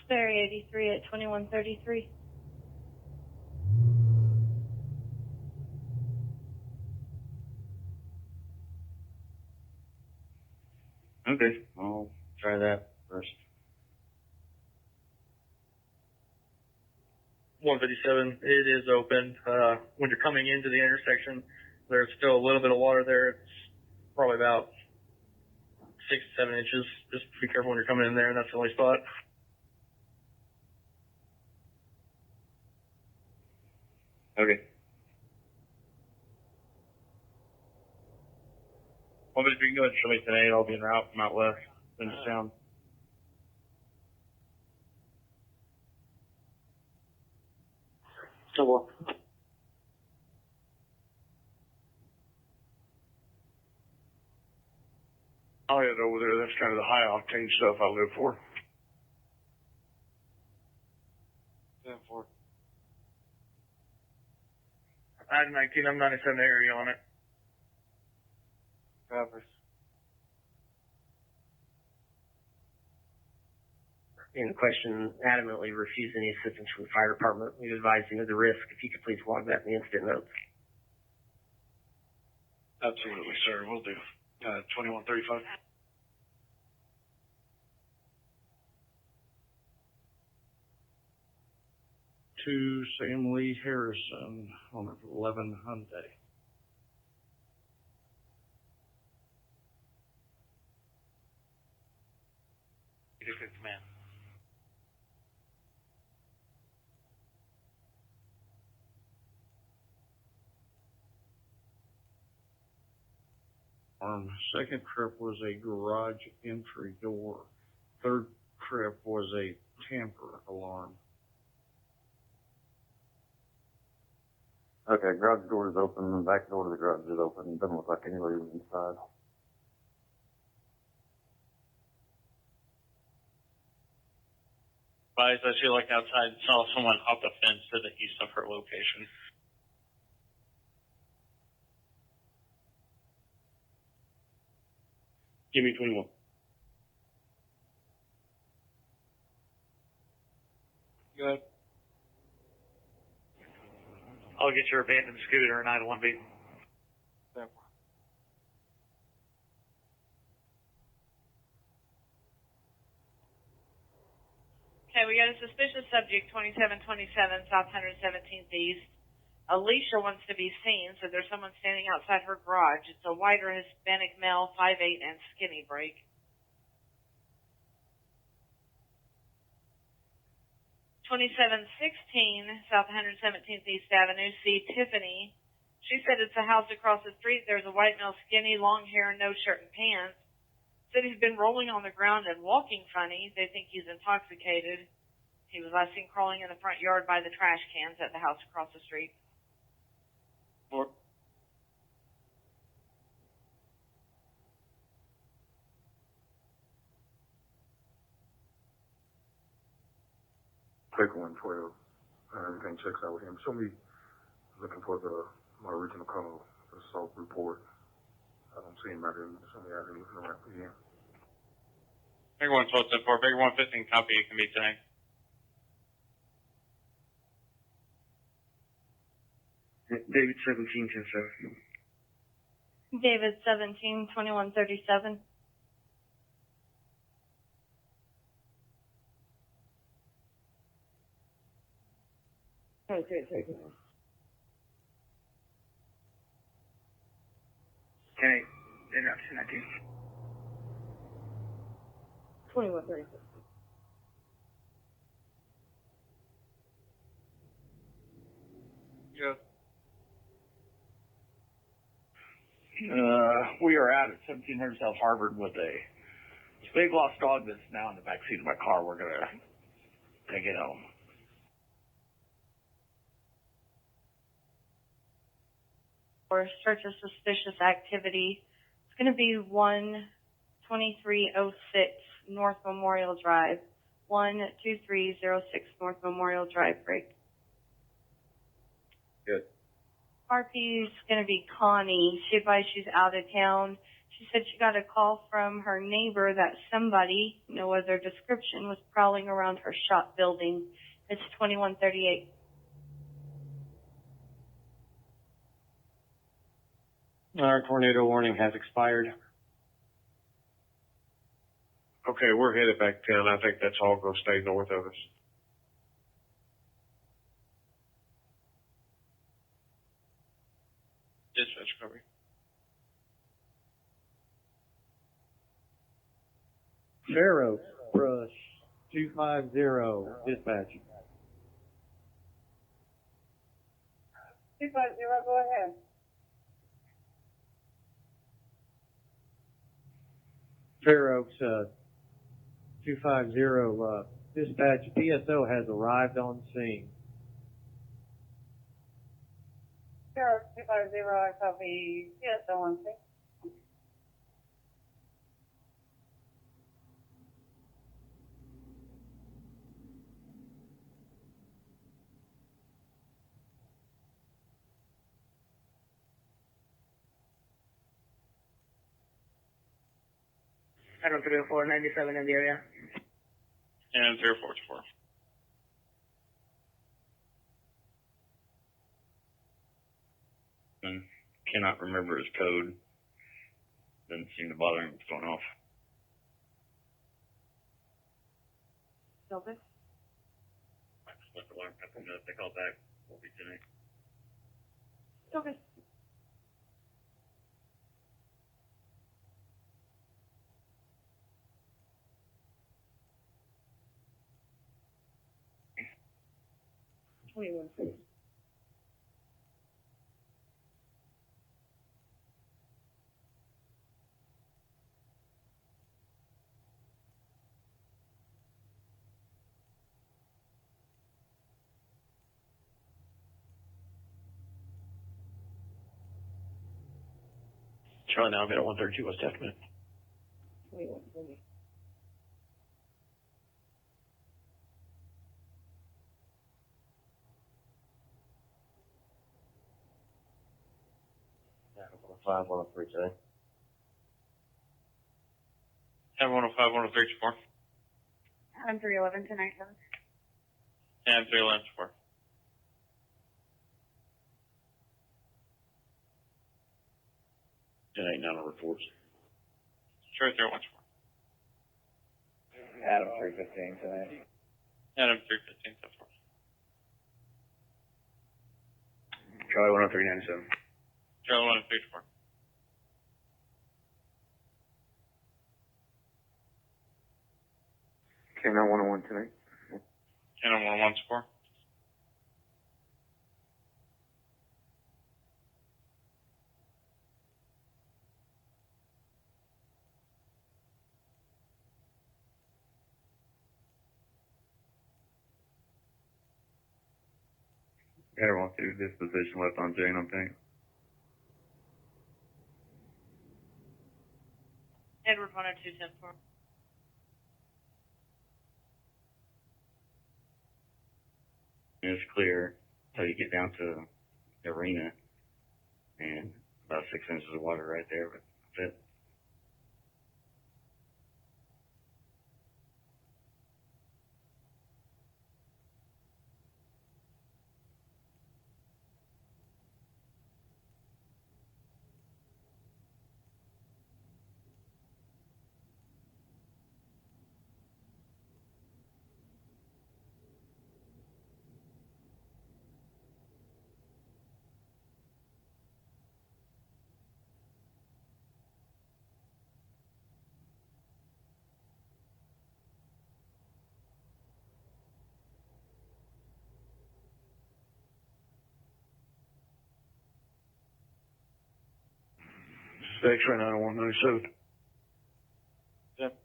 Sperry 83 at 2133. Okay, I'll try that first. 157, it is open. When you're coming into the intersection, there's still a little bit of water there. It's probably about 6 to 7 inches. Just be careful when you're coming in there, and that's the only spot. Okay. Well, but if you can go ahead and show me today, I'll be en route from out west into town. So what? I'll head over there. That's kind of the high octane stuff I live for. 10-4. I-19, I'm 97 area on it. Covers. In question, adamantly refused any assistance from the fire department. We've advised him of the risk. If you could please log that in the incident notes. Absolutely, sir. Will do. 2135. To Sam Lee Harrison on 11 Hyundai. Man. Second trip was a garage entry door. Third trip was a tamper alarm. Okay, garage door is open, the back door to the garage is open. It doesn't look like anybody was inside. Advised that she looked outside and saw someone hop the fence to the east of her location. Give me 21. Go ahead. I'll get your abandoned scooter and I-1 B. Okay, we got a suspicious subject, 2727 South 117th East. Alicia wants to be seen, so there's someone standing outside her garage. It's a whiter Hispanic male, 5'8", and skinny break. '2716 South 117th East Avenue, see Tiffany. She said it's a house across the street. There's a white male, skinny, long hair, no shirt and pants. Said he's been rolling on the ground and walking funny. They think he's intoxicated. He was last seen crawling in the front yard by the trash cans at the house across the street. Or Quick 112. Everything checks out with him. Show me looking for my original call, the assault report. I don't see him out here. Somebody out here looking around for him. Big 112 10-4, big 115 copy, it can be tagged. David 1710 David 172137. Okay. Okay, then up to 19. 2136. go. We are out at 1700 South Harvard with a big lost dog that's now in the back seat of my car. We're gonna take it home. For search of suspicious activity, it's going to be 12306 North Memorial Drive. 12306 North Memorial Drive, break. Good. RP's going to be Connie. She advised she's out of town. She said she got a call from her neighbor that somebody, no other description, was prowling around her shop building. It's 2138. Our tornado warning has expired. Okay, we're headed back to town. I think that's all going to stay north of us. Dispatch cover. Fair Oaks, brush 250, dispatch. 250, go ahead. Fair Oaks, 250, dispatch. PSO has arrived on scene. Sure, 250, I copy. Yes, I want to. Item 304, 97 in the area. And 344. Cannot remember his code. Doesn't seem to bother him. It's going off. Silver? Left alarm. Couple minutes. They call back. Won't be tonight. Silver. Charlie now, I've got 132 West Estimate. Yeah, 105, 103 today. Have 105, 103 4. I'm 311 tonight, 7. And 311 4. 10-8 now on reports. Sure, 311 4. Adam 315 tonight. Adam 315 so far. Charlie 103.97. Charlie 103 4. Okay, now 101 tonight. Adam 101 4. Everyone through disposition left on Jane on tank. Edward 102 10 4. It's clear until you get down to the arena and about 6 inches of water right there, but that's it. X-ray 90197. Yep.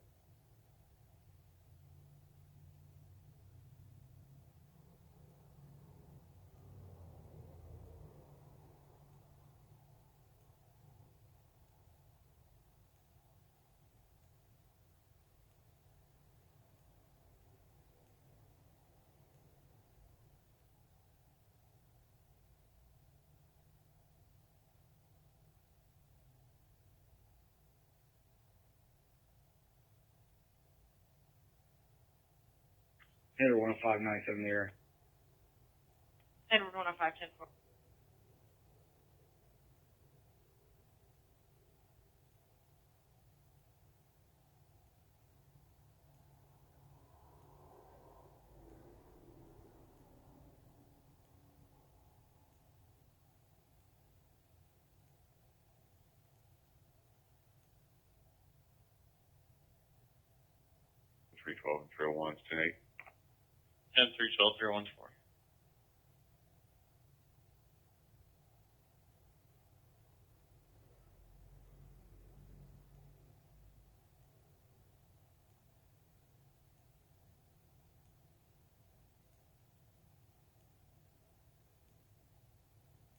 Header 105.97 in the air. Edward 105 10 4. Three 12 and 301 tonight. And 312 314 4.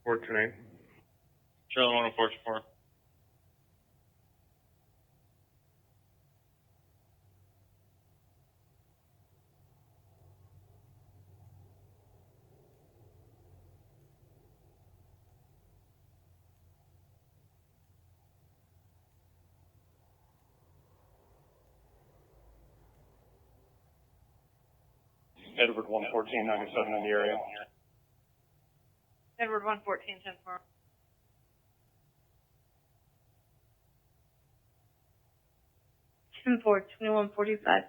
Port tonight. Charlie 104 4. Edward 114.97 in the area. Edward 114 10 4. 10-4, 2145.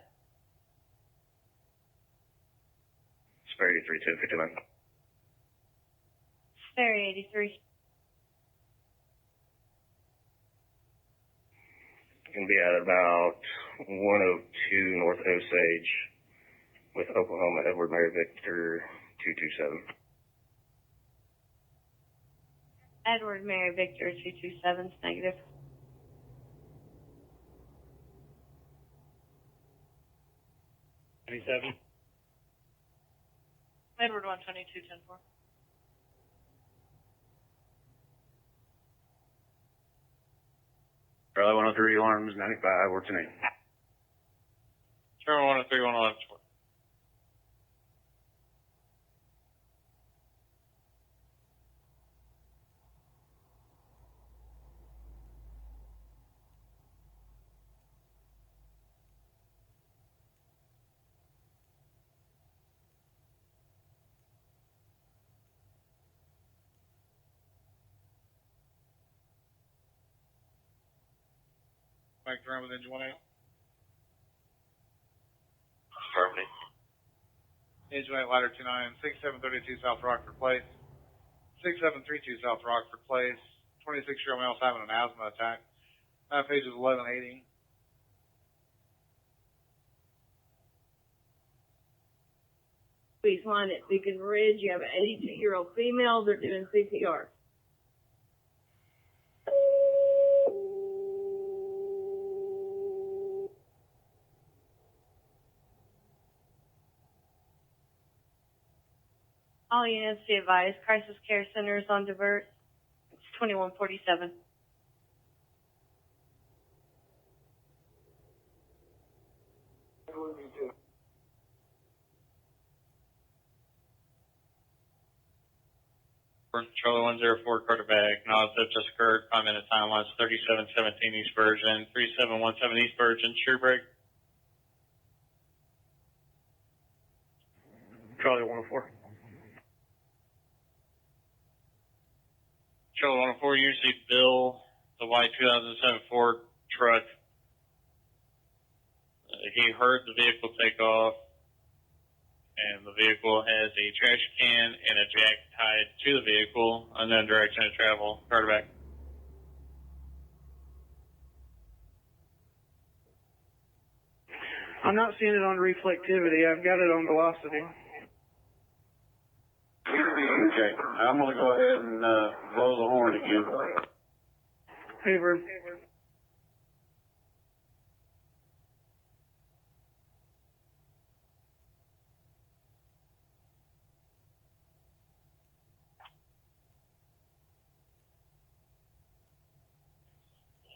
Spare 83 259. Ferry 83. Gonna be at about 102 North Osage with Oklahoma Edward Mary Victor 227. Edward Mary Victor 227's negative. $97. Edward 122, 10-4. Charlie 103 alarms 95 or 10. Charlie 103, 111. Mike Durham with engine 1 out. Affirmative. Engine 8, ladder 29, 6732 South Rockford Place. 6732 South Rockford Place. 26-year-old male is having an asthma attack. Map page is 1180. Please line at Beacon Ridge. You have an 82-year-old female. They're doing CPR. All units be advised, crisis care centers on divert. It's 2147. Charlie 104, quarterback. Nausea just occurred. 5-minute timelines. 3717 East Virgin. 3717 East Virgin. Sure break. Charlie 104. Charlie 104, usually Bill, the white 2007 Ford truck. He heard the vehicle take off, and the vehicle has a trash can and a jack tied to the vehicle, unknown direction of travel. Quarterback. I'm not seeing it on reflectivity. I've got it on velocity. Okay, I'm gonna go ahead and blow the horn again. Favor.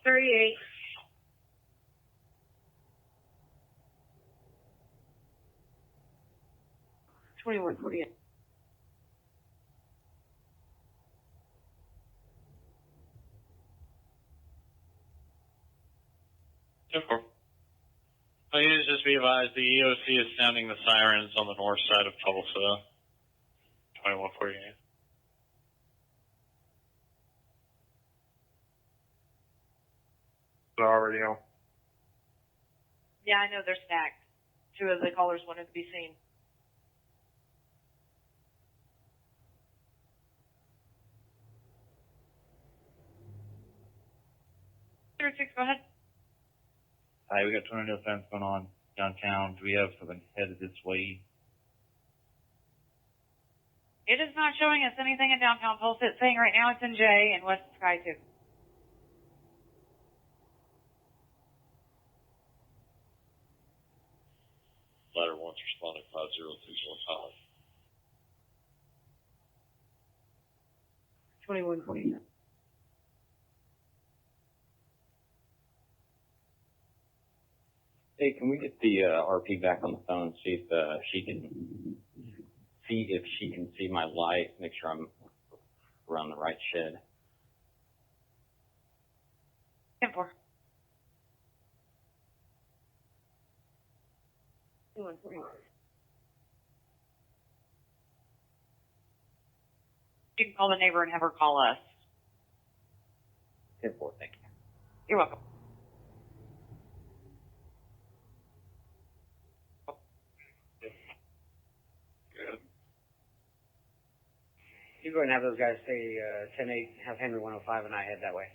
$38. $21.48. Please just be advised, the EOC is sounding the sirens on the north side of Tulsa. 2148. It's already on. Yeah, I know they're stacked. 2 of the callers wanted to be seen. Six, go ahead. Hi, we got tornado events going on downtown. Do we have something headed this way? It is not showing us anything in downtown Tulsa. It's saying right now it's in J and West Sky 2. Ladder 1's responding 50215. 21.49. Hey, can we get the RP back on the phone and see if she can see my light, make sure I'm around the right shed. 10-4. 21.49. You can call the neighbor and have her call us. 10-4, thank you. You're welcome. go ahead and have those guys stay 10-8, have Henry 105, and I head that way.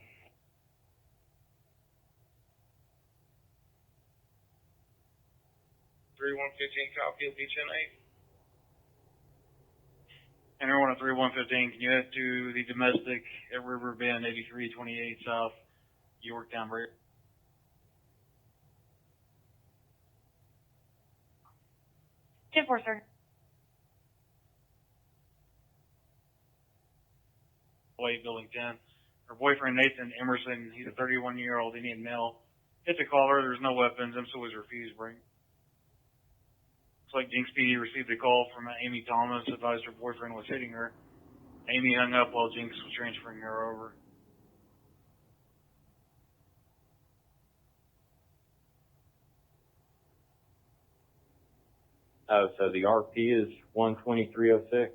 Three 115 copy, will be 10-8. And everyone at 3115, can you head to the domestic at River Bend 8328 South, Yorktown, Bridge? Ten four, sir. Way Building 10. Her boyfriend Nathan Emerson, he's a 31-year-old Indian male. Hit the caller, there's no weapons, and so was refused bring. Looks like Jinx PD received a call from Amy Thomas, advised her boyfriend was hitting her. Amy hung up while Jinx was transferring her over. Oh, so the RP is 12306?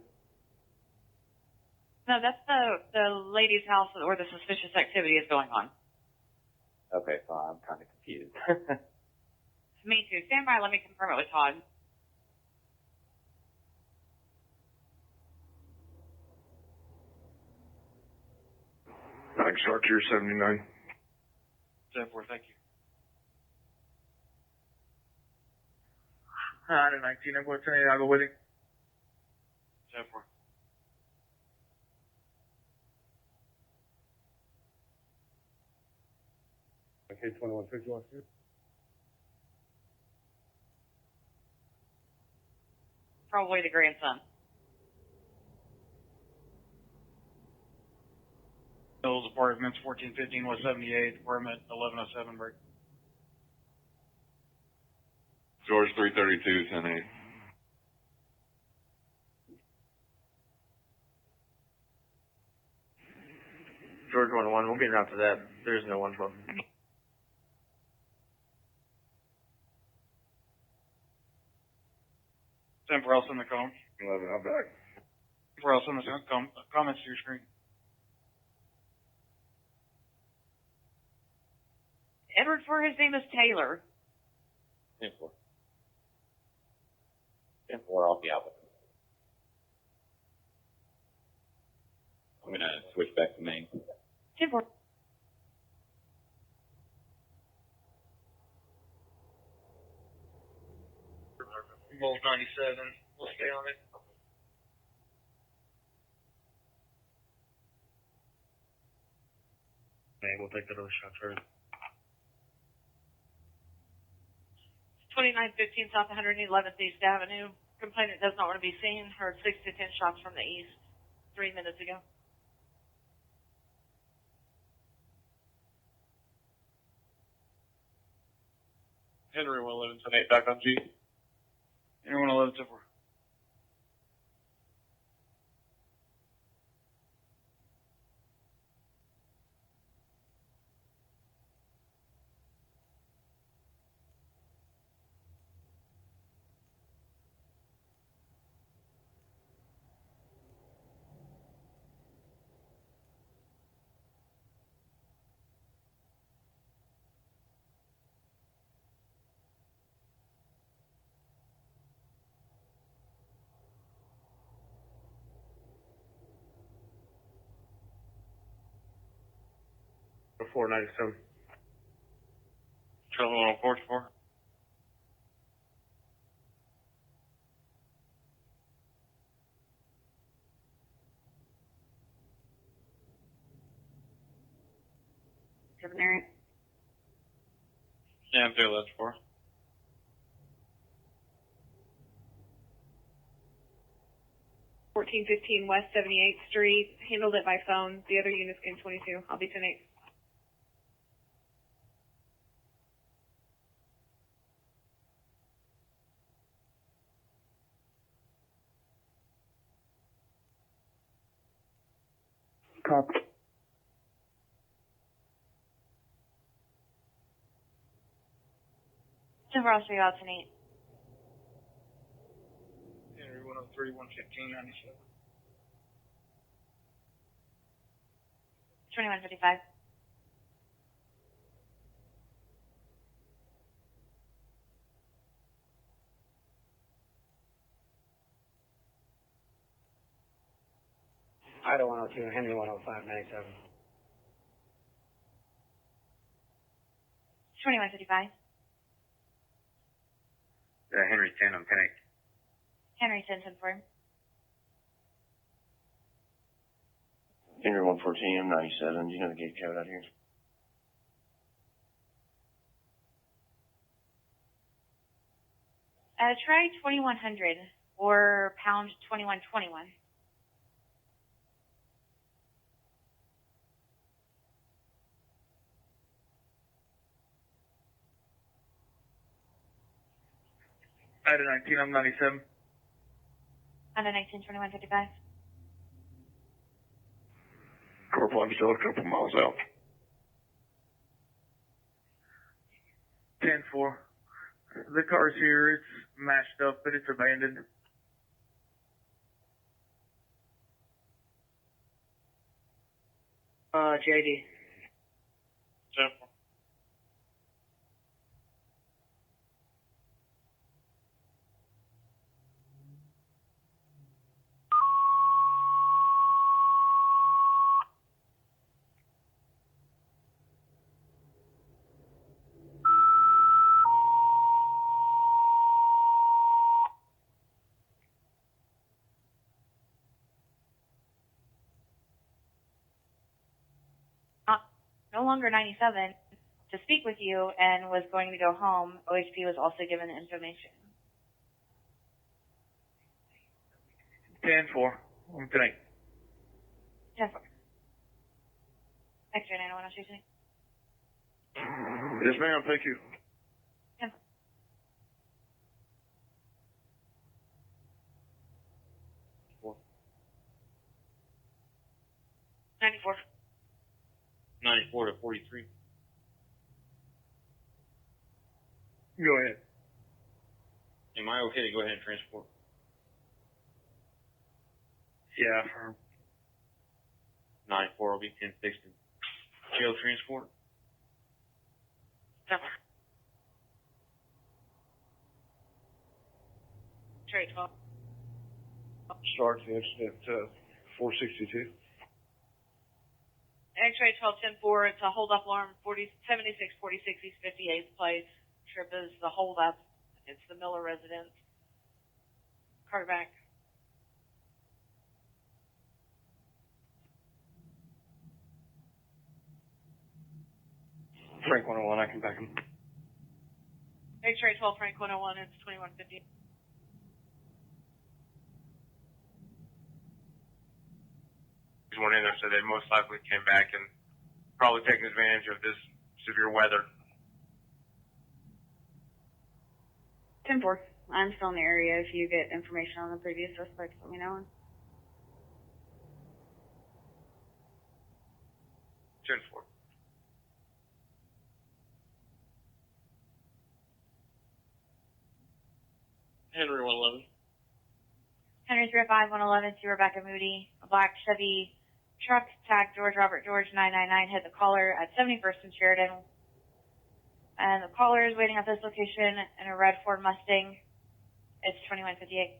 No, that's the lady's house where the suspicious activity is going on. Okay, fine. I'm kind of confused. Me too. Stand by. Let me confirm it with Todd. Thanks, Archer 79. 10-4, thank you. 19, I'm going to 10-8, I'll go with you. 10-4. Okay, 2151. Probably the grandson. Hills Apartments, 1415 West 78th, apartment 1107 break. George 332, 10-8. George 101, we'll get out to that. There's no 112. 10-4, I'll send the call. 11, I'm back. 10-4, I'll send the comments to your screen. Edward Ford, his name is Taylor. 10-4. 10-4, I'll be out with him. I'm gonna switch back to main. 10-4. Bolt 97, we'll stay on it. Man, we'll take that other shot first. 2915 South 111th East Avenue. Complainant does not want to be seen. Heard 6 to 10 shots from the east 3 minutes ago. Henry 111, 10-8, back on G. Henry 111, 10-4. Or 497. Charlie 104, 4. Seven Yeah, I'm through, that's 4. Fourteen 15 West 78th Street. Handled it by phone. The other unit's in 22. I'll be 10-8. Copy. Denver, I'll stay out tonight. Henry 103, 115, 97. 2155. Idaho 102, Henry 10597. 2155. Henry 10 on 10-8. Henry 10-10-4. Henry 114, I'm 97. Do you know the gate code out here? Try 2100 or pound 2121. Item 19, I'm 97. On the 192155. Corporal, I'm still a couple miles out. 10-4. The car's here. It's mashed up, but it's abandoned. JD. 10-4. No longer 97 to speak with you and was going to go home. OHP was also given the information. 10-4. On 10-8. 10-4. X-ray 901, I'll shoot you. Yes, ma'am. Thank you. 10-4. Four. 94. 94 to 43. Go ahead. Am I okay to go ahead and transport? Yeah. 94 will be 10-6 to jail transport. 10-4. Trade 12. Start the incident, 462. X-ray 1210-4, it's a hold-up alarm, 7646 East 58th Place. Trip is the hold-up. It's the Miller residence. Carterback. Frank 101, I can back him. X-ray 12 Frank 101, it's 2150. Went in there, so they most likely came back and probably taking advantage of this severe weather. 10-4. I'm still in the area. If you get information on the previous suspects, let me know. 10-4. Henry 111. Henry 305 111 to Rebecca Moody. A black Chevy truck tagged George Robert George 999 hit the caller at 71st and Sheridan. And the caller is waiting at this location in a red Ford Mustang. It's 2158.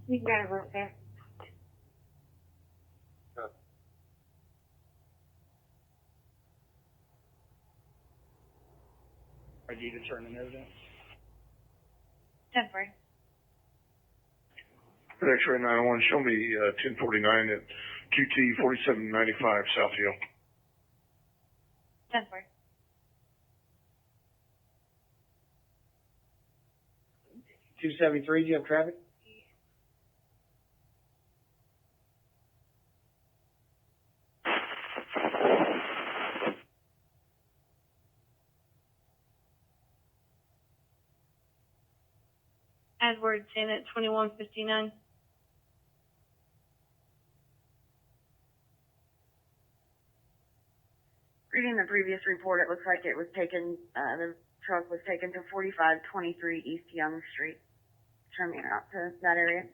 You got it right there. Are you determining evidence? 10-4. X-ray 901, show me 1049 at QT 4795 South Hill. 10-4. $273, do you have traffic? Edward 10 at 2159. Reading the previous report, it looks like it was taken, the truck was taken to 4523 East Young Street. Turning out to that area.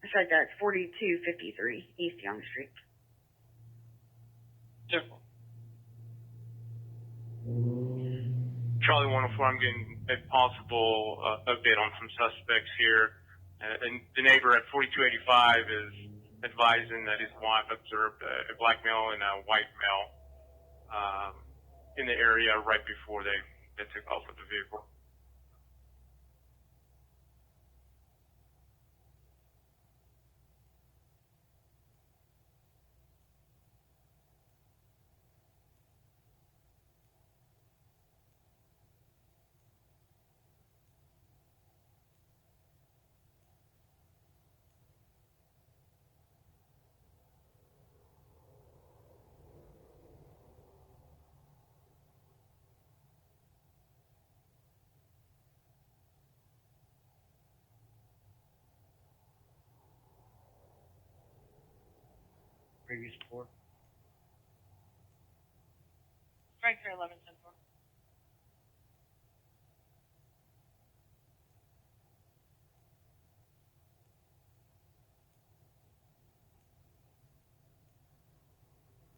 It's like that's 4253 East Young Street. Different. Charlie 104, I'm getting a possible update on some suspects here. And the neighbor at 4285 is advising that his wife observed a black male and a white male in the area right before they took off with the vehicle. Previous report. Strike for 11-10-4.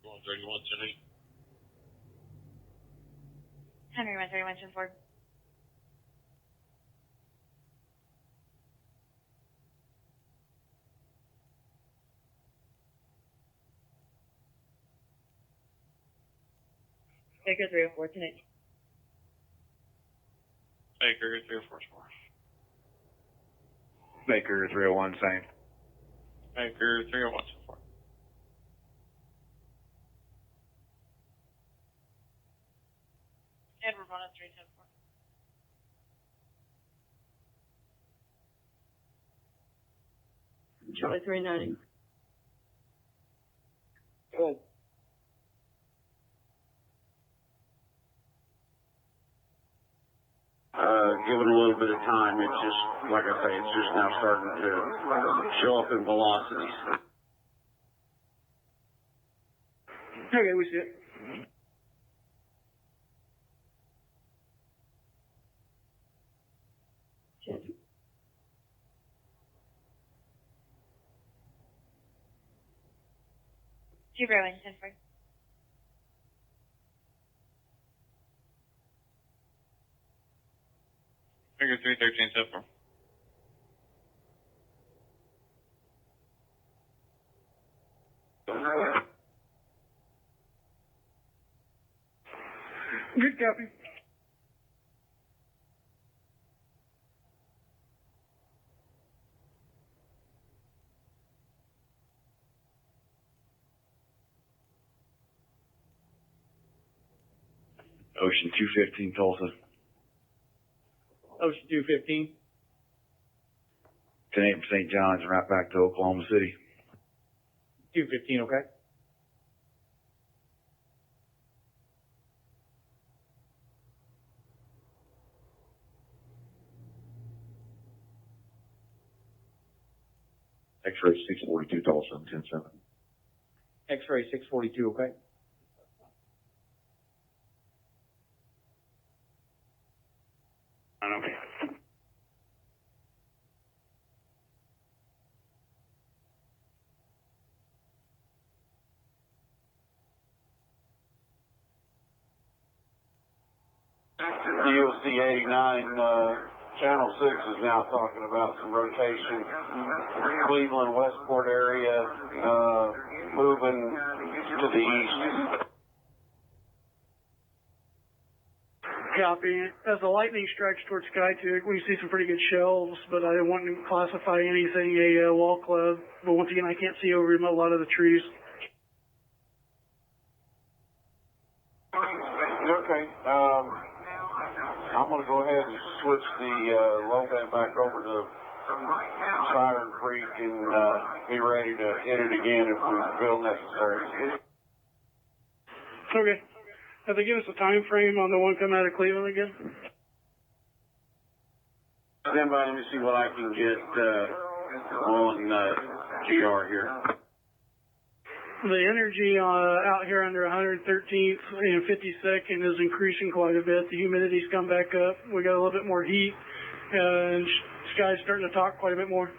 Going 31, 10-8. Henry 131-10-4. Baker 304, 10-8. Baker 344. Baker 301, same. Baker 301-4. Edward 103-10-4. Charlie 390. Good. Give it a little bit of time. It's just, like I say, it's just now starting to show up in velocities. Okay, we see it. Two Berlin 10-4. Baker 313-4. Good copy. Ocean 215 Tulsa. Ocean 215. 10-8 from St. John's and right back to Oklahoma City. 215, okay. X-ray 642 Tulsa, 10-7. X-ray 642, okay. DOC 89, Channel 6 is now talking about some rotation. Cleveland, Westport area, moving to the east. Copy. As the lightning strikes towards Skytug, we see some pretty good shells, but I didn't want to classify anything a wall club. But once again, I can't see over a lot of the trees. Okay. I'm going to go ahead and switch the low band back over to Siren Creek and be ready to hit it again if we feel necessary. Okay. Have they given us a time frame on the one coming out of Cleveland again? Stand by, let me see what I can get on GR here. The energy out here under 113th and 52nd is increasing quite a bit. The humidity's come back up. We got a little bit more heat, and sky's starting to talk quite a bit more.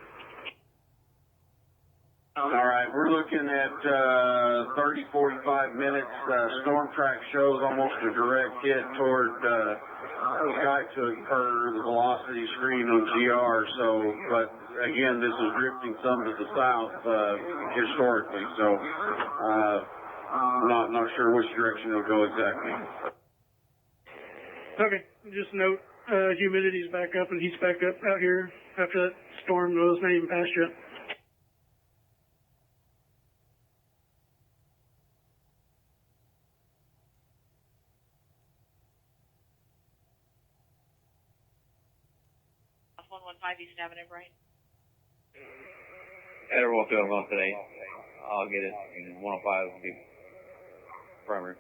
All right. right, we're looking at 30, 45 minutes. Storm track shows almost a direct hit toward Sky took per the velocity screen on GR. So, but again, this is drifting some to the south historically. So, not sure which direction it'll go exactly. Okay, just note humidity's back up and heat's back up out here after that storm was not even past yet. Off 115 East Avenue, right? Header will fill off today. I'll get it. And 105 will be primary.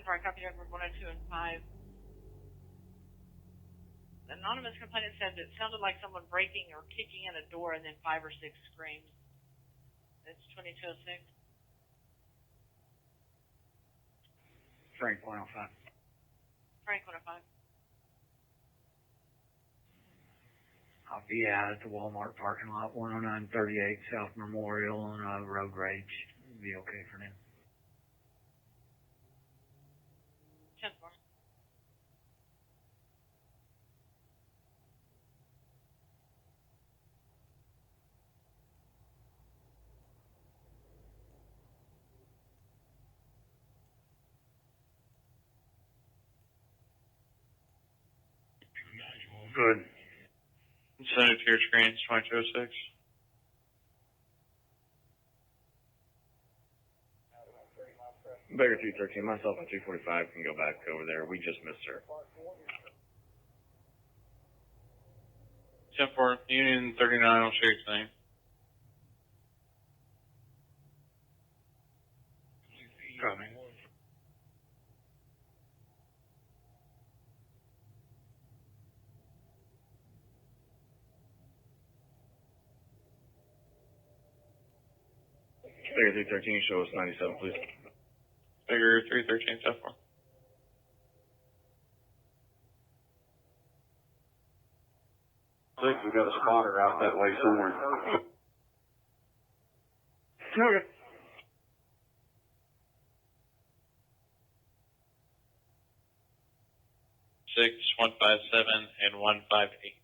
I copy Edward 102 and 5. The anonymous complainant said that it sounded like someone breaking or kicking in a door and then 5 or 6 screams. It's 2206. Frank 105. Frank 105. I'll be out at the Walmart parking lot, 10938 South Memorial on a road rage. It'll be okay for now. 10-4. Good. Send it to your screen. It's 2206. Beggar 313, myself at 245 can go back over there. We just missed her. 10-4, Union 39 will show your thing. Coming. Beggar 313, show us 97, please. Beggar 313, 10-4. I think we got a spotter out that way somewhere. Okay. 6, 157, and 158.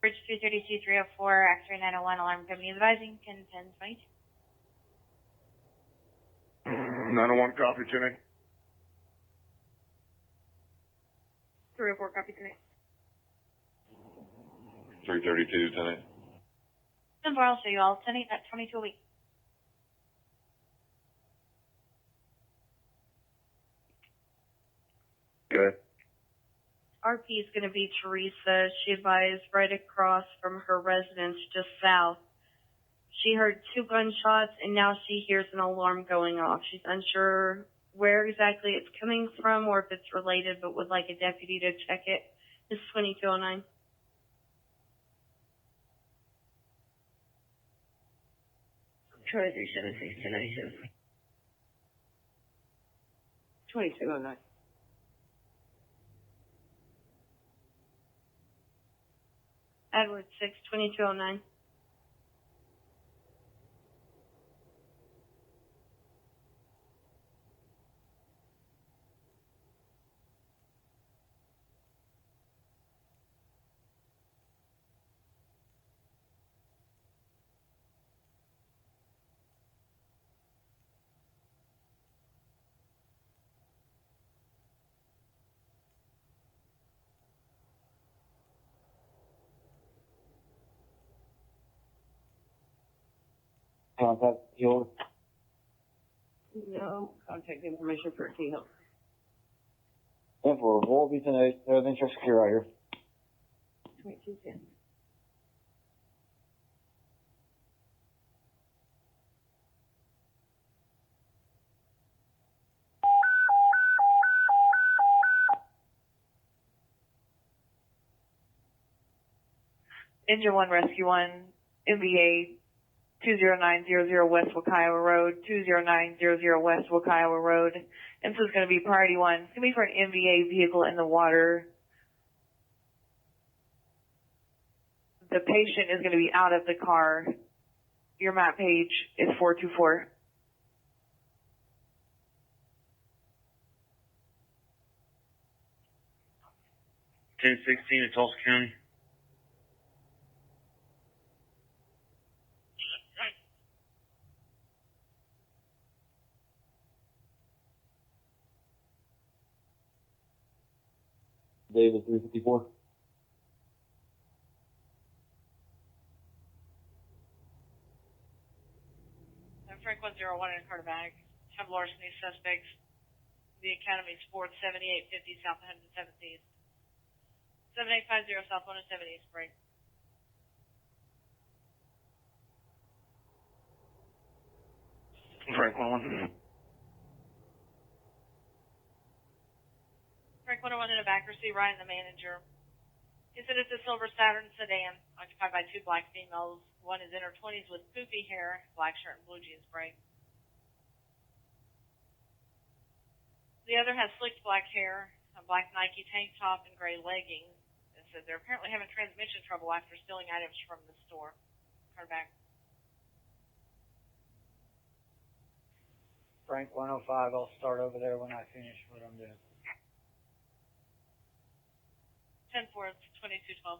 Bridge 232, 304, X-ray 901, alarm company advising, pin 1022. 901 copy, Jenny. 304 copy tonight. 332 tonight. 10-4, I'll show you all. 10-8 at 22 a week. Good. RP is going to be Teresa. She advised right across from her residence just south. She heard 2 gunshots and now she hears an alarm going off. She's unsure where exactly it's coming from or if it's related, but would like a deputy to check it. This is 2209. Try 376 1097. 2209. Edward 6, 2209. Contact yours. No, contact information for T-Help. 10-4, we'll be 10-8. Everything's secure out here. 2210. Engine 1, Rescue 1, MVA 20900 West Wakiowa Road, 20900 West Wakiowa Road. And this is going to be priority 1. It's going to be for an MVA vehicle in the water. The patient is going to be out of the car. Your map page is 424. 1016 in Tulsa County. David 354. Frank 101 in Carterback. Have larceny suspects. The Academy's 4th, 7850 South 107th East. 7850 South 107 East, break. Frank 101. Frank 101 in a accuracy, Ryan the manager. He said it's a silver Saturn sedan occupied by 2 black females. One is in her 20s with poofy hair, black shirt and blue jeans, break. The other has slicked black hair, a black Nike tank top, and gray leggings. And said they're apparently having transmission trouble after stealing items from the store. Turn back. Frank 105, I'll start over there when I finish what I'm doing. 10-4, 2212.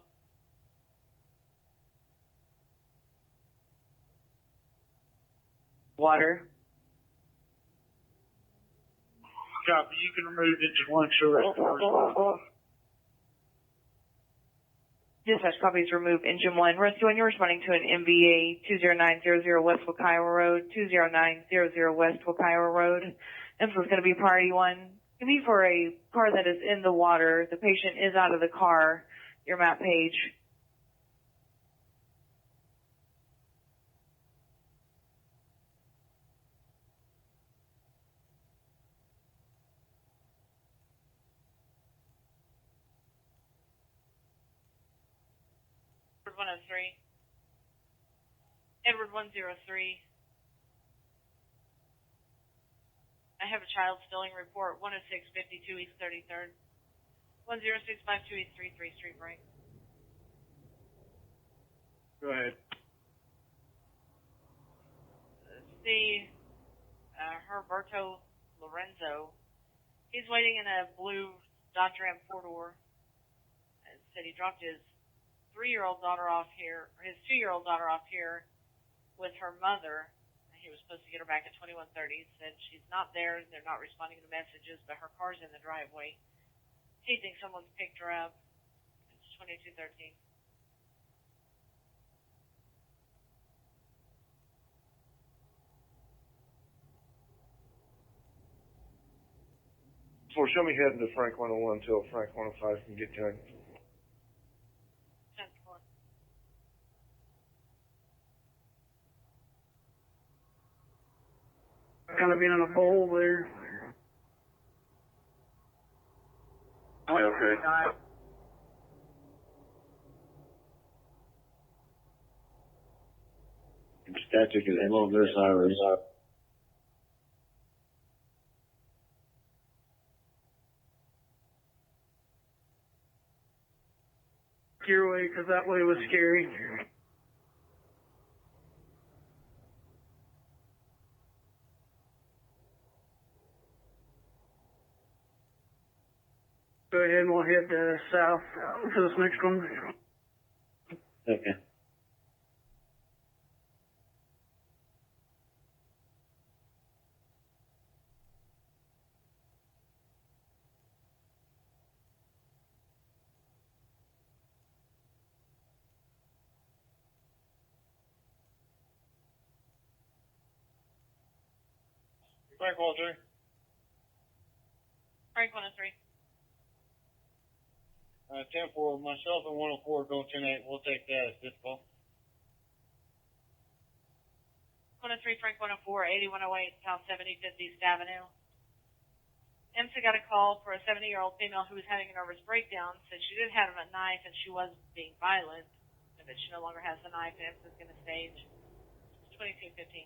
Water. Copy. You can remove engine 1 to rest. Dispatch copies remove engine 1. Rescue 1, you're responding to an MVA 20900 West Wakiowa Road, 20900 West Wakiowa Road. And so it's going to be priority 1. It's going to be for a car that is in the water. The patient is out of the car. Your map page. Edward 103. Edward 103. I have a child stealing report, 10652 East 33rd. 10652 East 33 Street, break. Go ahead. See, Herberto Lorenzo. He's waiting in a blue Dodge Ram 4-door. And said he dropped his 3-year-old daughter off here, or his 2-year-old daughter off here with her mother. He was supposed to get her back at 2130. Said she's not there. They're not responding to messages, but her car's in the driveway. He thinks someone's picked her up. It's 2213. So show me heading to Frank 101 until Frank 105 can get to him. 10-4. Kind of being in a bowl there. Okay. Static is ammo, there's sirens. Your way, because that way was scary. Go ahead and we'll head south for this next one. Okay. Frank 103. Frank 103. 10-4, myself and 104 going 10-8. We'll take that as this call. 103 Frank 104, 8108 South 75th East Avenue. MC got a call for a 70-year-old female who was having a nervous breakdown, said she did have a knife and she was being violent, but she no longer has the knife and MC is going to stage 2215.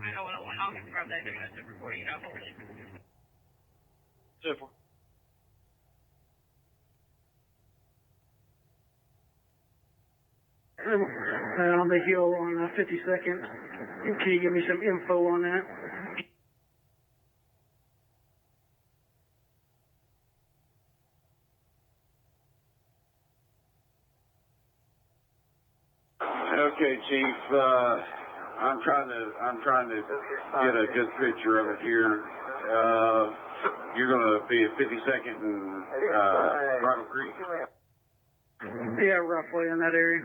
I don't want to grab that domestic report, you know. 10-4. I don't think you'll on 52nd. Can you give me some info on that? Okay, Chief. I'm trying to get a good picture of it here. You're gonna be at 52nd and Bridle Creek. Yeah, roughly in that area.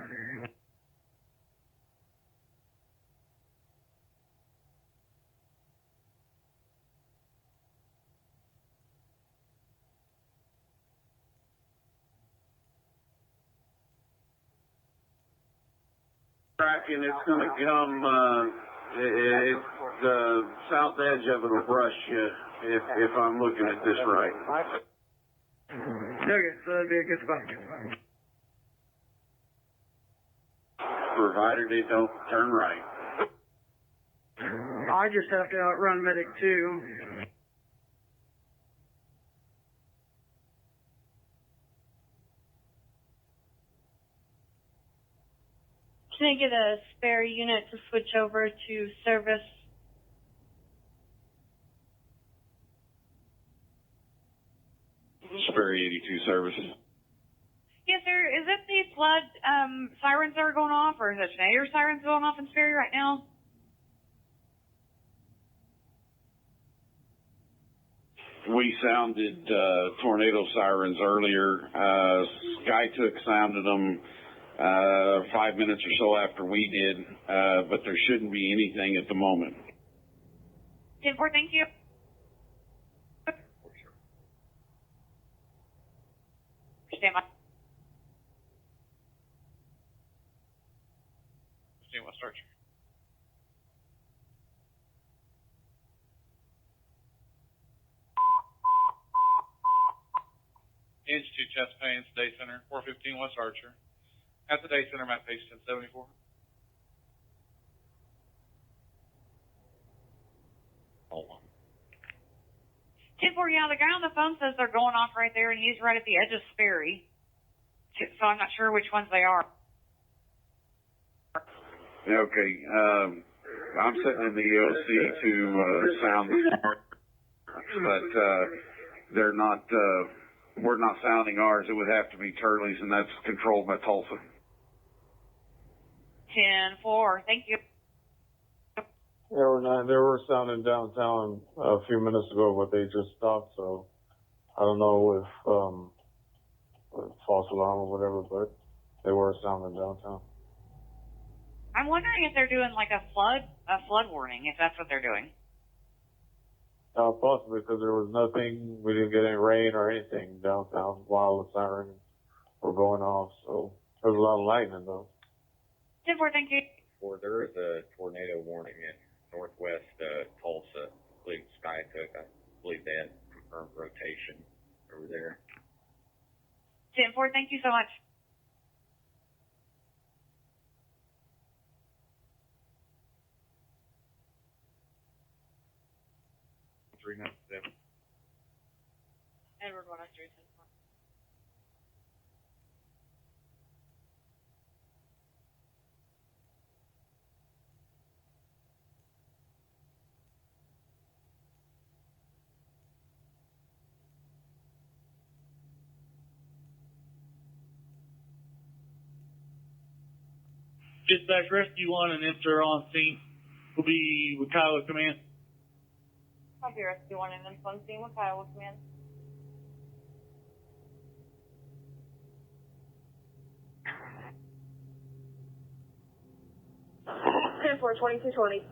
Tracking, it's gonna come. It's the south edge of it will brush you if I'm looking at this right. Okay, so that'd be a good spot. Provided it don't turn right. I just have to outrun medic 2. Can I get a spare unit to switch over to service? Spare 82 service. Yes, sir. Is it the flood sirens that are going off, or is it tornado sirens going off in Sperry right now? We sounded tornado sirens earlier. Skytook sounded them 5 minutes or so after we did, but there shouldn't be anything at the moment. 10-4, thank you. Stand by. See what starts. Institute chest pains, day center, 415 West Archer. At the day center, map page 1074. Hold on. 10-4, yeah, the guy on the phone says they're going off right there, and he's right at the edge of Sperry. So I'm not sure which ones they are. Okay, I'm sitting in the EOC to sound the start, but they're not. We're not sounding ours. It would have to be Turley's, and that's controlled by Tulsa. 10-4, thank you. They were sounding downtown a few minutes ago, but they just stopped. So I don't know if false alarm or whatever, but they were sounding downtown. I'm wondering if they're doing like a flood warning, if that's what they're doing. Possibly, because there was nothing. We didn't get any rain or anything downtown while the sirens were going off. So there was a lot of lightning, though. 10-4, thank you. Or there is a tornado warning in northwest Tulsa. I believe Skytook. I believe they had confirmed rotation over there. 10-4, thank you so much. Edward 103. Dispatch Rescue 1 and enter on scene will be with Kyle Command. Copy Rescue 1 and then phone scene with Kyle Command. For 2220.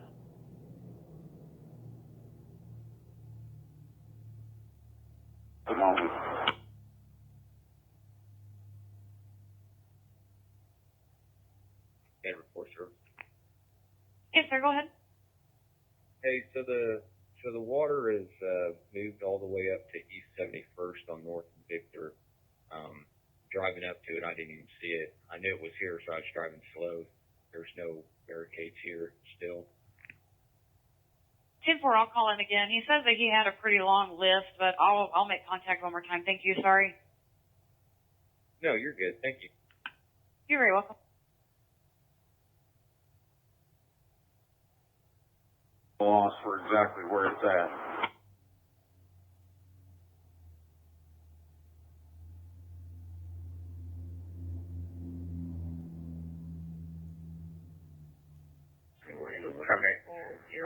Yes, sir, go ahead. Hey, so the water is moved all the way up to East 71st on North Victor. Driving up to it, I didn't even see it. I knew it was here, so I was driving slow. There's no barricades here still. 10-4, I'll call in again. He says that he had a pretty long list, but I'll make contact one more time. Thank you. Sorry. No, you're good. Thank you. You're very welcome. Lost for exactly where it's at. Okay.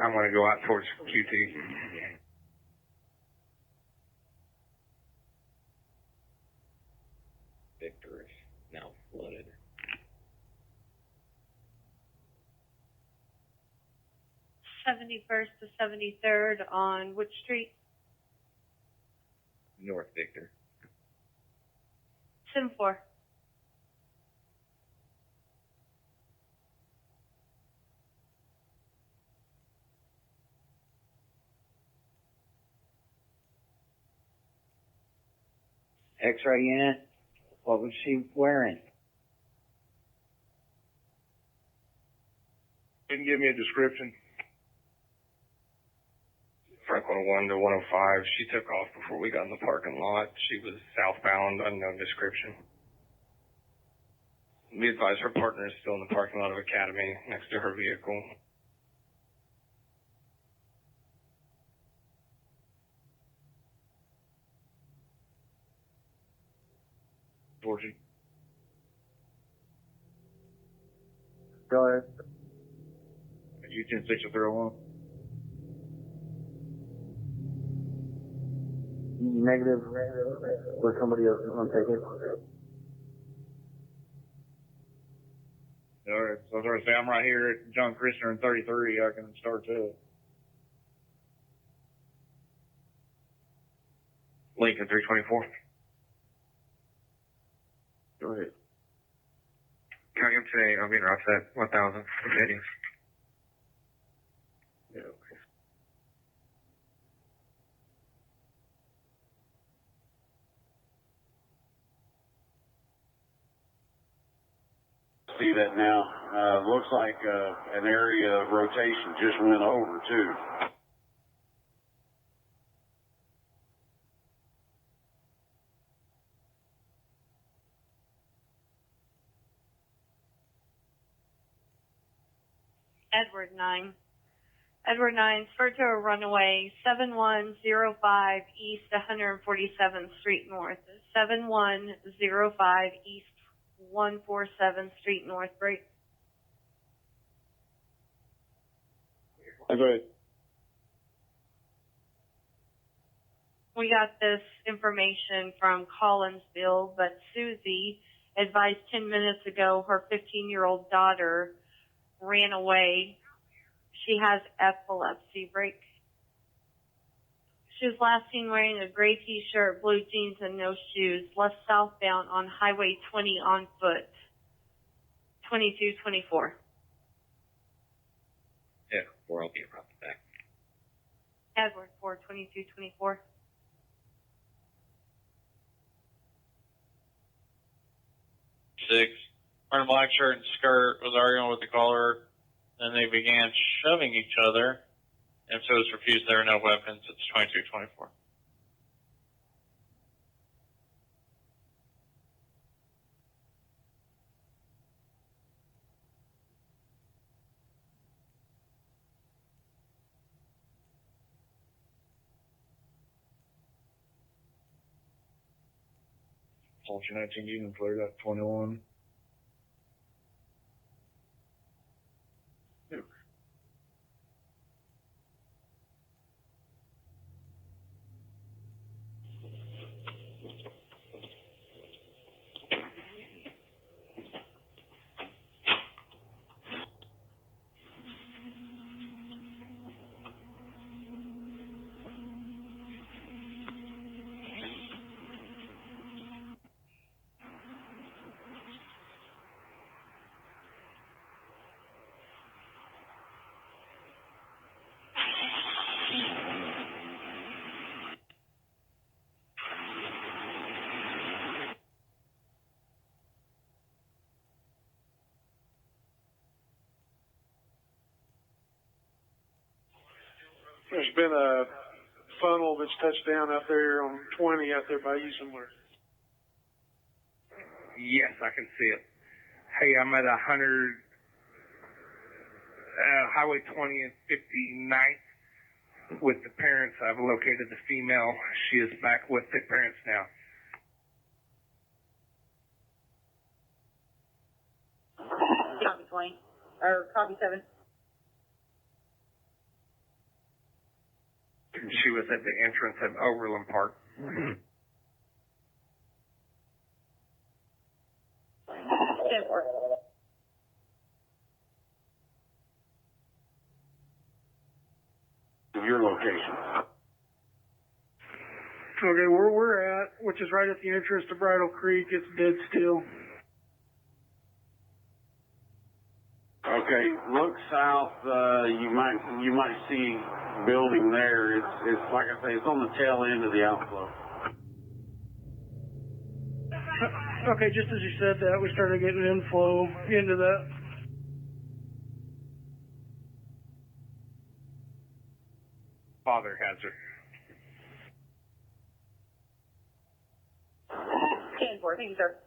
I'm going to go out towards QT. Victor is now flooded. '71st to 73rd on which street? North Victor. 10-4. X-ray unit. What was she wearing? Didn't give me a description. Franklin 1 to 105. She took off before we got in the parking lot. She was southbound, unknown description. We advise her partner is still in the parking lot of Academy next to her vehicle. Georgie. Go ahead. U-10-6-0-3-1. Negative. Was somebody else going to take it? All right, so I was going to say, I'm right here at John Christner and 33. I can start too. Lincoln 324. Go ahead. County up today, I'll be in offset 1,000. Okay. Yeah. See that now. Looks like an area of rotation just went over too. Edward 9. Edward 9, referred to a runaway 7105 East 147th Street North. 7105 East 147th Street North. Break. Go ahead. We got this information from Collinsville, but Susie advised 10 minutes ago her 15-year-old daughter ran away. She has epilepsy. Break. She was last seen wearing a gray t-shirt, blue jeans, and no shoes, left southbound on Highway 20 on foot. 2224. Yeah, or I'll be around the back. Edward 4, 2224. Six. Wearing a black shirt and skirt, was arguing with the caller. Then they began shoving each other. And so it was refused there are no weapons. It's 2224. Tulsa 19 Union cleared up 21. There's been a funnel that's touched down out there on 20 out there by you somewhere. Yes, I can see it. Hey, I'm at 100, Highway 20 and 59th with the parents. I've located the female. She is back with the parents now. Copy 20, or copy 7. She was at the entrance of Overland Park. 10-4. Your location. Okay, where we're at, which is right at the entrance to Bridle Creek, it's dead still. Okay, look south. You might see building there. It's like I say, it's on the tail end of the outflow. Okay, just as you said that, we started getting inflow into that. Father has her. 10-4, thank you, sir.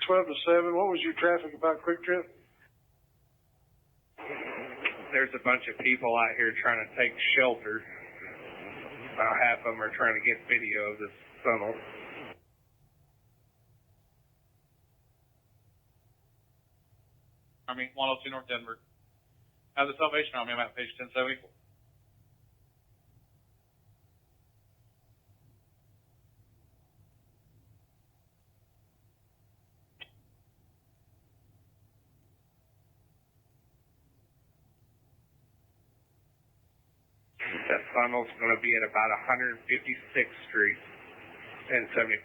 Twelve to 7. What was your traffic about Quick Trip? There's a bunch of people out here trying to take shelter. About half of them are trying to get video of this funnel. Army 102 North Denver. Have the Salvation Army. I'm at page 1074. That funnel's going to be at about 156th Street and 75.